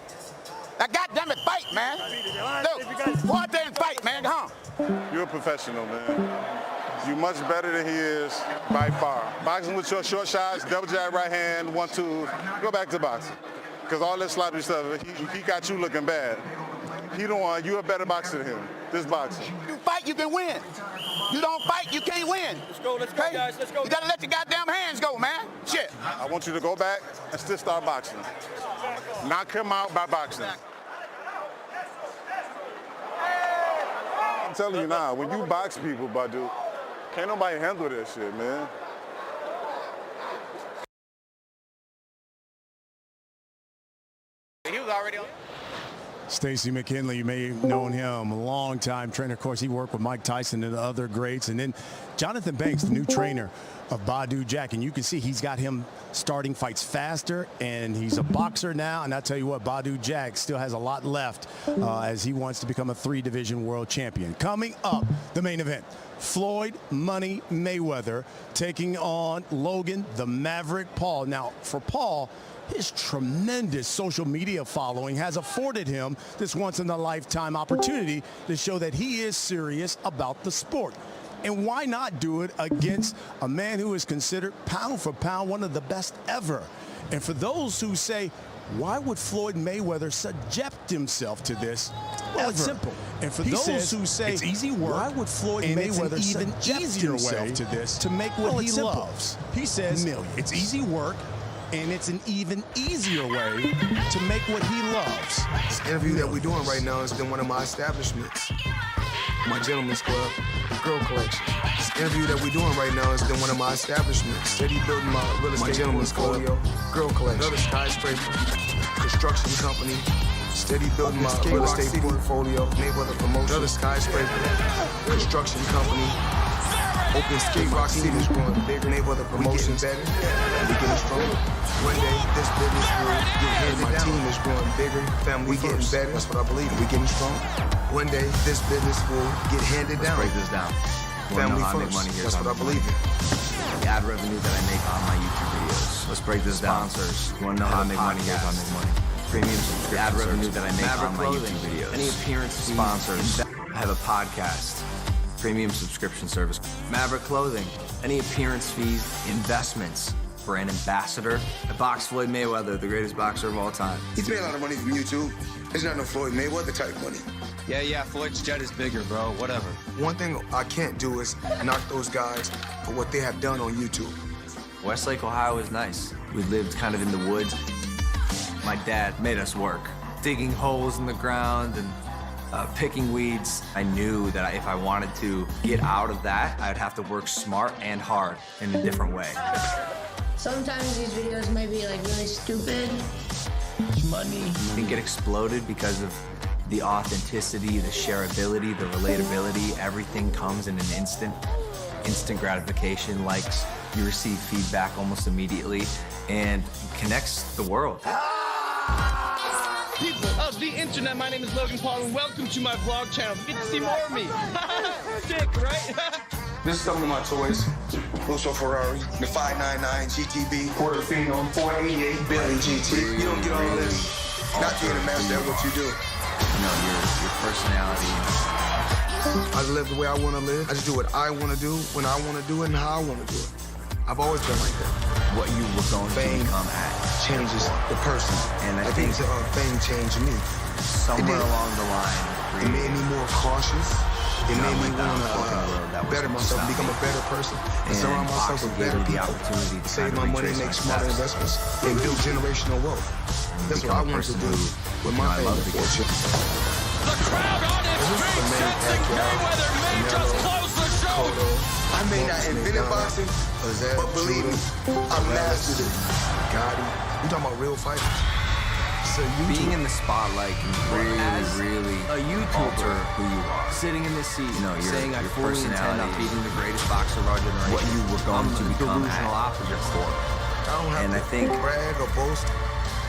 Now, goddamn it, fight, man. Look, go out there and fight, man. Come on. You're a professional, man. You're much better than he is by far. Boxing with your short shots, double jab right hand, 1-2. Go back to boxing. Because all this sloppy stuff, he got you looking bad. He don't want, you're a better boxer than him. This boxing. You fight, you can win. You don't fight, you can't win. Let's go, guys, let's go. You gotta let your goddamn hands go, man. Shit. I want you to go back and still start boxing. Knock him out by boxing. I'm telling you now, when you box people, Badu, can't nobody handle this shit, man. He was already on. Stacey McKinley, you may have known him, a long-time trainer. Of course, he worked with Mike Tyson and other greats. And then Jonathan Banks, the new trainer of Badu Jack. And you can see he's got him starting fights faster, and he's a boxer now. And I tell you what, Badu Jack still has a lot left as he wants to become a 3-division world champion. Coming up, the main event. Floyd Money Mayweather taking on Logan the Maverick Paul. Now, for Paul, his tremendous social media following has afforded him this once-in-a-lifetime opportunity to show that he is serious about the sport. And why not do it against a man who is considered pound for pound one of the best ever? And for those who say, why would Floyd Mayweather subject himself to this? Well, it's simple. And for those who say it's easy work, why would Floyd Mayweather subject himself to this to make what he loves? He says it's easy work, and it's an even easier way to make what he loves. This interview that we're doing right now is in one of my establishments, my gentleman's club, Girl Collection. This interview that we're doing right now is in one of my establishments. Steady building my real estate gentleman's portfolio, Girl Collection. Another skyscraper, construction company. Steady building my real estate portfolio, Mayweather Promotion. Another skyscraper, construction company. Open Skate Rock City is growing bigger. Mayweather Promotions better. We getting stronger. One day this business will get handed down. My team is growing bigger. Family we getting better. That's what I believe. We getting stronger. One day this business will get handed down. Let's break this down. Family how I first. make money here. That's what I believe in. The ad revenue that I make on my YouTube videos. Let's break this down. Sponsors. You want to know how I make money? Here's how I make money. Premium subscription. Ad revenue that I make on my YouTube videos. Any appearance sponsors. I have a podcast. Premium subscription service. Maverick Clothing. Any appearance fees, investments. Brand ambassador. I box Floyd Mayweather, the greatest boxer of all time. He's made a lot of money from YouTube. It's not no Floyd Mayweather type money. Yeah, Floyd's jet is bigger, bro. Whatever. One thing I can't do is knock those guys for what they have done on YouTube. Westlake, Ohio is nice. We lived kind of in the woods. My dad made us work, digging holes in the ground and picking weeds. I knew that if I wanted to get out of that, I'd have to work smart and hard in a different way. Sometimes these videos might be like really stupid. Money. I think it exploded because of the authenticity, the shareability, the relatability. Everything comes in an instant gratification, likes. You receive feedback almost immediately and connects the world. People of the internet, my name is Logan Paul and welcome to my vlog channel. Get to see more of me. Sick, right? This is some of my toys. Lusso Ferrari, the 599 GTB, Portofino, 488 Billy GT. You don't get all this. Not being a master at what you do. You know, your personality. I live the way I want to live. I just do what I want to do, when I want to do it, and how I want to do it. I've always been like that. What you were going to become at changes the person. And I think fame changed me. Somewhere along the line, it made me more cautious. It made me want to better myself, become a better person, and surround myself with better people. Save my money, make smarter investments, and build generational wealth. That's what I want to do with my family fortune. The crowd on its feet, Jackson Mayweather may just close the show. I may not invent boxing, but believe me, I mastered it. Gotti, you talking about real fighters? Being in the spotlight can really a YouTuber who you are. Sitting in this seat, your saying I fully intend on beating the greatest boxer of our generation. What you were going to become delusional opposite for. I don't have and to I think brag or boast.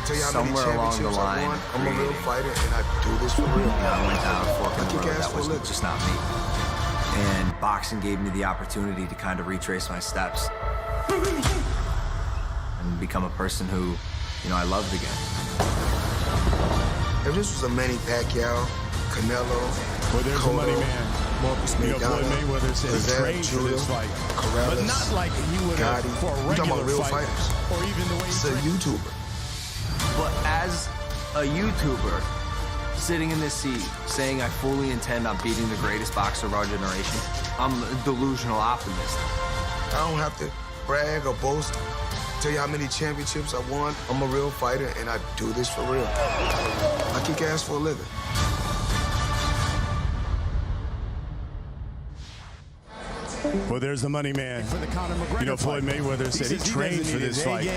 Tell you how many somewhere along the championships I line, won. I'm a real fighter, and I do this for real. I went down a fork in the road. That was for a just not me. And boxing gave me the opportunity to kind of retrace my steps and become a person who, I loved again. If this was a Manny Pacquiao, Canelo, Well, there's a money man. Marcus Floyd Mayweather said he trained for this fight, but not like he would have for a regular real fight, fighters. or even the way It's a YouTuber. But as a YouTuber, sitting in this seat, saying I fully intend on beating the greatest boxer of our generation, I'm a delusional optimist. I don't have to brag or boast. Tell you how many championships I won. I'm a real fighter, and I do this for real. I kick ass for a living. Well, there's the money man. For the Conor McGregor You know, Floyd Mayweather said he trained for this fight,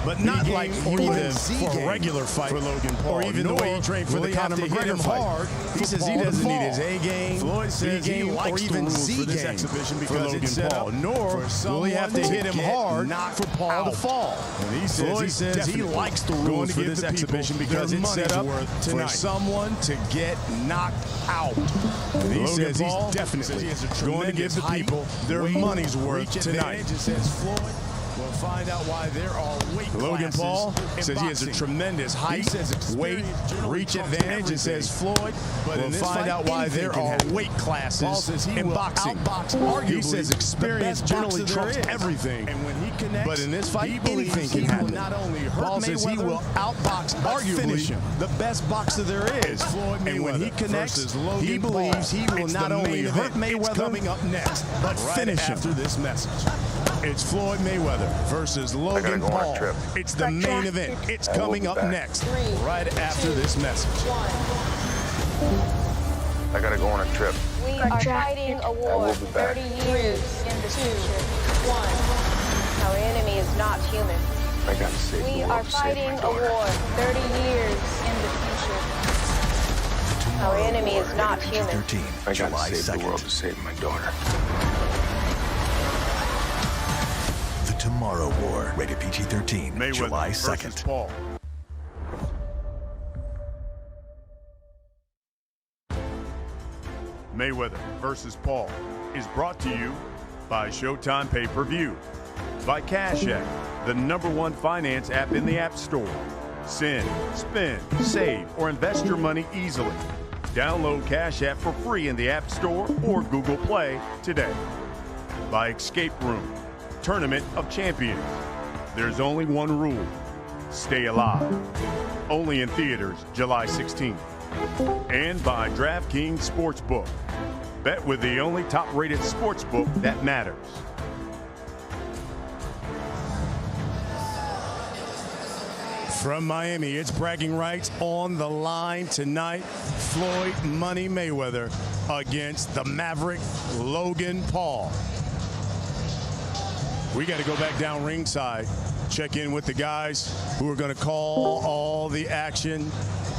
but not like or even for a regular fight for Logan Paul, or even the way he trained for the Conor McGregor fight. He says he doesn't need his A game. Floyd says he likes the rules for this exhibition because it's set up, nor will he have to hit him hard for Paul to fall. And he says he likes the rules for this exhibition because it's set up for someone to get knocked out. And he says he's definitely going to give the people their money's worth tonight. We'll find out why there are weight Logan Paul says he has a tremendous height, weight, reach advantage. It says Floyd. We'll find out why there are weight classes in boxing. He says experience generally trumps everything. But in this fight, anything can happen. Paul says he will outbox arguably the best boxer there is. And when he connects, he believes he will not only hurt Mayweather coming up next, but finish him after this message. It's Floyd Mayweather versus Logan Paul. It's the main event. It's coming up next, right after this message. I gotta go on a trip. We are fighting a war 30 years in the future. 1. Our enemy is not human. I gotta save the world. We are fighting a war 30 years in the future. Our enemy is not human. I gotta save the world to save my daughter. Tomorrow War, rated PG-13, Mayweather July 2nd. versus Paul. Mayweather versus Paul is brought to you by Showtime Pay-Per-View, by Cash App, the #1 finance app in the App Store. Send, spend, save, or invest your money easily. Download Cash App for free in the App Store or Google Play today. By Escape Room, Tournament of Champions. There's only one rule: stay alive. Only in theaters July 16th. And by DraftKings Sportsbook. Bet with the only top-rated sportsbook that matters. From Miami, it's bragging rights on the line tonight. Floyd Money Mayweather against the Maverick Logan Paul. We got to go back down ringside, check in with the guys who are going to call all the action.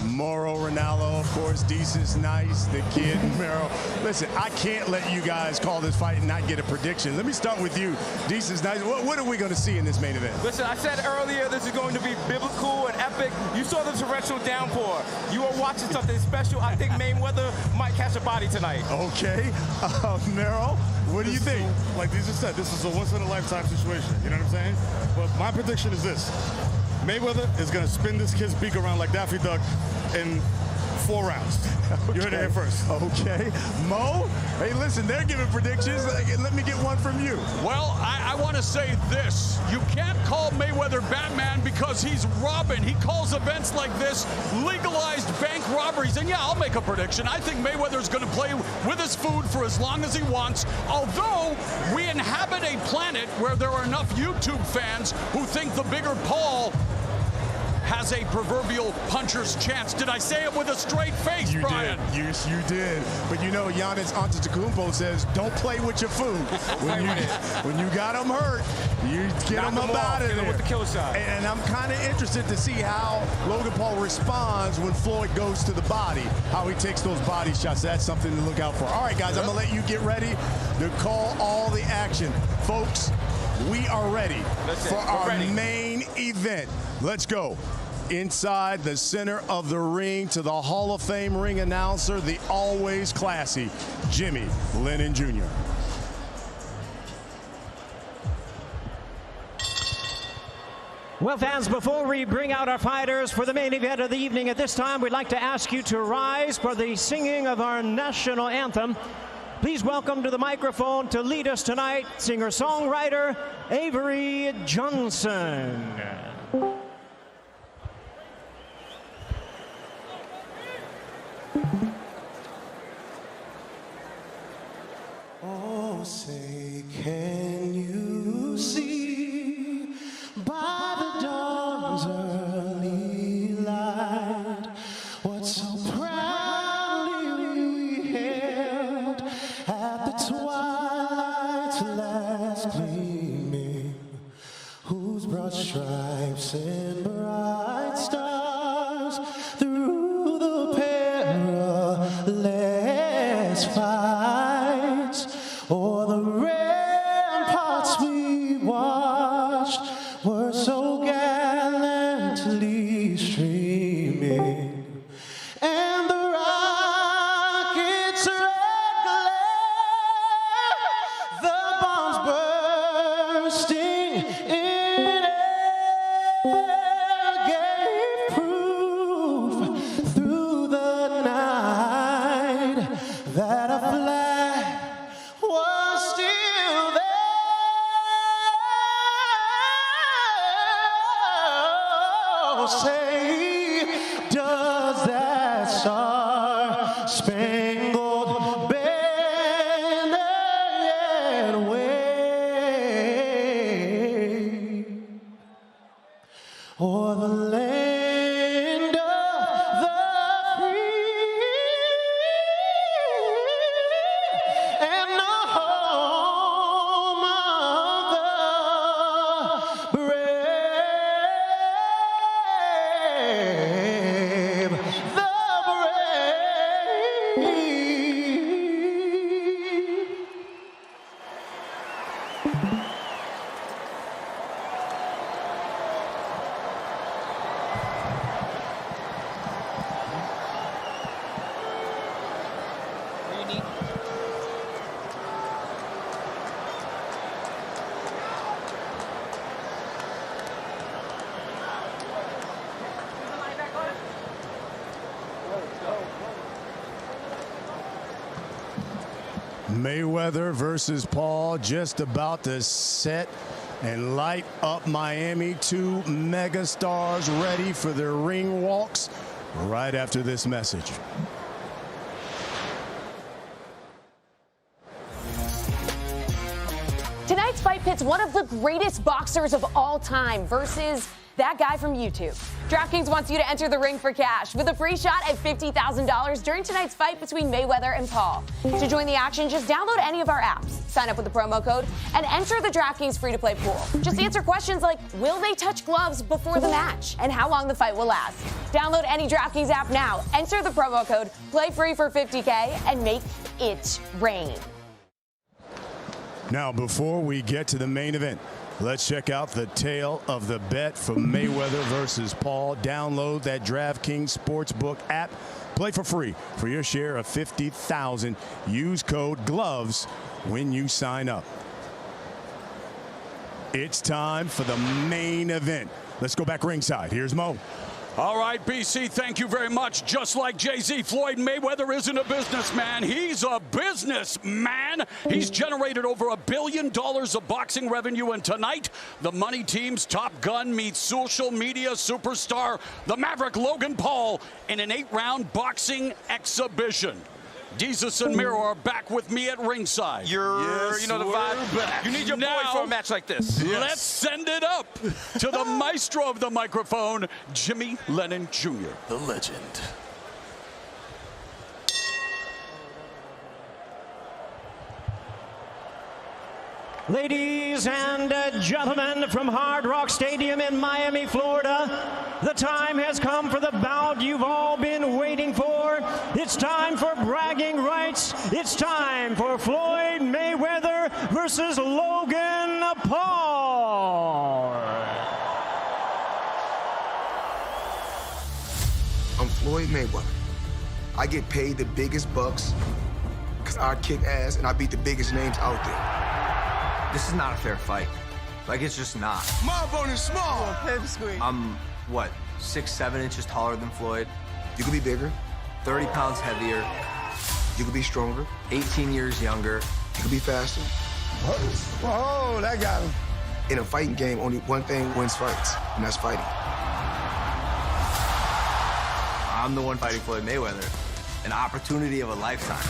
Moro Ronaldo, of course, Desus Nice, the kid, Mero. Listen, I can't let you guys call this fight and not get a prediction. Let me start with you, Desus Nice. What are we going to see in this main event? Listen, I said earlier this is going to be biblical and epic. You saw the torrential downpour. You are watching something special. I think Mayweather might catch a body tonight. Okay. Mero, what do you think? Like Jesus said, this is a once-in-a-lifetime situation. You know what I'm saying? But my prediction is this. Mayweather is going to spin this kid's beak around like Daffy Duck in 4 rounds. Okay. You heard it here first. Okay. Mo, hey, listen, they're giving predictions. Let me get one from you. Well, I want to say this. You can't call Mayweather Batman because he's Robin. He calls events like this legalized bank robberies. And yeah, I'll make a prediction. I think Mayweather's going to play with his food for as long as he wants. Although we inhabit a planet where there are enough YouTube fans who think the bigger Paul has a proverbial puncher's chance. Did I say it with a straight face, Brian? You did. Yes, you did. But you know, Giannis Antetokounmpo says, don't play with your food. When you got him hurt, you get him up out of there. With the kill shot. And I'm kind of interested to see how Logan Paul responds when Floyd goes to the body, how he takes those body shots. That's something to look out for. All right, guys, I'm going to let you get ready to call all the action. Folks, we are ready for our main event. Let's go. Inside the center of the ring to the Hall of Fame ring announcer, the always classy Jimmy Lennon Jr. Well, fans, before we bring out our fighters for the main event of the evening, at this time, we'd like to ask you to rise for the singing of our national anthem. Please welcome to the microphone to lead us tonight, singer-songwriter Avery Johnson. Oh, say, can you see by the dawn's early light what so proudly we hailed at the twilight's last gleaming, whose broad stripes and bright stars through the perilous fights, o'er the ramparts we watched, were so gallantly streaming, and the rockets' red glare, the bombs bursting in air, gave proof through the night that a flag was still there. Say, does that star-spangled banner yet wave o'er the land of the free and the home of the brave, the brave. Mayweather versus Paul, just about to set and light up Miami. Two megastars ready for their ring walks right after this message. Tonight's fight pits one of the greatest boxers of all time versus that guy from YouTube. DraftKings wants you to enter the ring for cash with a free shot at $50,000 during tonight's fight between Mayweather and Paul. To join the action, just download any of our apps, sign up with the promo code, and enter the DraftKings free-to-play pool. Just answer questions like, will they touch gloves before the match, and how long the fight will last. Download any DraftKings app now, enter the promo code, play free for $50K, and make it rain. Now, before we get to the main event, let's check out the tale of the bet for Mayweather versus Paul. Download that DraftKings Sportsbook app. Play for free for your share of $50,000. Use code GLOVES when you sign up. It's time for the main event. Let's go back ringside. Here's Mo. All right, BC, thank you very much. Just like Jay-Z, Floyd Mayweather isn't a businessman. He's a businessman. He's generated over $1 billion of boxing revenue, and tonight, the Money Team's Top Gun meets social media superstar, the Maverick Logan Paul, in an 8-round boxing exhibition. Jesus and Miro are back with me at ringside. You know the vibe. Back. You need your boy for a match like this. Let's send it up to the maestro of the microphone, Jimmy Lennon Jr., the legend. Ladies and gentlemen, from Hard Rock Stadium in Miami, Florida, the time has come for the bout you've all been waiting for. It's time for bragging rights. It's time for Floyd Mayweather versus Logan Paul. I'm Floyd Mayweather. I get paid the biggest bucks because I kick ass and I beat the biggest names out there. This is not a fair fight. Like, it's just not. My bone is small. I'm, what, 6'7" inches taller than Floyd? You could be bigger. 30 pounds heavier. You could be stronger. 18 years younger. You could be faster. Oh, that got him. In a fighting game, only one thing wins fights, and that's fighting. I'm the one fighting Floyd Mayweather. An opportunity of a lifetime.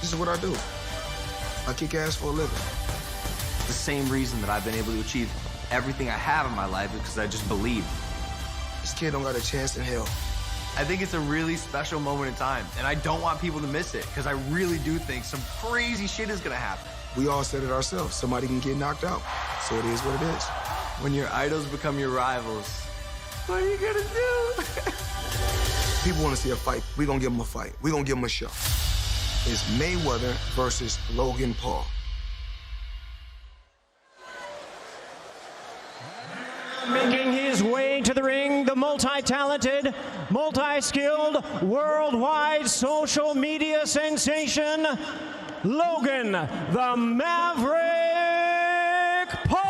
This is what I do. I kick ass for a living. The same reason that I've been able to achieve everything I have in my life is because I just believe. This kid don't got a chance in hell. I think it's a really special moment in time, and I don't want people to miss it, because I really do think some crazy shit is gonna happen. We all said it ourselves. Somebody can get knocked out. So it is what it is. When your idols become your rivals, what are you gonna do? People want to see a fight. We're going to give them a fight. We're going to give them a show. It's Mayweather versus Logan Paul. Making his way to the ring, the multi-talented, multi-skilled, worldwide social media sensation, Logan the Maverick Paul.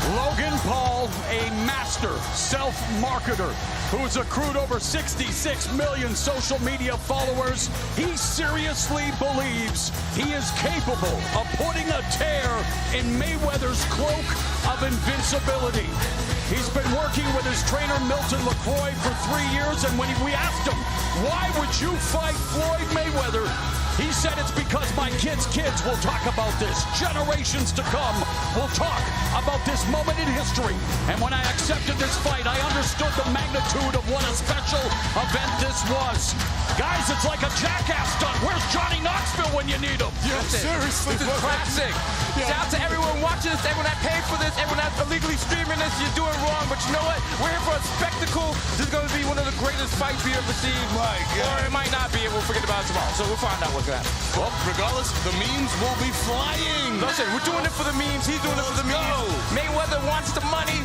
Logan Paul, a master self-marketer who's accrued over 66 million social media followers. He seriously believes he is capable of putting a tear in Mayweather's cloak of invincibility. He's been working with his trainer Milton LaCroix for 3 years, and when we asked him, why would you fight Floyd Mayweather? He said it's because my kids' kids will talk about this. Generations to come will talk about this moment in history. And when I accepted this fight, I understood the magnitude of what a special event this was. Guys, it's like a jackass stunt. Where's Johnny Knoxville when you need him? Yeah, seriously. This is classic. Shout out to everyone watching this, everyone that paid for this, everyone that's illegally streaming this. You're doing wrong, but you know what? We're here for a spectacle. This is going to be one of the greatest fights we ever seen. My God. Or it might not be, and we'll forget about it tomorrow. So we'll find out what's going to happen. Well, regardless, the memes will be flying. Listen, we're doing it for the memes. He's doing it for the memes. Mayweather wants the money.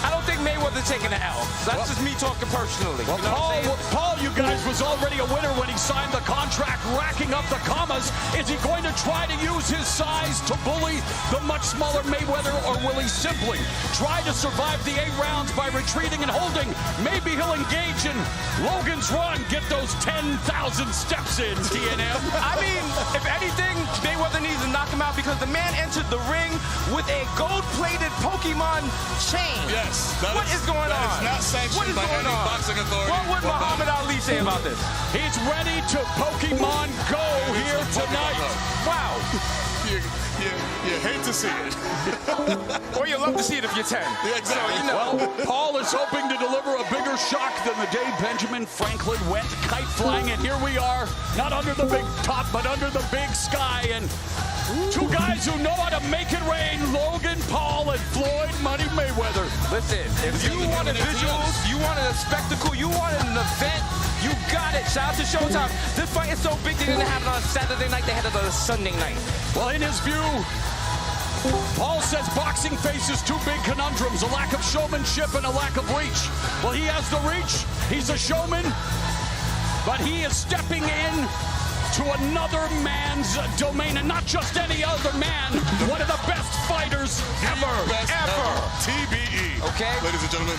I don't think Mayweather's taking the L. That's just me talking personally. Well, you know Paul, you guys, was already a winner when he signed the contract, racking up the commas. Is he going to try to use his size to bully the much smaller Mayweather, or will he simply try to survive the 8 rounds by retreating and holding? Maybe he'll engage in Logan's run, get those 10,000 steps in, TNM. I mean, if anything, Mayweather needs to knock him out because the man entered the ring with a gold-plated Pokemon chain. Yes. What is going on? That is not sanctioned by any boxing authority. What would Muhammad Ali say about this? He's ready to Pokemon Go here tonight. Wow. You hate to see it. Or you love to see it if you're 10. Yeah, exactly. So, you know. Well, Paul is hoping to deliver a bigger shock than the day Benjamin Franklin went kite flying, and here we are, not under the big top, but under the big sky, and two guys who know how to make it rain, Logan Paul and Floyd Money Mayweather. Listen, if you wanted visuals, you wanted a spectacle, you wanted an event, you got it. Shout out to Showtime. This fight is so big they didn't have it on a Saturday night, they had it on a Sunday night. Well, in his view, Paul says boxing faces 2 big conundrums, a lack of showmanship and a lack of reach. Well, he has the reach, he's a showman, but he is stepping in to another man's domain, and not just any other man, one of the best fighters ever. TBE. Okay. Ladies and gentlemen.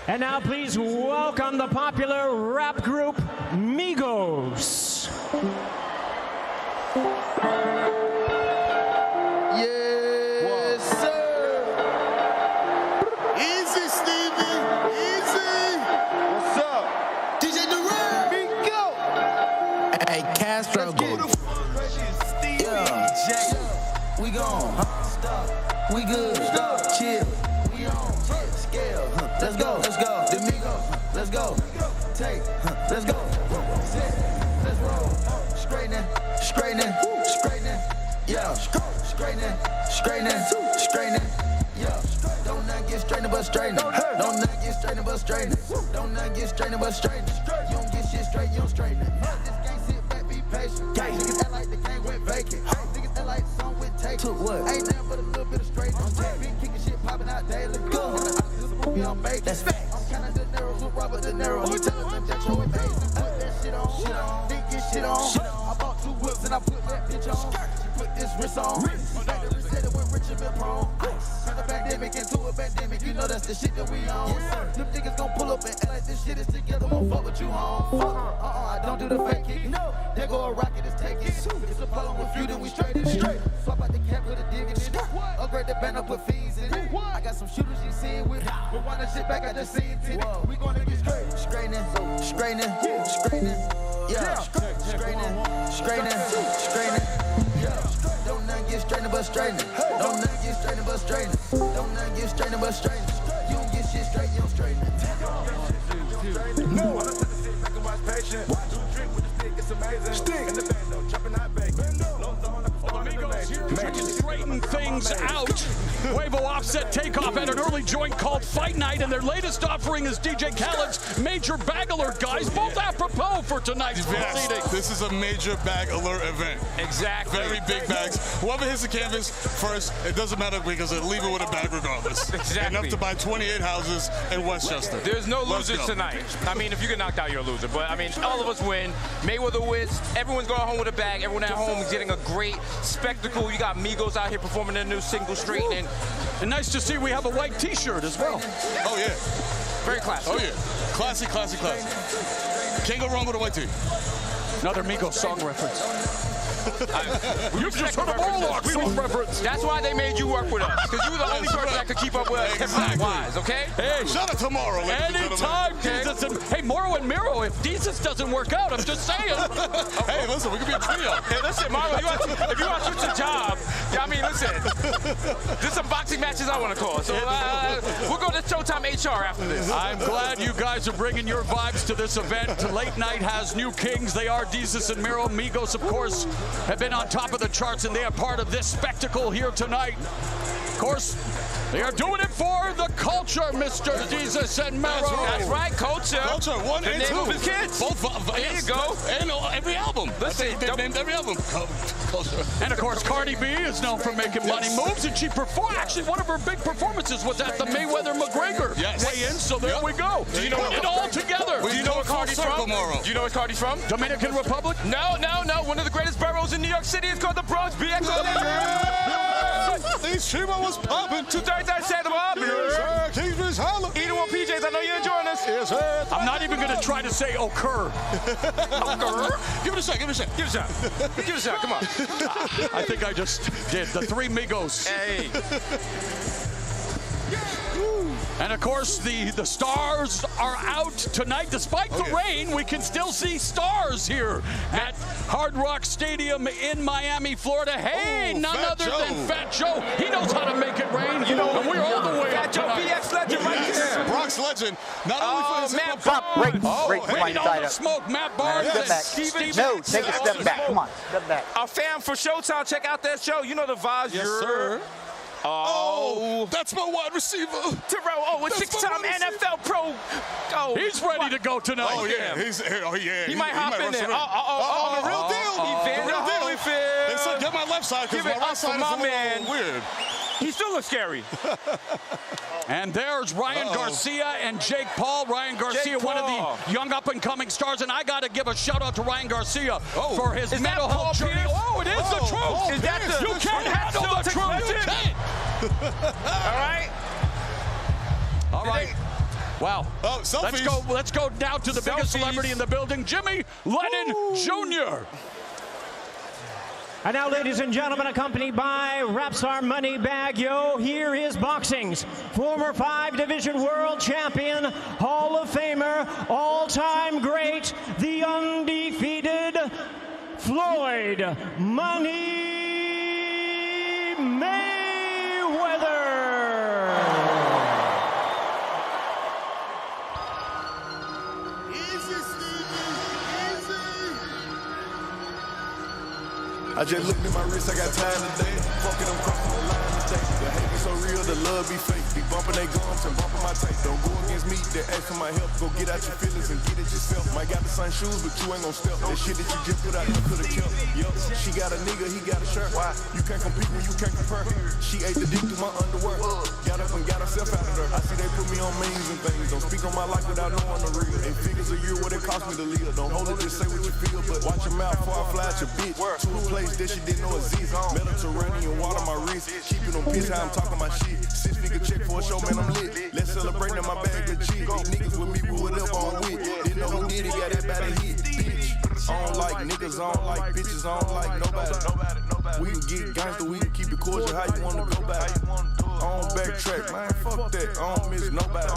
And now please welcome the popular rap group Migos. Yes, sir. Easy, Stevie. Easy. What's up? DJ Durant. Migo. Hey, Castro. Yeah. We gone. We good. Chill. We on. Scale. Let's go. Let's go. Domingo. Let's go. Take. Let's go. Let's roll. Straightening. Straightening. Straightening. Yeah. Straightening. Straightening. Straightening. Yeah. Don't not get straightening but straightening. Don't not get straightening but straightening. Don't not get straightening but straightening. You don't get shit straight, you don't straighten it. This gang sit back, be patient. Niggas act like the game went vacant. Niggas act like the song went take. Took what? Ain't nothing but a little bit of straightening. Been kicking shit popping out daily. Go. I'm making. That's facts. I'm kinda De Niro with Robert De Niro. He telling them that you're invasion. Put that shit on. Think get shit on. I bought 2 whips and I put that bitch on. She put this wrist on. Back to reset it when Richard been prone. Turn the pandemic into a pandemic. You know that's the shit that we on. Them niggas gon' pull up and act like this shit is together. Won't fuck with you home. I don't do the fake kick. No. There go a rocket. take it. It's a problem with you, then we straight it straight. Swap out the cap with a dig in it. Upgrade the band up with fees in it. I got some shooters you see with. But when I shit back, I just see it. We gonna get straight. Straightening, straightening, straightening. Yeah, straightening, straightening, straightening. Yeah, don't nothing get straightening but straightening. Don't nothing get straightening but straightening. Don't nothing get straightening but straightening. You don't get shit straight, you don't straighten it. No, I'm sit back and watch patient. Watch you drink with the stick, it's amazing. Stick in the bando, chopping that bacon. Trying to straighten things out. Quavo Offset Takeoff had an early joint called Fight Night, and their latest offering is DJ Khaled's Major Bag Alert, guys. Both apropos for tonight's proceedings. This is a Major Bag Alert event. Exactly. Very big bags. Whoever hits the canvas first, it doesn't matter because they leave it with a bag regardless. Exactly. Enough to buy 28 houses in Westchester. There's no losers tonight. I mean, if you get knocked out, you're a loser. But, I mean, all of us win. Mayweather wins. Everyone's going home with a bag. Everyone at home is getting a great spectacle. You got Migos out here performing their new single straightening. And nice to see we have a white T-shirt as well. Oh, yeah. Very classic. Oh, yeah. Classic, classic, classic. Can't go wrong with a white tee. Another Migos song reference. You've just heard a Warlock song reference. That's why they made you work with us, because you were the only person that could keep up with us hip-hop-wise, okay? Hey, shout out to Morrow. Anytime, Jesus. And, hey, Morrow and Miro, if Jesus doesn't work out, I'm just saying. Hey, listen, we could be a trio. Hey, listen, Morrow, if you want to switch your job, I mean, listen, there's some boxing matches I want to call. So we'll go to Showtime HR after this. I'm glad you guys are bringing your vibes to this event. Late Night has new kings. They are Jesus and Miro. Migos, of course, have been on top of the charts, and they are part of this spectacle here tonight. Of course, they are doing it for the culture, Mr. Jesus and Miro. That's right, culture. Culture, 1 and 2. The name of his kids. Both. There you go. And every album. Listen, they named every album. Culture. And of course, Cardi B is known for making money moves, and she performed. Actually, one of her big performances was at the Mayweather-McGregor weigh-in. So there we go. Do you know it all together? Do you know where Cardi's from? Do you know where Cardi's from? Dominican Republic? No. One of the greatest boroughs in New York City is called the Bronx. BX. These Chima was popping. 239 Santa Barbara. Yes, sir. Kingsman's holla. Eating on PJs. I know you're enjoying us. Yes, sir. I'm not even going to try to say occur. Occur? Give it a shot. Give it a shot. Give it a shot. Give it a shot. Come on. I think I just did. The three Migos. Hey. And of course, the stars are out tonight. Despite the rain, we can still see stars here at Hard Rock Stadium in Miami, Florida. Hey, none other than Fat Joe. He knows how to make it rain. You know, and we're all the way Fat up Joe, tonight. BX legend right there. Bronx legend. Not only for his Matt hip-hop. Waiting on the smoke. Matt Barnes. No, take a step back. Come on, step back. Our fam for Showtime, check out that show. You know the vibes. Yes, sir. Oh, that's my wide receiver. Terrell, a six-time NFL pro. Oh, he's ready to go tonight. Oh, yeah. He might hop in there. The real deal. They said, get my left side because my right side is a little weird. He still looks scary. And there's Ryan Garcia and Jake Paul. Ryan Garcia, one of the young up-and-coming stars. And I got to give a shout-out to Ryan Garcia for his mental health journey. Oh, it is the truth. Is that the you can't handle the truth. You can't. All right. Wow. Oh, selfies. Let's go now to the biggest celebrity in the building, Jimmy Lennon Jr. And now, ladies and gentlemen, accompanied by Rapstar Moneybag Yo, here is boxing's former 5-division world champion, Hall of Famer, all-time great, the undefeated Floyd Money Mayweather. I just looked at my wrist, I got time today. Fucking them crossing the line today. The hate be so real, the love be fake. Be bumping they gums and bumping my tape. Don't go against me, they ask for my help. Go get out your feelings and get it yourself. Might got the same shoes, but you ain't gon' step. That shit that you just put out, you could've kept. Yup, she got a nigga, he got a shirt. Why? You can't compete when you can't compare. She ate the dick through my underwear. Got up and got herself out of there. I see they put me on memes and things. Don't speak on my life without knowing the real. 8 figures a year, what it cost me to live. Don't hold it, just say what you feel. But watch your mouth before I fly at your bitch. To a place that she didn't know existed. Mediterranean water my wrist. Keeping on bitch how I'm talking my shit. 6-figure check for a show, man, I'm lit. Let's celebrate in my bag legit. These niggas with me, with whatever I'm with. Didn't know who did it, got that body hit. Bitch. I don't like niggas, I don't like bitches, I don't like nobody. We can get gangster, we can keep it cordial, how you wanna go back? I don't backtrack, man, fuck that, I don't miss nobody.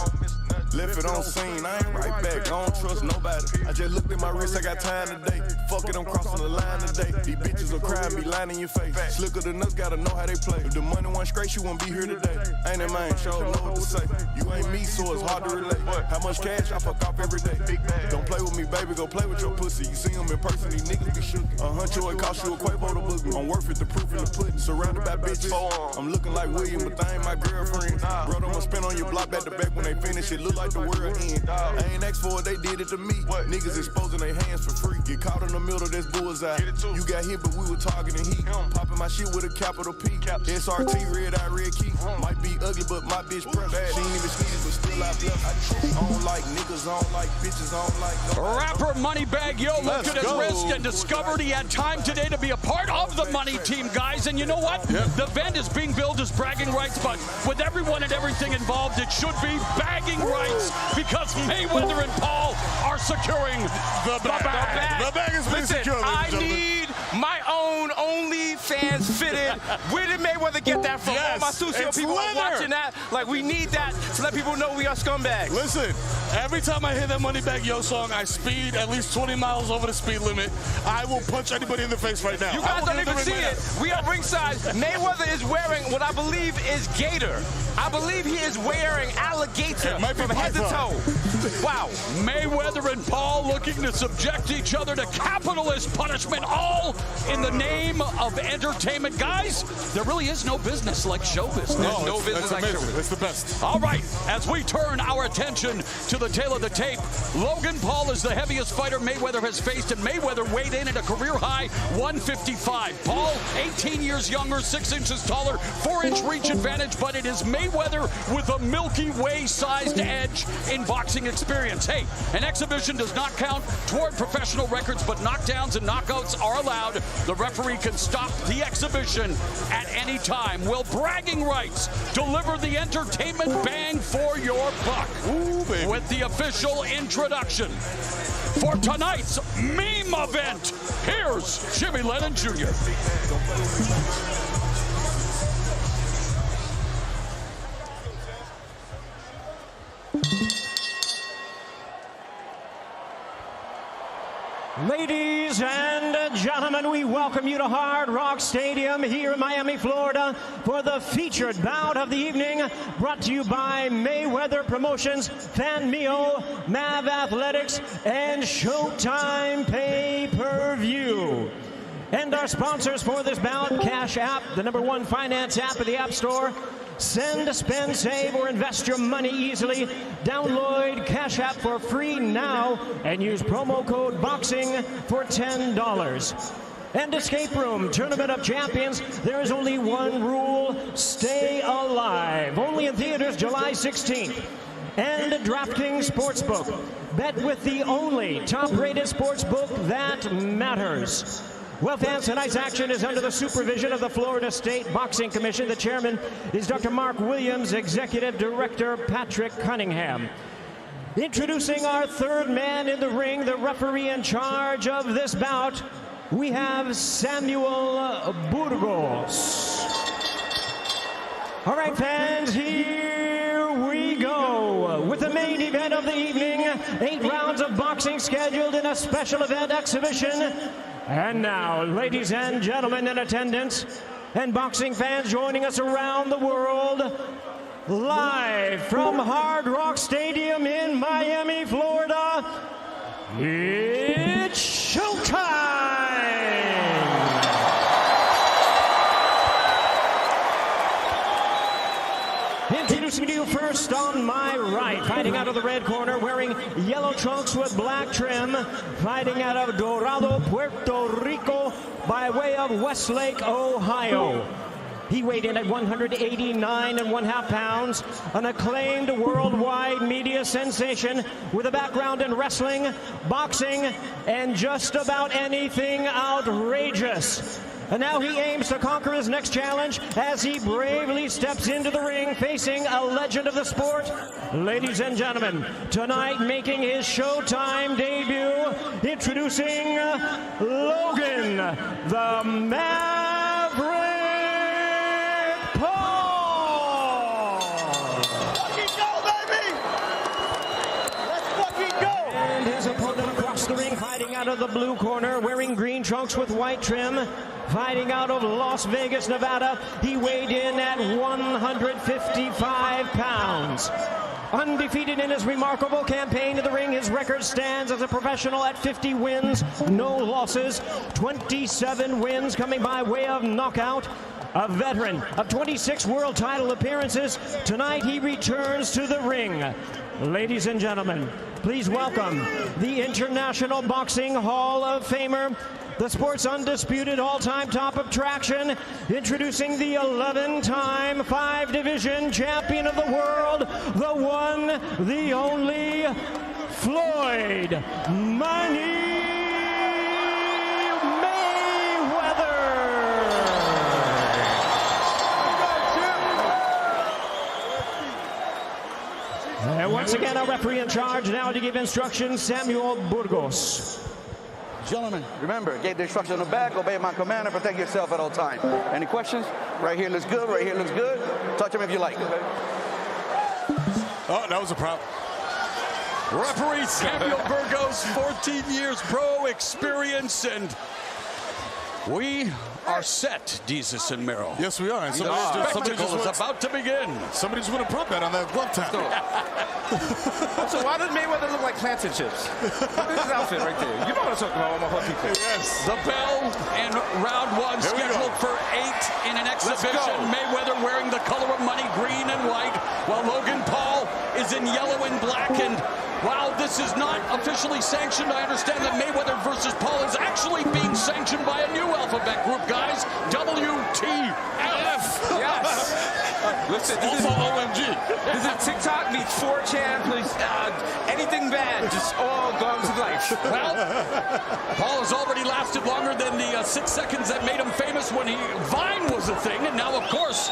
Left it on scene, I ain't right back, I don't trust nobody. I just looked at my wrist, I got time today. Fuck it, I'm crossing the line today. These bitches will cry and be lying in your face. Slicker than us, gotta know how they play. If the money wasn't straight, you wouldn't be here today. Ain't that man, sure know what to say. You ain't me, so it's hard to relate. How much cash I fuck off every day? Don't play with me, baby, go play with your pussy. You see them in person, these niggas be shook. A huncho, it cost you a Quavo to book me. I'm worth it, the proof in the pudding. Surrounded by bitches. I'm looking like William, but they ain't my girlfriend. Bro, I'ma spin on your block back to back when they finish. It look like the world end. I ain't asked for it, they did it to me. Niggas exposing their hands for free. Get caught in the middle, that's bullseye. You got hit, but we were targeting heat. Popping my shit with a capital P. SRT, red eye, red key. Might be ugly, but my bitch precious. She ain't even sneeze, but still I left. I don't like niggas, I don't like bitches, I don't like nobody. Rapper Moneybagg Yo looked at his wrist and discovered he had time today to be a part of the money team, guys. And you know what? The event is being billed as bragging rights, but with everyone and everything involved, it should be bagging rights because Mayweather and Paul are securing the bag. The bag is being secured. I need my own OnlyFans fitted. Where did Mayweather get that from? All my Susio people are watching that. Like, we need that to let people know we are scumbags. Listen, every time I hear that Moneybagg Yo song, I speed at least 20 miles over the speed limit. I will punch anybody in the face right now. You guys don't even see it. We are ringside. Mayweather is wearing what I believe is gator. I believe he is wearing alligator from head to toe. Wow. Mayweather and Paul looking to subject each other to capitalist punishment, all in the name of entertainment. Guys, there really is no business like show business. There's no business like show business. It's the best. All right, as we turn our attention to the tail of the tape, Logan Paul is the heaviest fighter Mayweather has faced, and Mayweather weighed in at a career-high 155. Paul, 18 years younger, 6 inches taller, 4-inch reach advantage, but it is Mayweather with a Milky Way-sized edge in boxing experience. Hey, an exhibition does not count toward professional records, but knockdowns and knockouts are allowed. The referee can stop the exhibition at any time. Will bragging rights deliver the entertainment bang for your buck? Ooh, baby. With the official introduction for tonight's meme event, here's Jimmy Lennon Jr. Ladies and gentlemen, we welcome you to Hard Rock Stadium here in Miami, Florida for the featured bout of the evening, brought to you by Mayweather Promotions, Fan Mio, Mav Athletics, and Showtime Pay-Per-View. And our sponsors for this bout, Cash App, the #1 finance app of the App Store. Send, spend, save, or invest your money easily. Download Cash App for free now and use promo code BOXING for $10. And Escape Room, Tournament of Champions. There is only one rule: stay alive. Only in theaters July 16th. And DraftKings Sportsbook. Bet with the only top-rated sportsbook that matters. Well, fans, tonight's action is under the supervision of the Florida State Boxing Commission. The chairman is Dr. Mark Williams, executive director Patrick Cunningham. Introducing our third man in the ring, the referee in charge of this bout, we have Samuel Burgos. All right, fans, here we go with the main event of the evening. 8 rounds of boxing scheduled in a special event exhibition. And now, ladies and gentlemen in attendance, and boxing fans joining us around the world, live from Hard Rock Stadium in Miami, Florida, it's showtime! Introducing to you first on my right, fighting out of the red corner, wearing yellow trunks with black trim, fighting out of Dorado, Puerto Rico, by way of Westlake, Ohio. He weighed in at 189.5 pounds, an acclaimed worldwide media sensation with a background in wrestling, boxing, and just about anything outrageous. And now he aims to conquer his next challenge as he bravely steps into the ring facing a legend of the sport. Ladies and gentlemen, tonight making his Showtime debut, introducing Logan, the Maverick Paul. Fucking go, baby! Let's fucking go! And his opponent across the ring, fighting out of the blue corner, wearing green trunks with white trim. Fighting out of Las Vegas, Nevada, he weighed in at 155 pounds. Undefeated in his remarkable campaign in the ring, his record stands as a professional at 50 wins, no losses, 27 wins coming by way of knockout. A veteran of 26 world title appearances, tonight he returns to the ring. Ladies and gentlemen, please welcome the International Boxing Hall of Famer, the sport's undisputed all-time top attraction, introducing the 11-time 5-division champion of the world, the one, the only, Floyd Money Mayweather. And once again, a referee in charge now to give instructions, Samuel Burgos. Gentlemen, remember, get the instructions on the back, obey my command, and protect yourself at all times. Any questions? Right here looks good, right here looks good. Touch them if you like. Oh, that was a problem. Referee Samuel Burgos, 14 years pro experience, and we are set, Jesus and Merrill. Yes, we are. And The spectacle is about to begin. Somebody's going to prop that on that glove tap. So why does Mayweather look like plantain chips? Look at his outfit right there. You know what I'm talking about, all my hot people. Yes. The bell in round one, scheduled for 8 in an exhibition. Mayweather wearing the color of money, green and white, while Logan Paul is in yellow and black. And while this is not officially sanctioned, I understand that Mayweather versus Paul is actually being sanctioned by a new alphabet group, guys. WTF. Yes. Listen, this is OMG. This is TikTok meets 4chan, please. Anything bad, just all gone to life. Well, Paul has already lasted longer than the 6 seconds that made him famous when Vine was a thing. And now, of course,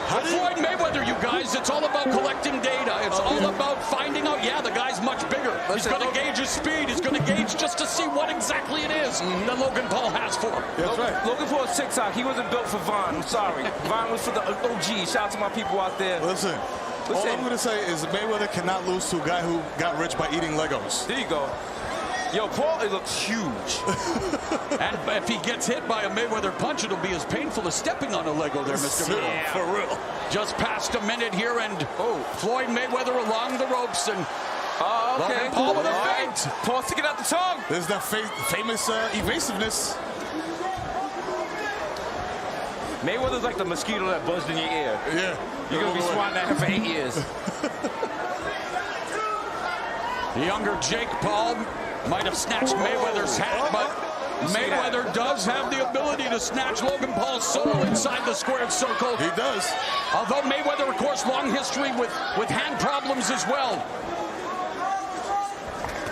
Floyd Mayweather, you guys, it's all about collecting data. It's all about finding out, yeah, the guy's much bigger. He's going to gauge his speed. He's going to gauge just to see what exactly it is that Logan Paul has for him. That's right. Logan Paul's TikTok. He wasn't built for Vine. I'm sorry. Vine was for the OG. Shout out to my people out there. Listen, all I'm going to say is Mayweather cannot lose to a guy who got rich by eating Legos. There you go. Yo, Paul, it looks huge. And if he gets hit by a Mayweather punch, it'll be as painful as stepping on a Lego there, Mr. Merrill. Yeah, for real. Just past a minute here, and Floyd Mayweather along the ropes, and Logan Paul with a feint. Paul sticking out the tongue. There's that famous evasiveness. Mayweather's like the mosquito that buzzed in your ear. Yeah. You're going to be swatting at him for 8 years. The younger Jake Paul might have snatched Mayweather's hat, but Mayweather does have the ability to snatch Logan Paul's soul inside the squared circle. He does. Although Mayweather, of course, long history with hand problems as well.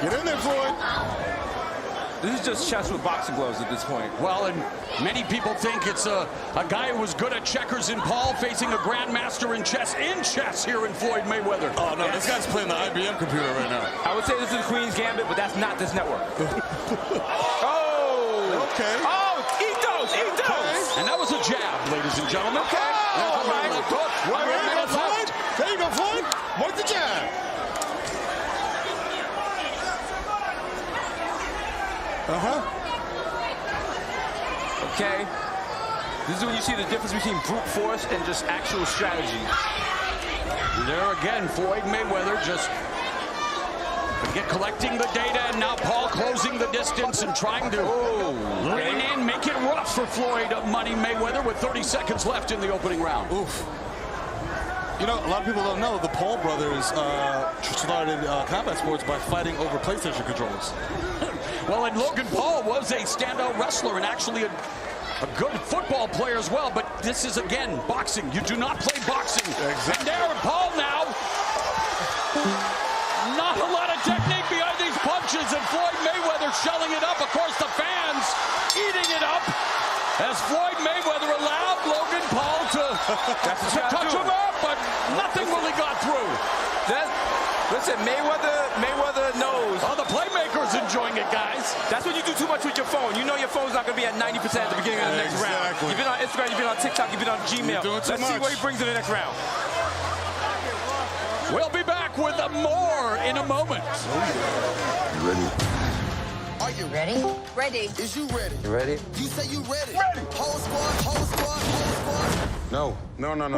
Get in there, Floyd. This is just chess with boxing gloves at this point. Well, and many people think it's a guy who was good at checkers in Paul facing a grandmaster in chess here in Floyd Mayweather. Oh, no, this guy's playing the IBM computer right now. I would say this is the Queen's Gambit, but that's not this network. Okay. Oh, eat those. And that was a jab, ladies and gentlemen. Okay. All right. Left hook. There you go, Floyd. Work the jab. Okay. This is when you see the difference between brute force and just actual strategy. There again, Floyd Mayweather just collecting the data, and now Paul closing the distance and trying to lean in, make it rough for Floyd Money Mayweather with 30 seconds left in the opening round. Oof. You know, a lot of people don't know the Paul brothers started combat sports by fighting over PlayStation controllers. Well, and Logan Paul was a standout wrestler and actually a good football player as well, but this is, again, boxing. You do not play boxing. Exactly. And there, Paul now. Not a lot of technique behind these punches, and Floyd Mayweather shelling it up. Of course, the fans eating it up as That's to touch him up, but nothing really got through. Listen, Mayweather knows. Oh, the playmaker's enjoying it, guys. That's when you do too much with your phone. You know your phone's not going to be at 90% at the beginning of the next round. You've been on Instagram, you've been on TikTok, you've been on Gmail. Let's see what he brings in the next round. We'll be back with more in a moment. You ready? Are you ready? Ready. Is you ready? You ready? You say you ready. Ready. Whole squad, whole squad, whole squad. No. No. I don't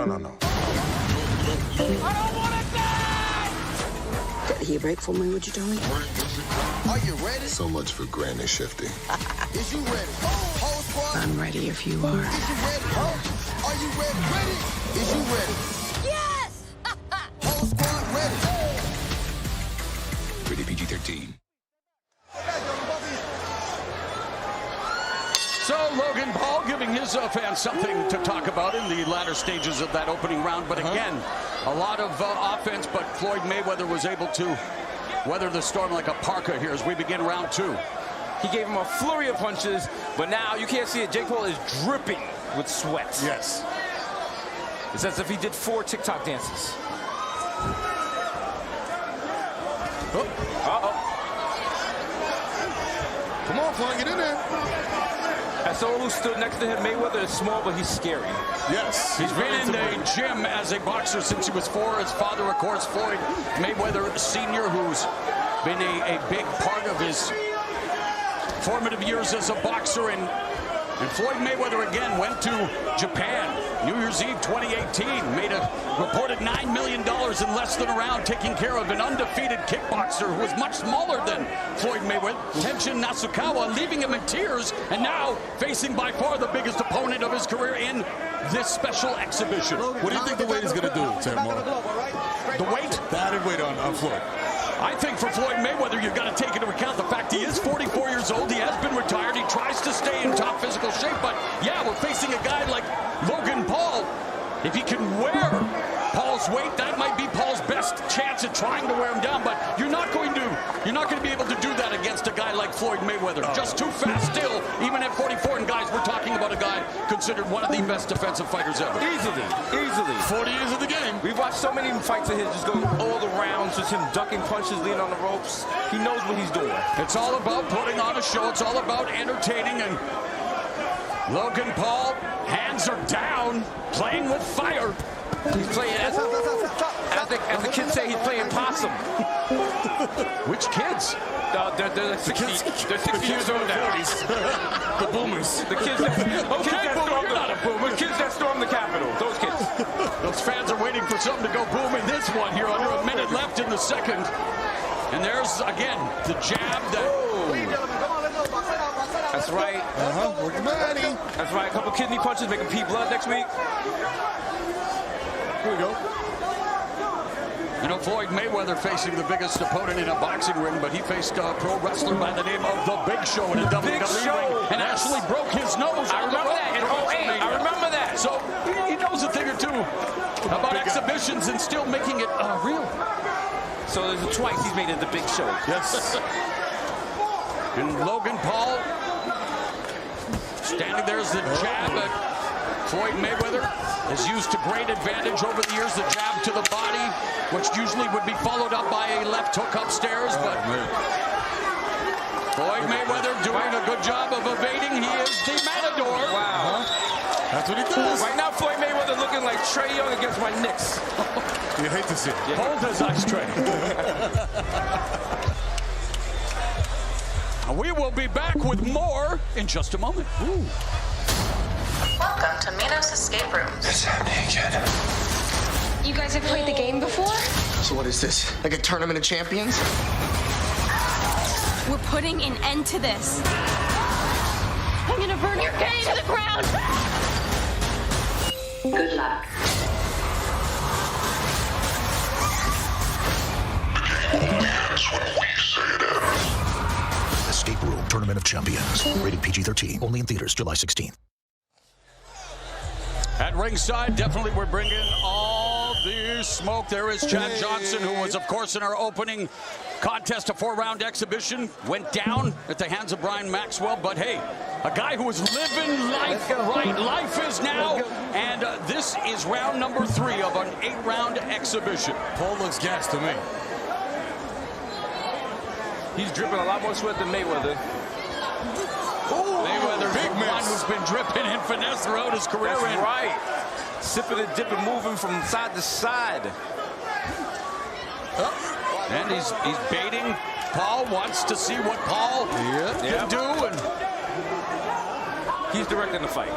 want to die! Can you break for me, what you doing? Are you ready? So much for grand and shifty. Is you ready? Whole squad. I'm ready if you are. Is you ready? Are you ready? Ready? Is you ready? Yes! Whole squad ready. Rated PG-13. So Logan Paul giving his fans something to talk about in the latter stages of that opening round. But again, a lot of offense, but Floyd Mayweather was able to weather the storm like a parka here as we begin round 2. He gave him a flurry of punches, but now you can't see it. Jake Paul is dripping with sweat. Yes. It's as if he did 4 TikTok dances. Come on, Floyd, get in there. As someone who stood next to him, Mayweather is small, but he's scary. Yes. He's been in the gym as a boxer since he was 4. His father, of course, Floyd Mayweather Sr., who's been a big part of his formative years as a boxer. And Floyd Mayweather again went to Japan, New Year's Eve 2018, made a reported $9 million in less than a round, taking care of an undefeated kickboxer who was much smaller than Floyd Mayweather, Tenshin Nasukawa, leaving him in tears, and now facing by far the biggest opponent of his career in this special exhibition. What do you think the weight is going to do, Tamar? The weight? The added weight on Floyd. I think for Floyd Mayweather, you've got to take into account the fact he is 44 years old. He has been retired. He tries to stay in top physical shape. But, yeah, we're facing a guy like Logan Paul. If he can wear Paul's weight, that might be Paul's best chance at trying to wear him down. But you're not going to be able to do that against a guy like Floyd Mayweather. Just too fast still, even at 44. And, guys, we're talking about a guy considered one of the best defensive fighters ever. Easily. 40 years of the game. We've watched so many fights of his just go all the rounds, just him ducking punches, leaning on the ropes. He knows what he's doing. It's all about putting on a show. It's all about entertaining. And Logan Paul, hands are down, playing with fire. He's playing, as the kids say, he's playing possum. Which kids? They're 60 years old now. The boomers. The kids that stormed the Capitol. Those kids. Those fans are waiting for something to go boom in this one here. Under a minute left in the second. And there's, again, the jab. That's right. That's right. A couple kidney punches, making pee blood next week. Here we go. You know, Floyd Mayweather facing the biggest opponent in a boxing ring, but he faced a pro wrestler by the name of The Big Show in a WWE ring and actually broke his nose. I remember that in 08. I remember that. So he knows a thing or two about exhibitions and still making it real. So there's twice he's made it The Big Show. Yes. And Logan Paul standing there as the jab at Floyd Mayweather has used to great advantage over the years, the jab to the body, which usually would be followed up by a left hook upstairs, but Floyd Mayweather doing a good job of evading. He is the matador. Wow. That's what he does. Right now, Floyd Mayweather looking like Trae Young against my Knicks. You hate to see it. Hold his ice tray. We will be back with more in just a moment. Ooh. Welcome to Minos Escape Rooms. It's happening again. You guys have played the game before? So what is this? Like a tournament of champions? We're putting an end to this. I'm gonna burn your cage to the ground! Good luck. Escape Room Tournament of Champions. Rated PG-13. Only in theaters July 16th. At ringside, definitely we're bringing all the smoke. There is Chad Johnson, who was, of course, in our opening contest, a 4-round exhibition, went down at the hands of Brian Maxwell. But hey, a guy who is living life right. Life is now. And this This is round number 3 of an 8-round exhibition. Paul looks gassed to me. He's dripping a lot more sweat than Mayweather. Mayweather's the one who's been dripping in finesse throughout his career. That's right. Sipping and dipping, moving from side to side. And he's baiting. Paul wants to see what Paul can do. And he's directing the fight.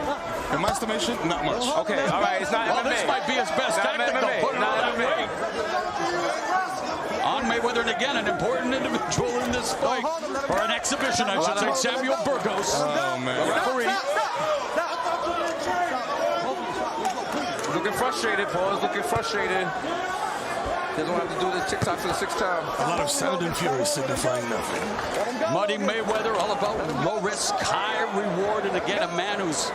In my estimation, not much. Okay, all right, it's not well, MMA. This might be his best tactic, though, putting it on that way. On Mayweather, and again, an important individual in this fight. Or an exhibition, I should say, Samuel Burgos. Oh, man. The referee. Looking frustrated, Paul is looking frustrated. Doesn't want to have to do this TikTok for the 6th time. A lot of sound and fury signifying nothing. Muddy Mayweather, all about low risk, high reward, and again, a man who's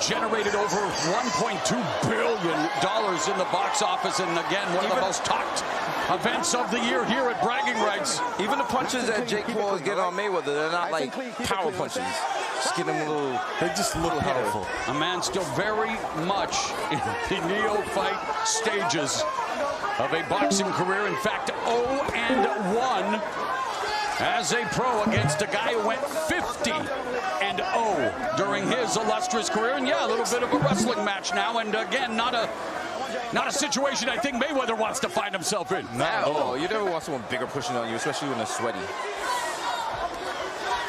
generated over $1.2 billion in the box office, and again, one of the most talked events of the year here at Bragging Rights. Even the punches that Jake Paul is getting on Mayweather, they're not like power punches. Just get him a little, they're just a little powerful. A man still very much in the neophyte stages of a boxing career. In fact, 0-1 as a pro against a guy who went 50-0 during his illustrious career. And yeah, a little bit of a wrestling match now. And again, not a situation I think Mayweather wants to find himself in. No, you never want someone bigger pushing on you, especially when they're sweaty.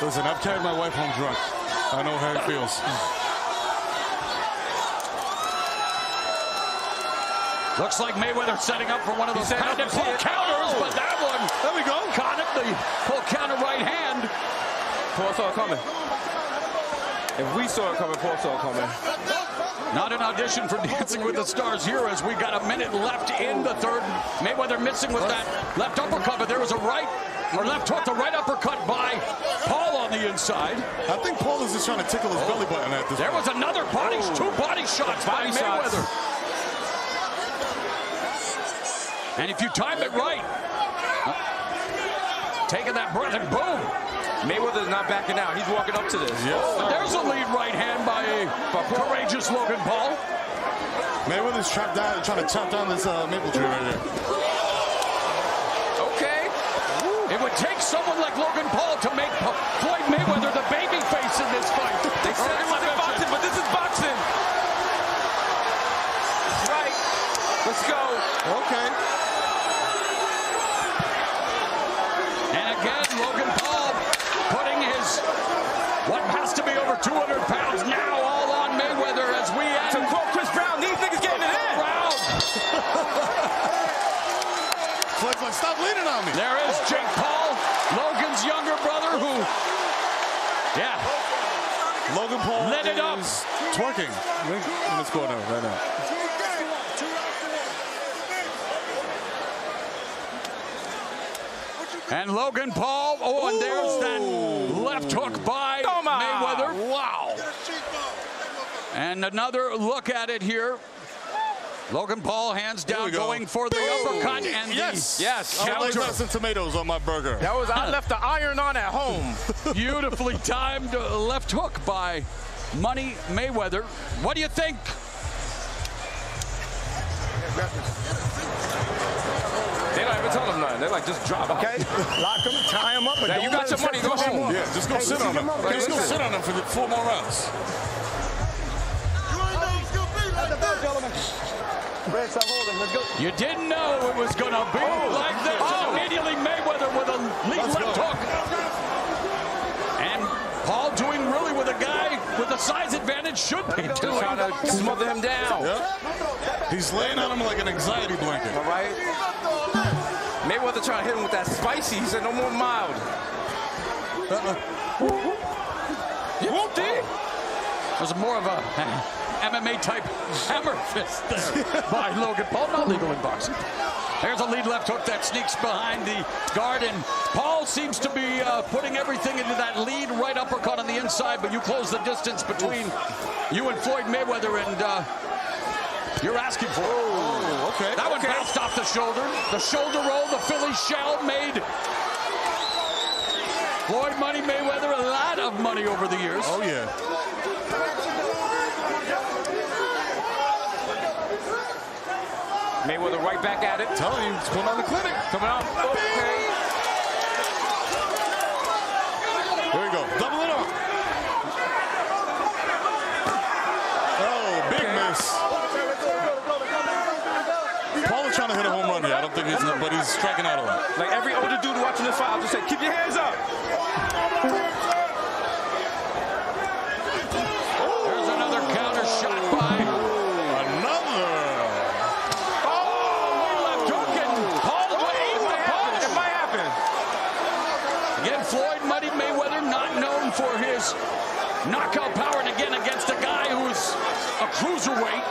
Listen, I've carried my wife home drunk. I know how it feels. Looks like Mayweather setting up for one of those pounded pull counters, but that one, there we go. Caught it, the pull counter right hand. Paul saw it coming. If we saw it coming, Paul saw it coming. Not an audition for Dancing with the Stars here, as we got a minute left in the third. Mayweather missing with that left uppercut, but there was a left hook, the right uppercut by Paul on the inside. I think Paul is just trying to tickle his belly button at this There point. was another two body shots by Mayweather. And if you time it right, taking that breath and boom. Mayweather's not backing out. He's walking up to this. Yes. There's a lead right hand by a courageous Logan Paul. Mayweather's trying to chop down this maple tree right here. Okay. It would take someone like Logan Paul to make Floyd Mayweather the baby face in this fight. They said it wasn't boxing, but this is boxing. Right. Let's go. Okay. And again, Logan Paul putting his, what has to be over 200 pounds now, all on Mayweather as we end. To quote Chris Brown, these niggas getting it in. Round. Floyd's like, stop leaning on me. There is Jake Paul, Logan's younger brother, who, Logan Paul lit it up. is twerking in this corner right now. And Logan Paul, and there's that left hook by Mayweather. Wow. And another look at it here. Logan Paul hands down, going for the uppercut and the counter. I some tomatoes on my burger. That was, I left the iron on at home. Beautifully timed left hook by Money Mayweather. What do you think? They don't even tell him nothing. They're like, just drop him. Okay, lock him, tie him up. Now you got your money, go home. Yeah, just go sit on him. Just go sit on him for 4 more rounds. You didn't know it was going to be like this. And immediately Mayweather with a lead left hook. And Paul doing really with a guy with a size advantage should be doing. Trying to smother him down. Yep. He's laying on him like an anxiety blanket. All right. Mayweather trying to hit him with that spicy. He said no more mild. It was more of a MMA type hammer fist there by Logan Paul. Not legal in boxing. There's a lead left hook that sneaks behind the guard, and Paul seems to be putting everything into that lead right uppercut on the inside, but you close the distance between you and Floyd Mayweather, and you're asking for it. Oh, okay. That one bounced off the shoulder. The shoulder roll, the Philly shell made Floyd Money Mayweather a lot of money over the years. Oh, yeah. Mayweather right back at it. Telling you, it's putting on the clinic. Coming out. Okay. There you go. Double it up. Oh, big miss. Paul is trying to hit a home run here. I don't think he's, but he's striking out a lot. Like every older dude watching this fight, I'll just say, keep your hands up. There's another counter shot by. Another. Oh, left hook and Paul aimed the punch. It might happen. Again, Floyd Muddy Mayweather, not known for his knockout power, and again against a guy who's a cruiserweight.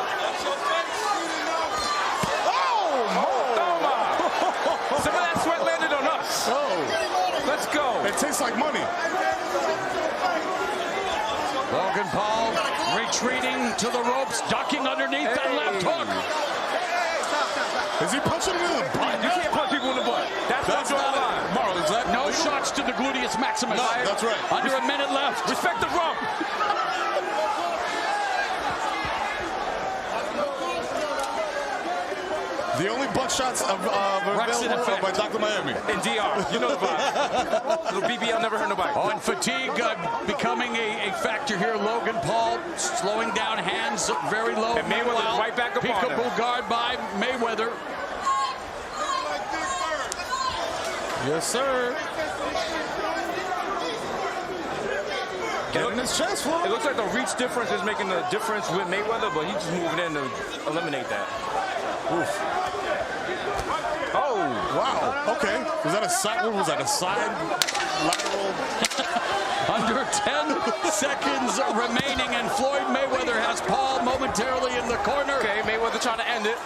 Some of that sweat landed on us. Oh. Let's go. It tastes like money. Logan Paul retreating to the ropes, ducking underneath that left hook. Is he punching him in the butt? You can't punch people in the butt. That's not the line. Marl, is that no shots to the gluteus maximus. No, that's right. Under a minute left. Respect the rump. The only butt shots available by Dr. Miami. In DR. You know the vibe. Little BBL never hurt nobody. Oh, and fatigue becoming a factor here. Logan Paul slowing down, hands very low. And Mayweather's right back up on him. Peekaboo guard by Mayweather. Yes, sir. Getting his chest full. It looks like the reach difference is making the difference with Mayweather, but he's just moving in to eliminate that. Oof. Oh, wow. Okay. Was that a side? What was that? A side lateral? Under 10 seconds remaining, and Floyd Mayweather has Paul momentarily in the corner. Okay, Mayweather trying to end it.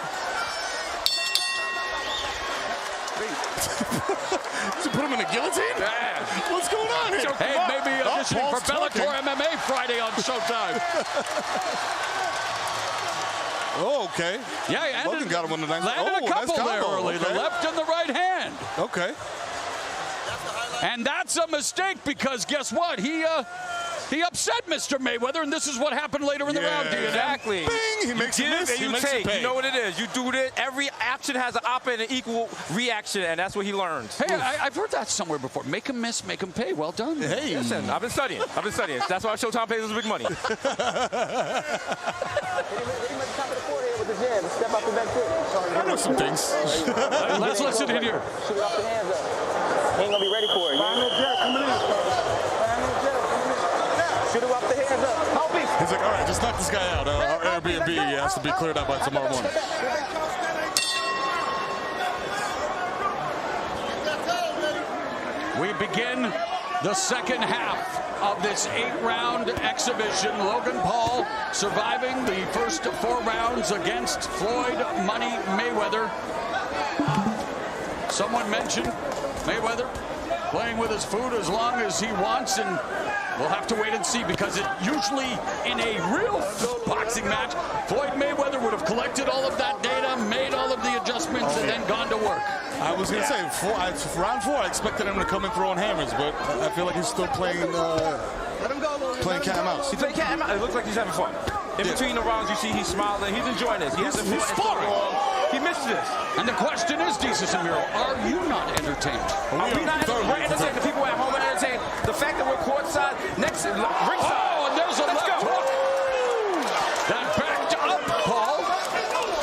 Did you put him in a guillotine? Yeah. What's going on here? Hey, maybe auditioning for Bellator MMA Friday on Showtime. Oh, okay. Yeah, Logan got him on the nice. Landed a couple there early, the left and the right hand. Okay. And that's a mistake because guess what? He upset Mr. Mayweather, and this is what happened later in the round. Exactly. Bing! He makes it miss. You take. You know what it is. You do it. Every action has an op and an equal reaction, and that's what he learned. Hey, I've heard that somewhere before. Make him miss, make him pay. Well done. Hey. Listen, I've been studying. That's why Showtime pays us big money. Step out the back foot. I know some things. Let's listen in here. Shoot it off the hands up. He ain't gonna be ready for it. Shoot it off the hands up. Help him. He's like, all right, just knock this guy out. Our Airbnb has to be cleared out by tomorrow morning. We begin the second half of this 8-round exhibition. Logan Paul surviving the first 4 rounds against Floyd Money Mayweather. Someone mentioned Mayweather playing with his food as long as he wants, and we'll have to wait and see because it usually in a real boxing match, Floyd Mayweather would have collected all of that data, made all of the adjustments, and then gone to work. I was going to say, round 4, I expected him to come in throwing hammers, but I feel like he's still playing cat and mouse. He's playing cat and mouse. It looks like he's having fun. In between the rounds, you see he's smiling. He's enjoying this. He hasn't fought in so long. He missed this. And the question is, Jesus and Miro, are you not entertained? Are we not entertained? We're entertained. The people at home are entertained. The fact that we're courtside, next ringside. Oh, and there's a left hook. That backed up, Paul.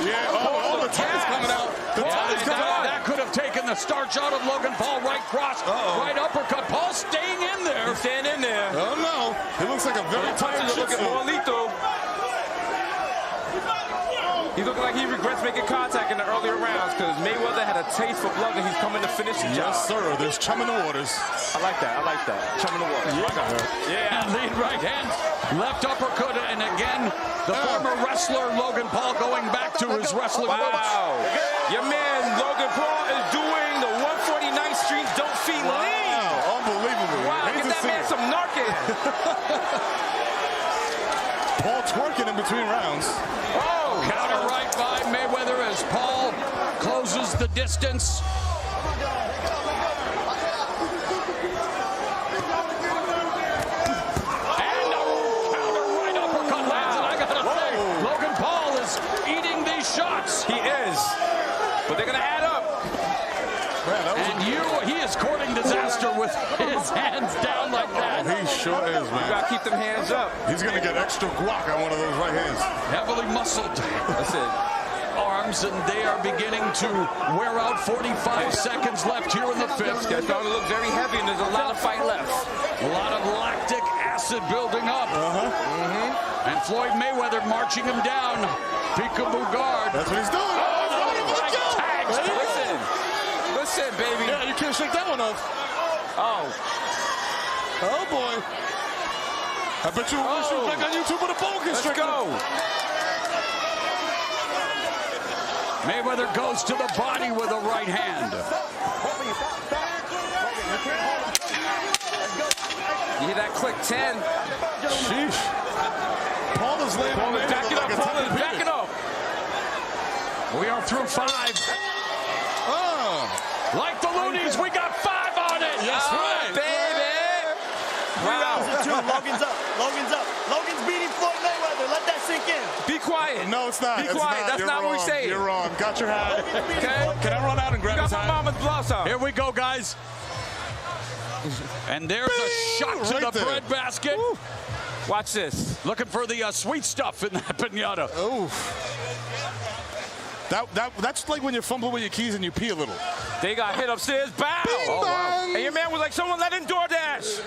Yeah, all the time's coming out. That could have taken the starch out of Logan Paul. Right cross, right uppercut. Paul staying in there. He's staying in there. Oh, no. He looks like a very tired He's looking more lethal. He's looking like he regrets making contact in the earlier rounds because Mayweather had a taste for blood and he's coming to finish the job. Yes, sir. There's chum in the waters. I like that. Chum in the waters. Yeah. Lead right hand, left uppercut, and again, the former wrestler Logan Paul going back to his wrestling roots. Wow. Your man Logan Paul is doing the 149th Street Don't Feed League. Unbelievable. Wow, get that man some Narcan. Paul twerking in between rounds. Oh, counter right by Mayweather as Paul closes the distance. And a counter right uppercut lands, and I gotta say, Logan Paul is eating these shots. He is. But they're going to add up. And he is courting disaster with his hands down like that. He sure is, man. You got to keep them hands up. He's going to get extra guac on one of those right hands. Heavily muscled. That's it. Arms, and they are beginning to wear out. 45 seconds left here in the fifth. It's starting to look very heavy, and there's a lot of fight left. A lot of lactic acid building up. And Floyd Mayweather marching him down. Peekaboo guard. That's what he's doing. Tags. Listen, baby. Yeah, you can't shake that one off. Oh. Oh, boy. I bet you wish you were back on YouTube with a boa constrictor. Let's go. Mayweather goes to the body with a right hand. You hear that click? 10. Sheesh. Paul is laying on back it up. Paul is back it up. We are through 5. Like the Loonies, we got 5 on it. Yes, right. Baby. Wow. Logan's up. Logan's up. Logan's beating Floyd Mayweather. Let that sink in. Be quiet. No, it's not. Be quiet. That's not what we say. You're wrong. Got your hat. Okay. Can I run out and grab his Got my hat? mama's blouse on. Here we go, guys. And there's a shot to the bread basket. Woo. Watch this. Looking for the sweet stuff in that piñata. Oh. That's like when you fumble with your keys and you pee a little. They got hit upstairs. Bow. Oh, wow. And your man was like, someone let in DoorDash.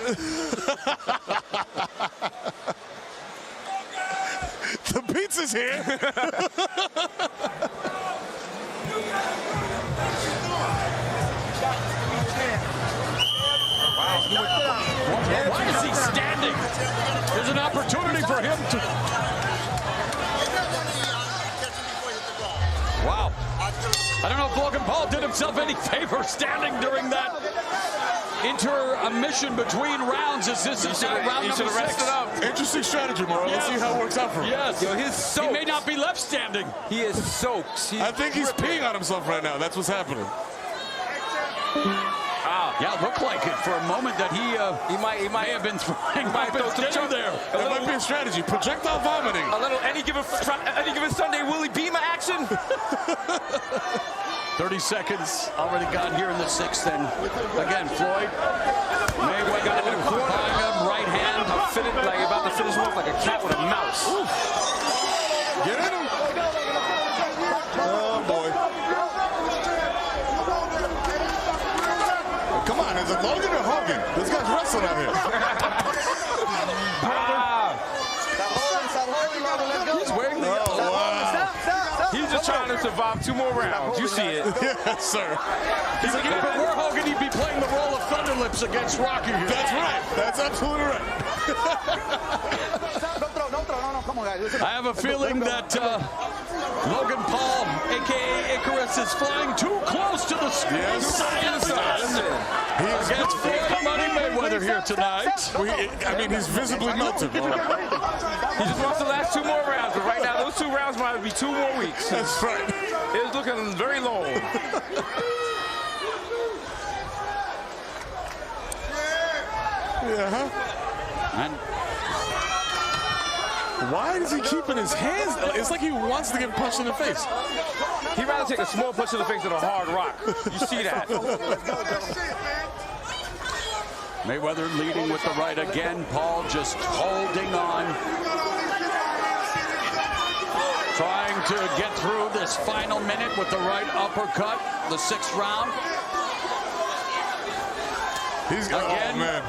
The pizza's here. Why is he standing? There's an opportunity for him to... Wow. I don't know if Logan Paul did himself any favor standing during that intermission between rounds. As this is round number 6. Up. Interesting strategy, Mauro. Let's see how it works out for him. Yes. Yo, he's soaked. He may not be left standing. He is soaked. I think he's peeing on himself right now. That's what's happening. Yeah, it looked like it for a moment that he may have been throwing up his dinner there. That might be a strategy. Projectile vomiting. A little any given Sunday Willie Beamer action. 30 seconds already gone here in the 6th. And again, Floyd Mayweather got him right hand. Like about to finish him off like a cat with a mouse. Get in him. Oh, boy. Come on, is it Logan or Hogan? This guy's wrestling out here. He's wearing the He's just trying to survive 2 more rounds. You see it. Yes, sir. He's like, if it were Hogan, he'd be playing the role of Thunderlips against Rocky here. That's right. That's absolutely right. I have a feeling that Logan Paul, a.k.a. Icarus, is flying too close to the screen. Against Floyd Money Mayweather here tonight. I mean, he's visibly melted. He just wants the last 2 more rounds, but right now those 2 rounds might be 2 more weeks. That's right. It's looking very long. Yeah. And why is he keeping his hands? It's like he wants to get punched in the face. He'd rather take a small punch in the face than a hard rock. You see that. Mayweather leading with the right again. Paul just holding on. Trying to get through this final minute with the right uppercut. The 6th round. He's got, again. Oh, man.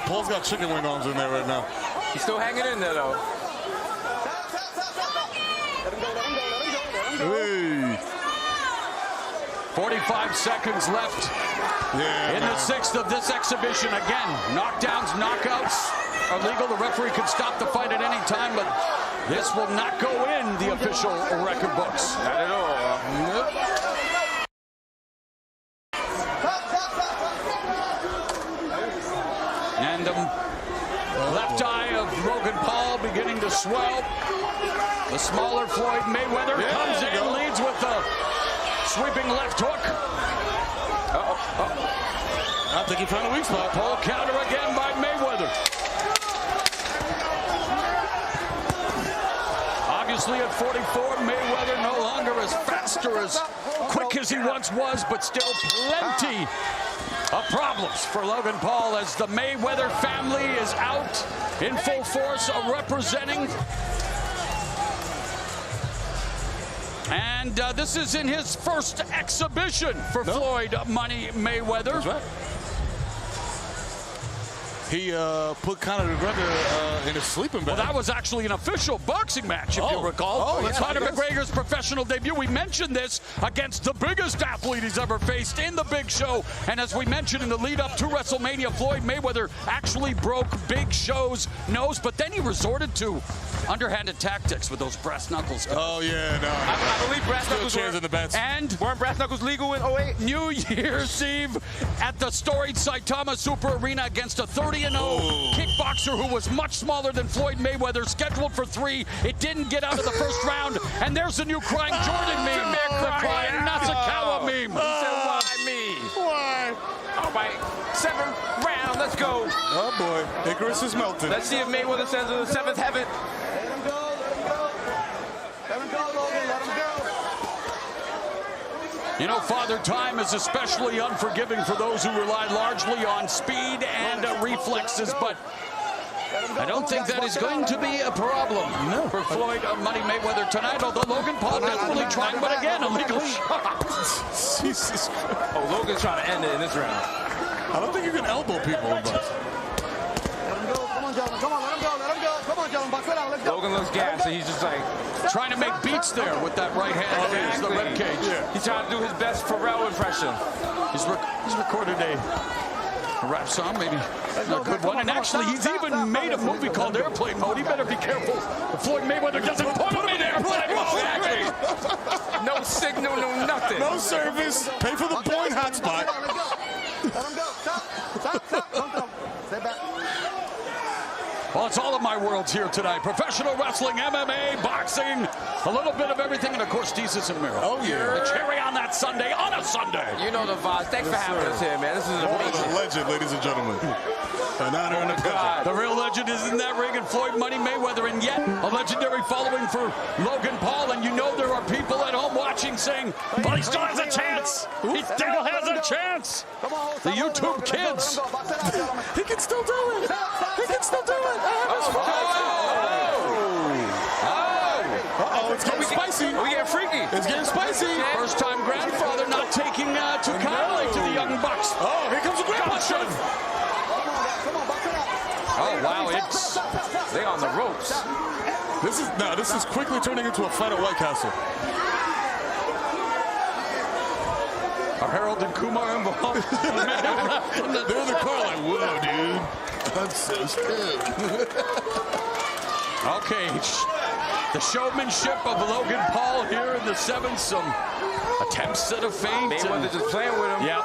Paul's got chicken wing arms in there right now. He's still hanging in there, though. Hey. 45 seconds left in the 6th of this exhibition. Again, knockdowns, knockouts are legal. The referee could stop the fight at any time, but this will not go in the official record books. Not at all. Nope. And the left eye of Logan Paul beginning to swell. The smaller Floyd Mayweather comes in, leads with the sweeping left hook. I think he found a weak spot. Pull counter again by Mayweather. Obviously at 44, Mayweather no longer as fast or as quick as he once was, but still plenty of problems for Logan Paul as the Mayweather family is out in full force representing. And this is in his first exhibition for Floyd Money Mayweather. That's right. He put Conor McGregor in his sleeping bag. Well, that was actually an official boxing match, if you recall. That's Conor McGregor's professional debut. We mentioned this against the biggest athlete he's ever faced in the big show. And as we mentioned in the lead up to WrestleMania, Floyd Mayweather actually broke Big Show's nose, but then he resorted to underhanded tactics with those brass knuckles. Oh, yeah, no. I believe brass knuckles were in the bets. And weren't brass knuckles legal in 08? New Year's Eve at the storied Saitama Super Arena against a 30-0 kickboxer who was much smaller than Floyd Mayweather, scheduled for 3. It didn't get out of the first round. And there's the new crying Jordan meme. The crying Nasukawa meme. He said, why me? Why? All right, 7th round, let's go. Oh, boy. Icarus is melting. Let's see if Mayweather sends to the 7th heaven. Let him go, let him go. Let him go, Logan, let him go. You know, Father Time is especially unforgiving for those who rely largely on speed and reflexes, but I don't think that is going to be a problem for Floyd Money Mayweather tonight, although Logan Paul desperately trying, but again, a legal shot. Jesus Christ. Oh, Logan's trying to end it in this round. I don't think you can elbow people in boxing. Let him go. Come on, gentlemen. Come on, let him go. Let him go. Come on, gentlemen. Box it out. Let's go. Logan looks gassed, so he's just like trying to make beats there with that right hand against the rib cage. Yeah. He's trying to do his best Pharrell impression. He's recorded a rap song, maybe a good one, and actually he's even made a movie called Airplane Mode. He better be careful if Floyd Mayweather doesn't put him in airplane mode. No signal, no nothing. No service. Pay for the point hotspot. Let him go. Stop. Don't go. Stay back. Well, it's all of my worlds here tonight. Professional wrestling, MMA, boxing, a little bit of everything, and of course, Jesus and Miro. Oh, yeah. The cherry on that Sunday, on a Sunday. You know the vibes. Thanks for having us here, man. This is amazing. A legend, ladies and gentlemen. An honor and a pleasure. The real legend is in that ring, and Floyd Money Mayweather, and yet a legendary following for Logan Paul. And you know there are people at home watching saying, but he still has a chance. He still has a chance. The YouTube kids. He can still do it. He can still do it. Uh-oh, it's getting spicy. We getting freaky. It's getting spicy. First-time grandfather not taking too kindly to the young bucks. Oh, here comes the grandpa shove. Oh, wow, it's... They on the ropes. This is quickly turning into a fight at White Castle. Are Harold and Kumar involved? They're in the car like, whoa, dude. That's so stiff. Okay, the showmanship of Logan Paul here in the 7th. Some attempts at a feint. Mayweather just playing with him. Yeah.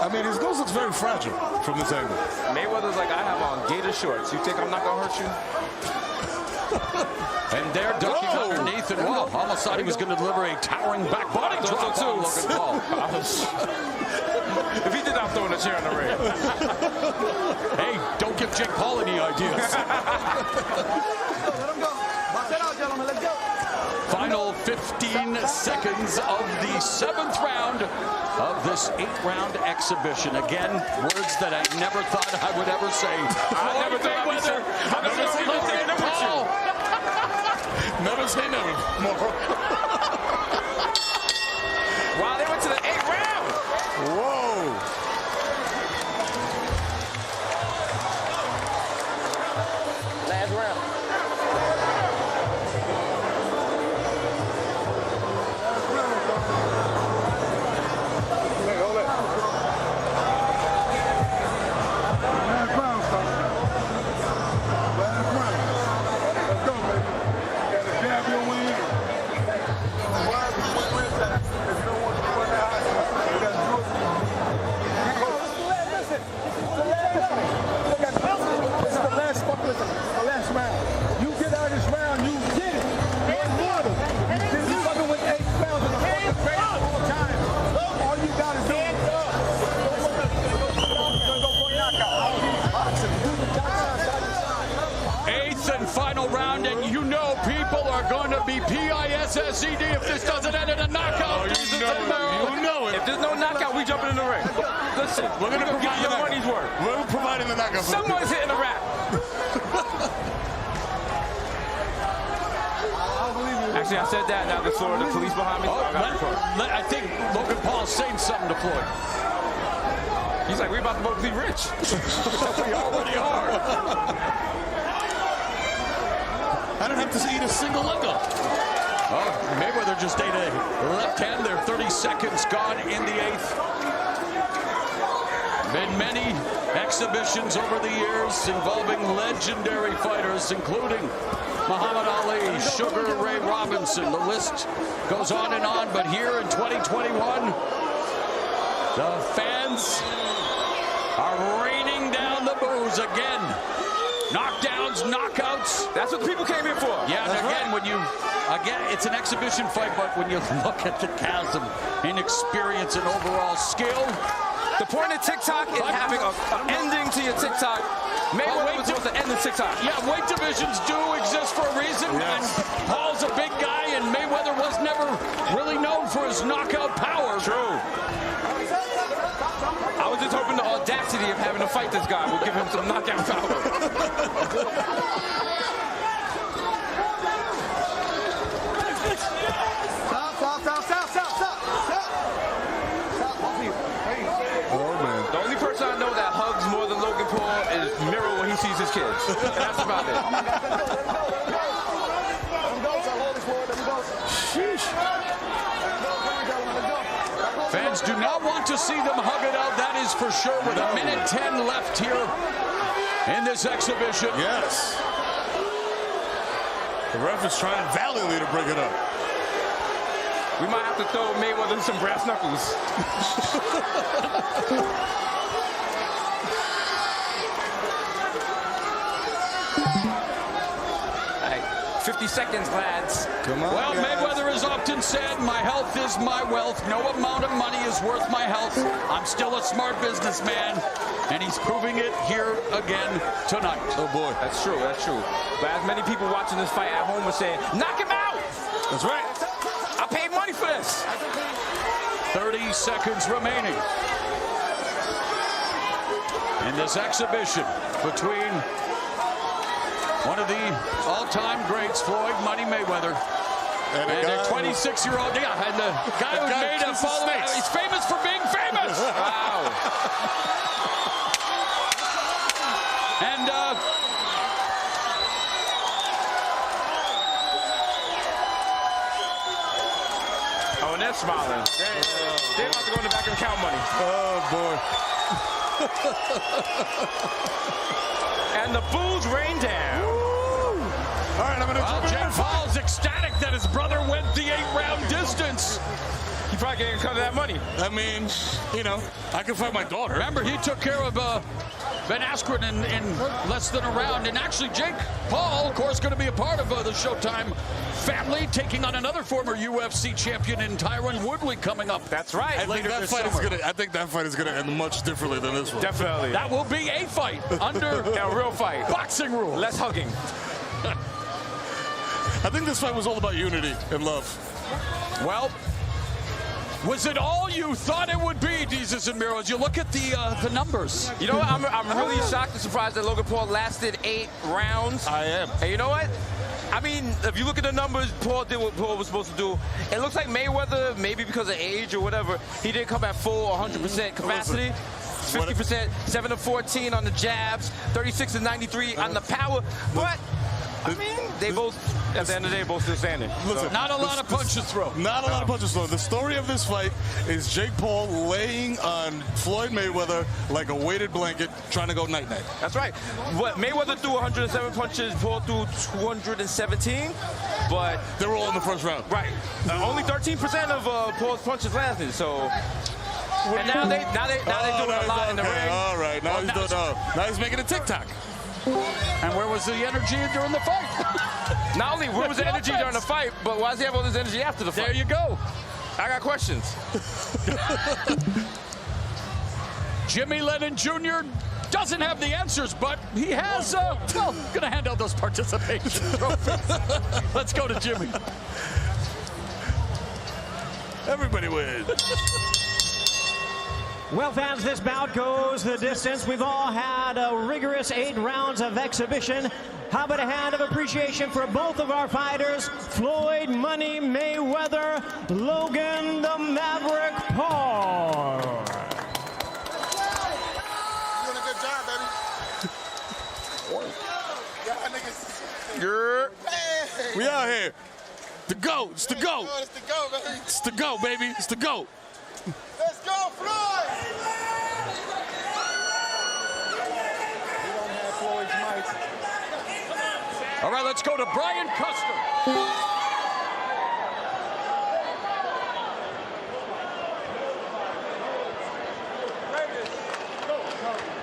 I mean, his nose looks very fragile from this angle. Mayweather's like, I have on gator shorts. You think I'm not going to hurt you? And they're ducking underneath, and wow, almost thought he was going to deliver a towering back body drop on Logan Paul. If he did, I'm throwing a chair in the ring. Hey, don't give Jake Paul any ideas. Let him go. Box it out, gentlemen. Let's go. Final 15 seconds of the 7th round of this 8-round exhibition. Again, words that I never thought I would ever say. I never thought I'd say. I never say never with you. Never say never. Wow, they went to the 8th round. Whoa. Last round. final round, and you know people are going to be P-I-S-S-E-D if this doesn't end in a knockout. You know it. If there's no knockout, we jumping in the ring. Listen, we're going to get your money's worth. We're providing the knockout. Someone's hitting a rap. Actually, I said that. Now the police behind me. I think Logan Paul's saying something to Floyd. He's like, we're about to both be rich. We already are. I don't have to eat a single leg up. Oh, Mayweather just ate a left hand there. 30 seconds gone in the 8th. Been many exhibitions over the years involving legendary fighters, including Muhammad Ali, Sugar Ray Robinson. The list goes on, but here in 2021, the fans are raining down the booze again. Knockdowns, knockouts. That's what the people came here for. Yeah, and again, it's an exhibition fight, but when you look at the chasm in experience and overall skill. The point of TikTok is having an ending to your TikTok. Mayweather was supposed to end the TikTok. Yeah, weight divisions do exist for a reason. Yes. And Paul's a big guy, and Mayweather was never really known for his knockout power. True. I was just hoping the audacity of having to fight this guy will give him some knockout power. The only person I know that hugs more than Logan Paul is Miro when he sees his kids. And that's about it. Fans do not want to see them hug it out, that is for sure, with a minute 10 left here in this exhibition. Yes. The ref is trying valiantly to break it up. We might have to throw Mayweather some brass knuckles. 50 seconds, lads. Come on, well, guys. Mayweather has often said, my health is my wealth. No amount of money is worth my health. I'm still a smart businessman, and he's proving it here again tonight. Oh, boy. That's true, that's true. But as many people watching this fight at home are saying, knock him out! That's right. I paid money for this. 30 seconds remaining in this exhibition between one of the all-time greats, Floyd Money Mayweather, and a 26-year-old, and the guy who made a following. He's famous for being famous. Wow. And oh, and they're smiling. They're about to go in the back and count money. Oh, boy. And the Bulls rain down. All right, I'm going to jump in. Jake Paul's ecstatic that his brother went the 8-round distance. He probably getting cut of that money. I mean, you know, I can fight my daughter. Remember, he took care of Ben Askren in less than a round. And actually, Jake Paul, of course, going to be a part of the Showtime family, taking on another former UFC champion in Tyron Woodley coming up. That's right. I think that fight is gonna end much differently than this one. Definitely. That will be a fight under a real fight. Boxing rules. Less hugging. I think this fight was all about unity and love. Well, was it all you thought it would be, Jesus and Miro? As you look at the numbers. You know what? I'm really shocked and surprised that Logan Paul lasted 8 rounds. I am. And you know what? I mean, if you look at the numbers, Paul did what Paul was supposed to do. It looks like Mayweather, maybe because of age or whatever, he didn't come at full 100% capacity. 50%, 7 of 14 on the jabs, 36 of 93 on the power. But I mean, they both, at the end of the day, both still standing. Listen, not a lot of punches thrown. Not a lot of punches thrown. The story of this fight is Jake Paul laying on Floyd Mayweather like a weighted blanket, trying to go night-night. That's right. What, Mayweather threw 107 punches, Paul threw 217, but they were all in the first round. Right. Only 13% of Paul's punches landed. So. And now they doing a lot in the ring. All right, now he's making a TikTok. And where was the energy during the fight? Not only where was the energy during the fight, but why does he have all this energy after the fight? There you go. I got questions. Jimmy Lennon Jr. doesn't have the answers, but he has, well, going to hand out those participation trophies. Let's go to Jimmy. Everybody wins. Well, fans, this bout goes the distance. We've all had a rigorous 8 rounds of exhibition. How about a hand of appreciation for both of our fighters, Floyd Money Mayweather, Logan the Maverick Paul. Doing a good job, baby. We out here. The GOAT. It's the GOAT. It's the GOAT, baby. It's the GOAT, baby. It's the GOAT. Let's go, Floyd! All right, let's go to Brian Custer.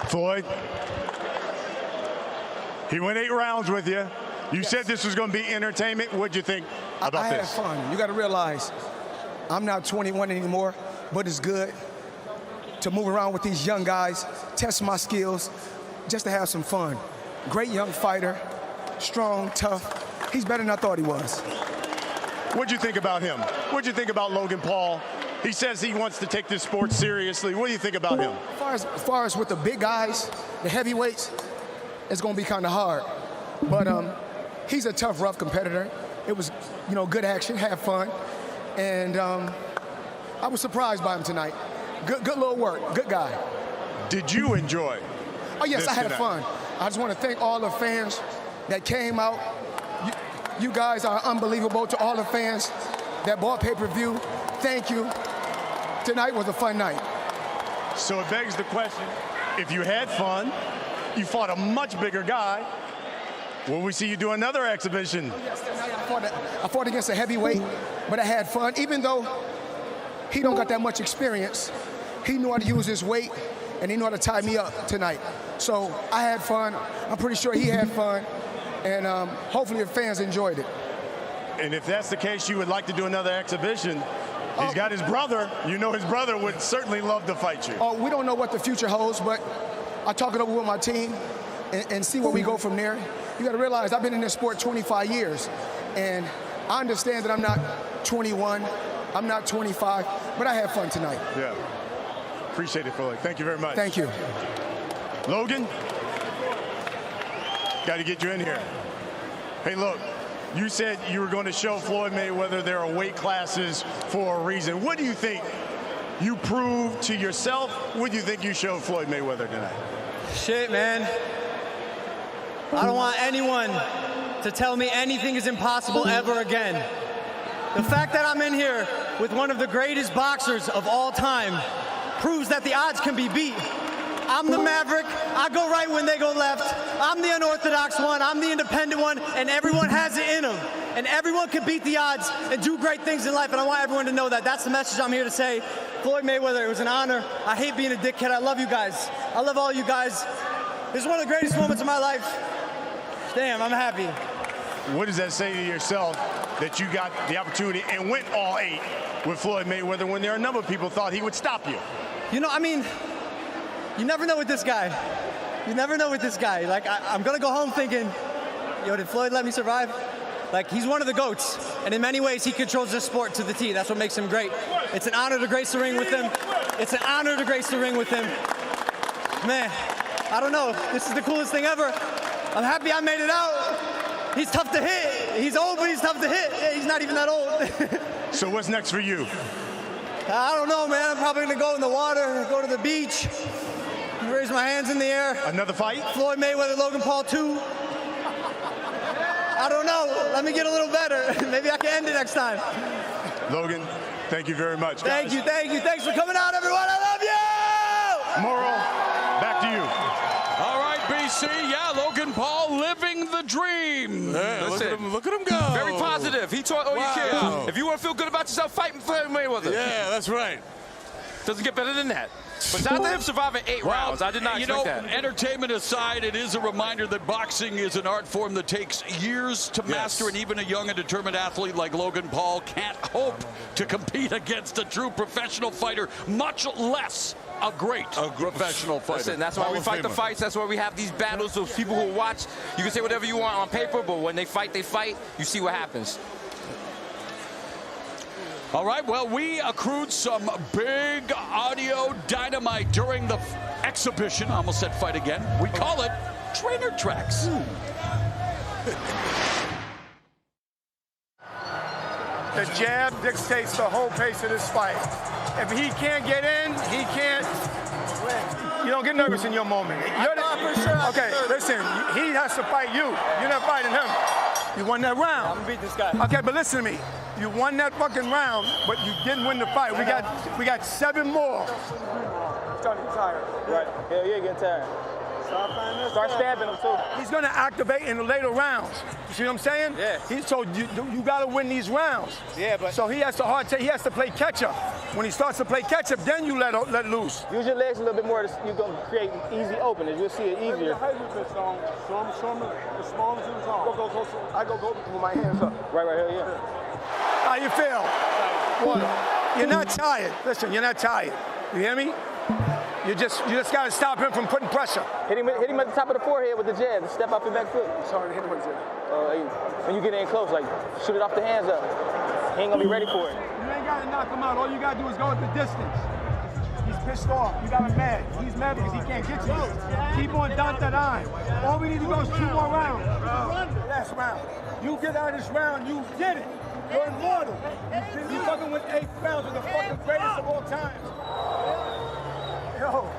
Floyd, he went 8 rounds with you. You said this was going to be entertainment. What'd you think about I this? had fun. You got to realize, I'm not 21 anymore, but it's good to move around with these young guys, test my skills, just to have some fun. Great young fighter, strong, tough. He's better than I thought he was. What'd you think about him? What'd you think about Logan Paul? He says he wants to take this sport seriously. What do you think about him? As far as with the big guys, the heavyweights, it's going to be kind of hard. But he's a tough, rough competitor. It was, good action, have fun. And I was surprised by him tonight. Good little work, good guy. Did you enjoy? Oh, yes, I had tonight? fun. I just want to thank all the fans that came out. You guys are unbelievable. To all the fans that bought pay-per-view, thank you. Tonight was a fun night. So it begs the question, if you had fun, you fought a much bigger guy, will we see you do another exhibition? Oh, yes, tonight I fought against a heavyweight, but I had fun. Even though he don't got that much experience, he knew how to use his weight, and he knew how to tie me up tonight. So I had fun. I'm pretty sure he had fun, and hopefully the fans enjoyed it. And if that's the case, you would like to do another exhibition. He's got his brother. You know his brother would certainly love to fight you. Oh, we don't know what the future holds, but I talk it over with my team and see where we go from there. You got to realize I've been in this sport 25 years, and I understand that I'm not 21, I'm not 25, but I had fun tonight. Yeah. Appreciate it, Floyd. Thank you very much. Thank you. Logan, got to get you in here. Hey, look, you said you were going to show Floyd Mayweather there are weight classes for a reason. What do you think you proved to yourself? What do you think you showed Floyd Mayweather tonight? Shit, man. I don't want anyone to tell me anything is impossible ever again. The fact that I'm in here with one of the greatest boxers of all time proves that the odds can be beat. I'm the Maverick. I go right when they go left. I'm the unorthodox one. I'm the independent one, and everyone has it in them. And everyone can beat the odds and do great things in life, and I want everyone to know that. That's the message I'm here to say. Floyd Mayweather, it was an honor. I hate being a dickhead. I love you guys. I love all you guys. This is one of the greatest moments of my life. Damn, I'm happy. What does that say to yourself that you got the opportunity and went all 8 with Floyd Mayweather when there are a number of people thought he would stop you? You know, I mean, you never know with this guy. You never know with this guy. Like, I'm going to go home thinking, yo, did Floyd let me survive? Like, he's one of the GOATs. And in many ways, he controls this sport to the T. That's what makes him great. It's an honor to grace the ring with him. It's an honor to grace the ring with him. Man, I don't know. This is the coolest thing ever. I'm happy I made it out. He's tough to hit. He's old, but he's tough to hit. Yeah, he's not even that old. So what's next for you? I don't know, man. I'm probably going to go in the water, go to the beach, raise my hands in the air. Another fight? Floyd Mayweather, Logan Paul 2. I don't know. Let me get a little better. Maybe I can end it next time. Logan, thank you very much. Thank you, thank you. Thanks for coming out, everyone. I love you! Moral, back to you. All right, BC. Yeah, Logan Paul living the dream. Yeah, look at him go. Very positive. He taught all you can. If you want to feel good about yourself, fight Floyd Mayweather. Yeah, that's right. Doesn't get better than that. But shout out to him surviving 8 rounds. I did not expect that. Entertainment aside, it is a reminder that boxing is an art form that takes years to master, and even a young and determined athlete like Logan Paul can't hope to compete against a true professional fighter, much less a great professional fighter. Listen, that's why we fight the fights. That's why we have these battles. Those people who watch, you can say whatever you want on paper, but when they fight, you see what happens. All right, well, we accrued some big audio dynamite during the exhibition. I almost said fight again. We call it trainer tracks. The jab dictates the whole pace of this fight. If he can't get in, he can't. You don't get nervous in your moment. Okay, listen, he has to fight you. You're not fighting him. You won that round. I'm gonna beat this guy. Okay, but listen to me. You won that fucking round, but you didn't win the fight. We got 7 more. I'm starting to get tired. Right. Hell yeah, getting tired. Start stabbing him too. He's gonna activate in the later rounds. You see what I'm saying? Yeah. So you gotta win these rounds. Yeah, but so he has to play catch up. When he starts to play catch up, then you let loose. Use your legs a little bit more. You're gonna create easy openings. You'll see it easier. Show him the smallest of the arm. Go closer. I go with my hands up. Right here, yeah. How you feel? What? You're not tired. Listen, you're not tired. You hear me? You just gotta stop him from putting pressure. Hit him at the top of the forehead with the jab and step off your back foot. Sorry to hit him with it. When you get in close, like shoot it off the hands up. He ain't gonna be ready for it. You ain't gotta knock him out. All you gotta do is go at the distance. He's pissed off. You got him mad. He's mad because he can't get you. Keep on dot that eye. All we need to go is 2 more rounds. Last round. You get out of this round, you get it. You're immortal. You fucking with 8 rounds with the fucking greatest of all time. Yo,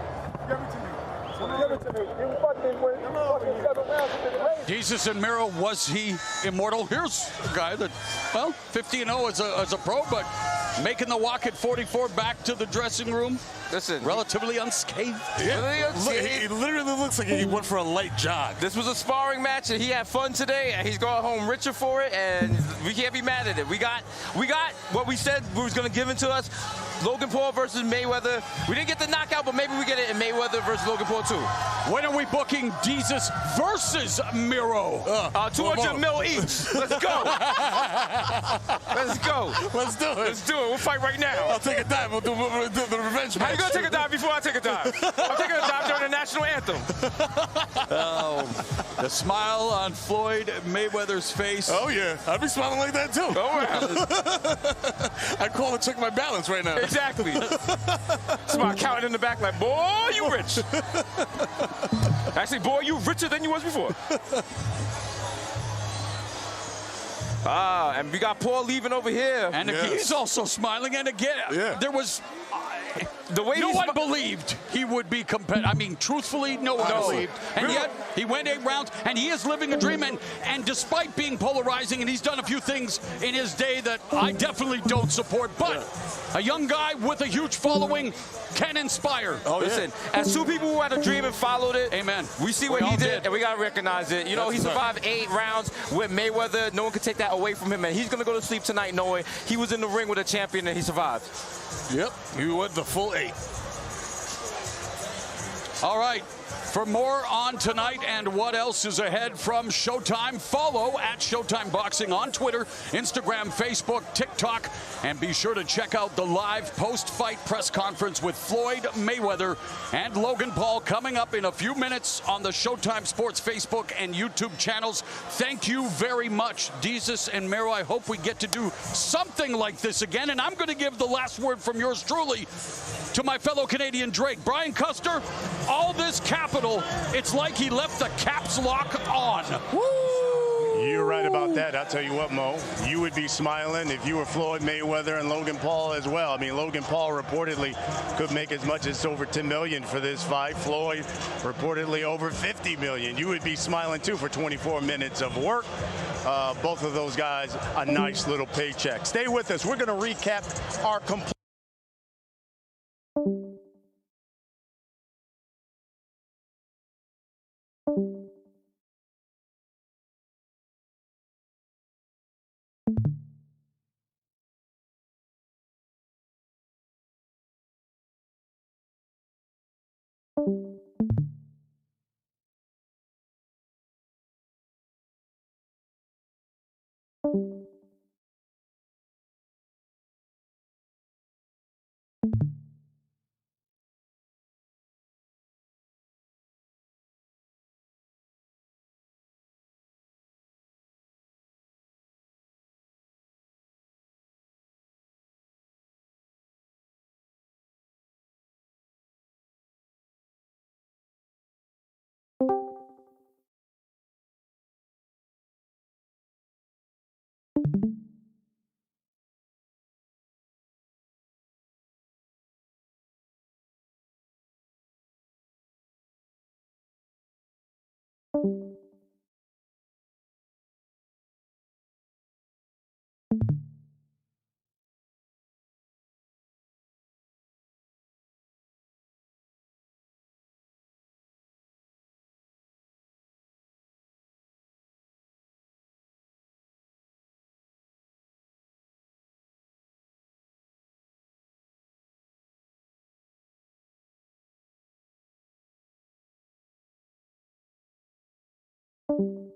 give it to me. Give it to me. You fucking win 7 rounds with the greatest. Jesus and Miro, was he immortal? Here's a guy that, well, 50-0 as a pro, but making the walk at 44 back to the dressing room. Listen, relatively unscathed. Yeah. He literally looks like he went for a light jog. This was a sparring match, and he had fun today, and he's going home richer for it, and we can't be mad at it. We got what we said was going to give it to us. Logan Paul versus Mayweather. We didn't get the knockout, but maybe we get it in Mayweather versus Logan Paul too. When are we booking Jesus versus Miro? 200 mil each. Let's go. Let's go. Let's do it. Let's do it. We'll fight right now. I'll take a dive. We'll do the revenge match. How you gonna take a dive before I take a dive? I'm taking a dive during the national anthem. The smile on Floyd Mayweather's face. Oh yeah, I'd be smiling like that too. Oh wow. I'd call and check my balance right now. Exactly. Smart counting in the back like, boy, you rich. Actually, boy, you richer than you was before. And we got Paul leaving over here. And he's also smiling. And again, there was... The way no one believed he would be competitive. I mean, truthfully, no one believed. And yet, he went 8 rounds, and he is living a dream. And despite being polarizing, and he's done a few things in his day that I definitely don't support, but a young guy with a huge following can inspire. Oh, listen, as 2 people who had a dream and followed it, amen. We see what he did, and we got to recognize it. You know, he survived 8 rounds with Mayweather. No one could take that away from him, and he's going to go to sleep tonight knowing he was in the ring with a champion and he survived. Yep, he went the full 8. All right. For more on tonight and what else is ahead from Showtime, follow at Showtime Boxing on Twitter, Instagram, Facebook, TikTok, and be sure to check out the live post-fight press conference with Floyd Mayweather and Logan Paul coming up in a few minutes on the Showtime Sports Facebook and YouTube channels. Thank you very much, Jesus and Miro. I hope we get to do something like this again, and I'm going to give the last word from yours truly to my fellow Canadian Drake. Brian Custer, all this capital, it's like he left the caps lock on. Woo! You're right about that. I'll tell you what, Mo, you would be smiling if you were Floyd Mayweather and Logan Paul as well. I mean, Logan Paul reportedly could make as much as over $10 million for this fight. Floyd reportedly over $50 million. You would be smiling too for 24 minutes of work. Both of those guys, a nice little paycheck. Stay with us. We're going to recap our complete Thank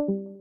you.